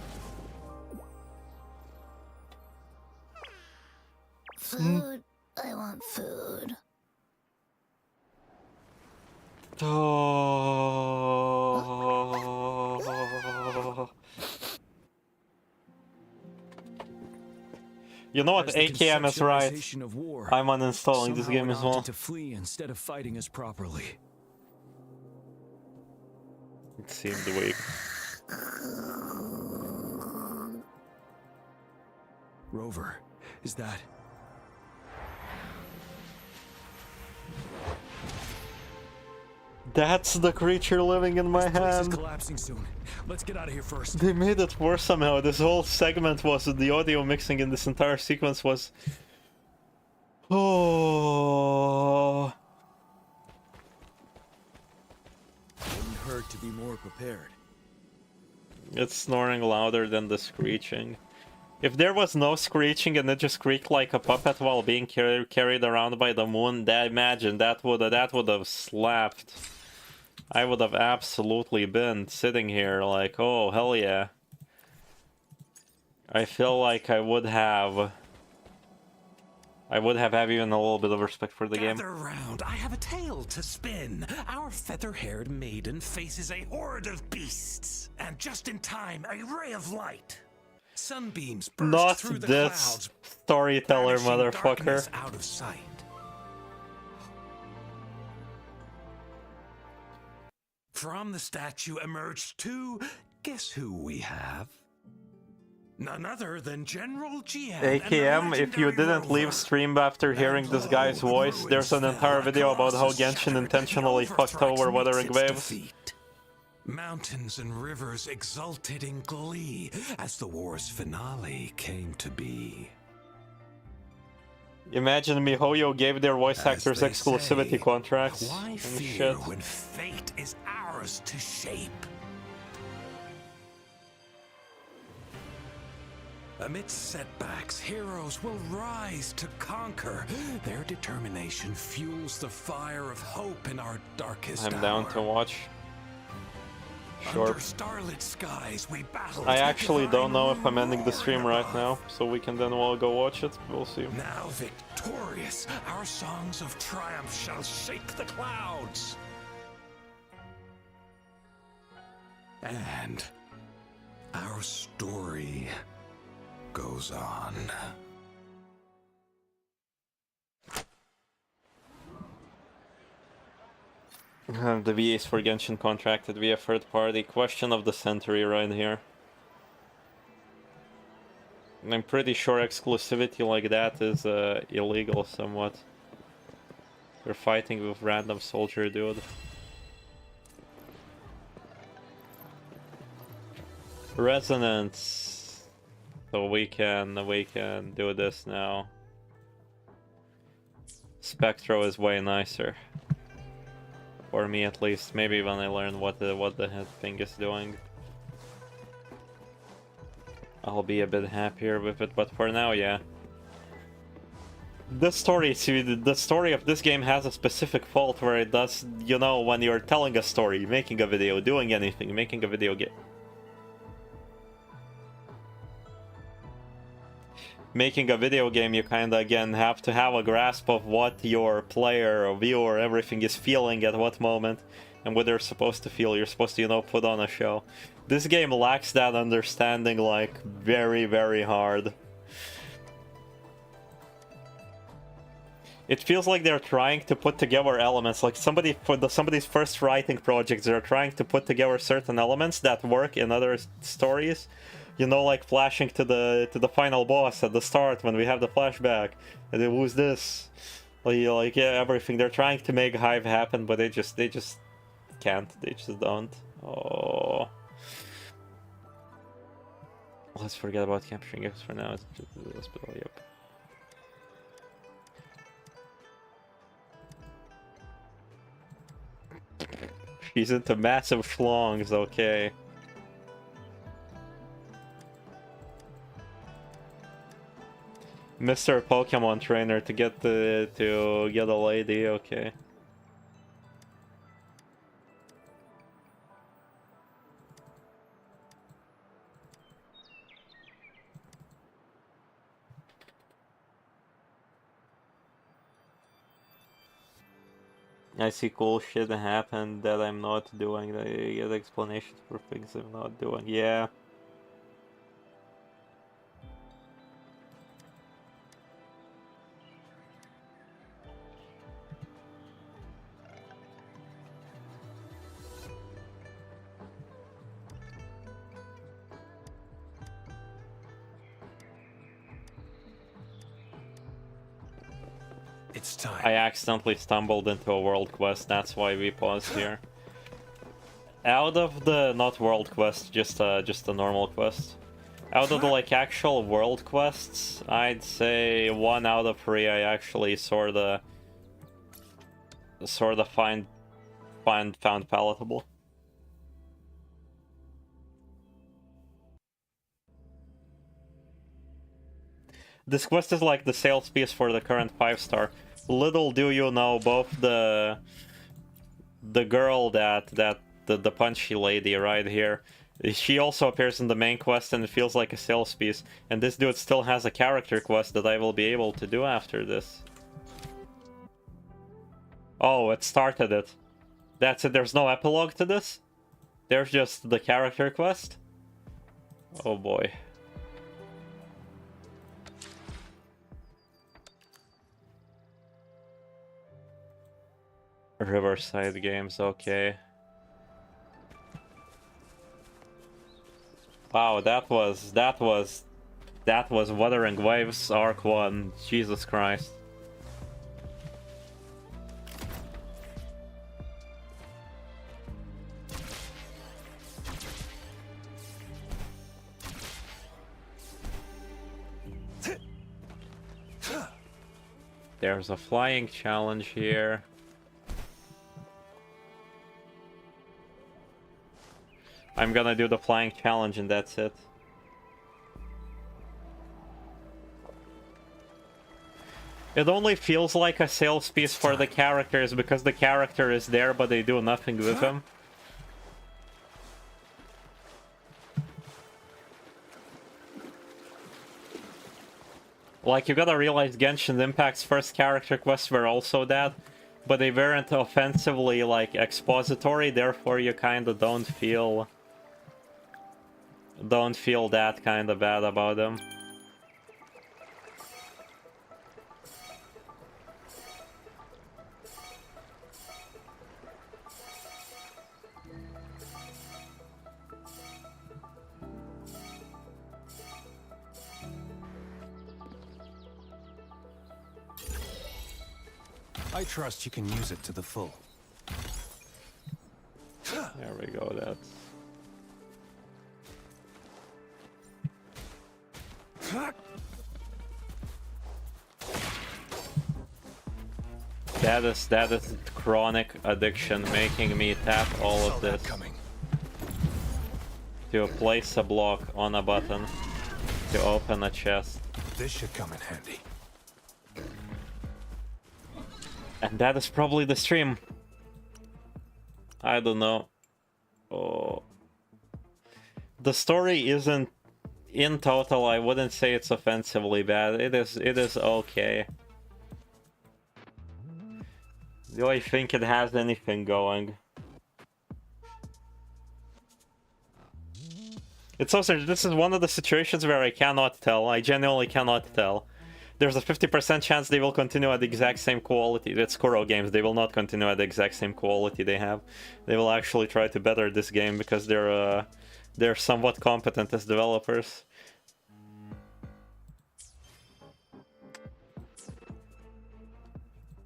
Food. I want food. Oh. You know what? AKM is right. I'm uninstalling this game as well. To flee instead of fighting us properly. It seemed weak. Rover, is that? That's the creature living in my hand. Collapsing soon. Let's get out of here first. They made it worse somehow. This whole segment was the audio mixing in this entire sequence was. Oh. Wouldn't hurt to be more prepared. It's snoring louder than the screeching. If there was no screeching and it just squeaked like a puppet while being carried around by the moon, imagine that would have slapped. I would have absolutely been sitting here like, oh hell yeah. I feel like I would have even a little bit of respect for the game. Gather round, I have a tale to spin. Our feather-haired maiden faces a horde of beasts, and just in time, a ray of light. Sunbeams burst Not through the this clouds, storyteller, banishing motherfucker. darkness out of sight. From the statue emerged two. Guess who we have? None other than General Jian. AKM, if you didn't leave stream after hearing this guy's voice, there's an entire video about how Genshin intentionally fucked over Wuthering Waves. Mountains and rivers exulted in glee as the war's finale came to be. Imagine MiHoYo gave their voice actors exclusivity contracts Why and fear shit. when fate is ours to shape? Amidst setbacks, heroes will rise to conquer. Their determination fuels the fire of hope in our darkest I'm down hour. to watch. Sure. Under starlit skies, we battle. I actually don't know if I'm ending the stream right now, so we can then all go watch it. We'll see. Now victorious, our songs of triumph shall shake the clouds. And our story goes on. The VAs for Genshin contracted via third party. Question of the century right here. I'm pretty sure exclusivity like that is illegal somewhat. You're fighting with random soldier dude. Resonance. So we can do this now. Spectro is way nicer. For me at least, maybe when I learn what the head thing is doing, I'll be a bit happier with it, but for now, yeah. The story of this game has a specific fault where it does, you know, when you're telling a story, making a video, doing anything, making a video game. Making a video game, you kinda, again, have to have a grasp of what your player or viewer, everything is feeling at what moment, and what they're supposed to feel. You're supposed to, you know, put on a show. This game lacks that understanding, like, very, very hard. It feels like they're trying to put together elements, like somebody's first writing projects, they're trying to put together certain elements that work in other stories. You know, like flashing to the final boss at the start when we have the flashback. And then who's this? Like yeah, everything. They're trying to make Hive happen, but they just can't. They just don't. Oh. Let's forget about capturing X for now. It's just the hospital, yep. She's into massive schlongs, okay. Mr. Pokemon Trainer to get a lady, okay. I see cool shit happen that I'm not doing. I get explanations for things I'm not doing. Yeah. It's time. I accidentally stumbled into a world quest, that's why we paused here. Out of the, not world quest, just a normal quest. Out of the like actual world quests, I'd say 1 out of 3 I actually sorta found palatable. This quest is like the sales piece for the current 5-star. Little do you know, both the girl the punchy lady right here, she also appears in the main quest and it feels like a sales piece. And this dude still has a character quest that I will be able to do after this. Oh, it started it. That's it, there's no epilogue to this? There's just the character quest? Oh boy. Riverside Games, okay. Wow, that was that was Wuthering Waves Arc 1. Jesus Christ. There's a flying challenge here. I'm gonna do the flying challenge and that's it. It only feels like a sales piece for the characters because the character is there but they do nothing with him. Like, you gotta realize Genshin Impact's first character quests were also that, but they weren't offensively, like, expository, therefore you kinda don't feel that kinda bad about them. I trust you can use it to the full. There we go, that's... That is chronic addiction, making me tap all of this to place a block on a button to open a chest. This should come in handy. And that is probably the stream. I don't know. Oh. The story isn't, in total, I wouldn't say it's offensively bad. It is okay. Do I think it has anything going? It's also, this is one of the situations where I cannot tell. I genuinely cannot tell. There's a 50% chance they will continue at the exact same quality. It's Kuro games. They will not continue at the exact same quality they have. They will actually try to better this game because they're somewhat competent as developers.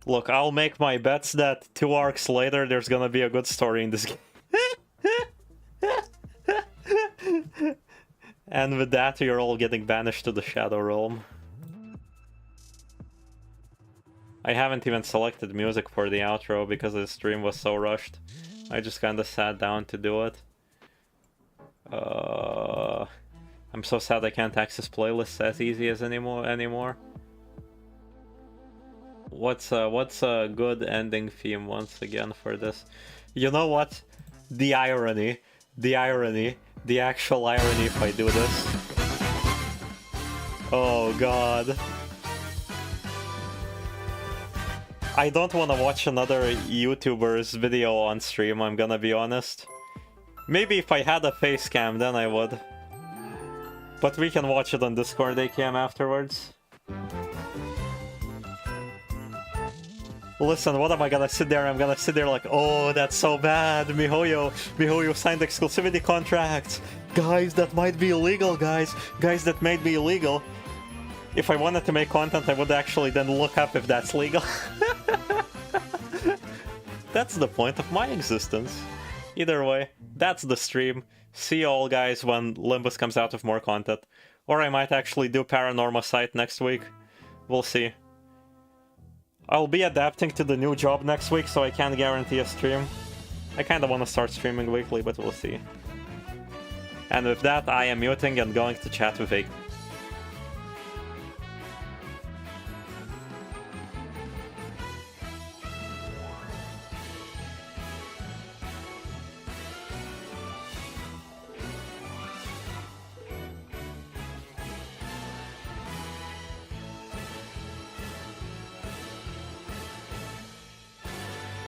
Look, I'll make my bets that 2 arcs later there's gonna be a good story in this game. And with that, you're all getting banished to the Shadow Realm. I haven't even selected music for the outro because the stream was so rushed. I just kinda sat down to do it. I'm so sad I can't access playlists as easy as anymore. What's a good ending theme once again for this? You know what? The irony, the actual irony if I do this. Oh god. I don't want to watch another YouTuber's video on stream, I'm gonna be honest. Maybe if I had a face cam, then I would. But we can watch it on Discord AKM afterwards. Listen, what am I gonna sit there? I'm gonna sit there like, oh, that's so bad. MiHoYo signed exclusivity contracts. Guys, that might be illegal, guys. Guys, that might be illegal. If I wanted to make content, I would actually then look up if that's legal. That's the point of my existence. Either way, that's the stream. See you all guys when Limbus comes out with more content. Or I might actually do Paranormal Sight next week. We'll see. I'll be adapting to the new job next week, so I can't guarantee a stream. I kinda wanna start streaming weekly, but we'll see. And with that, I am muting and going to chat with Aik.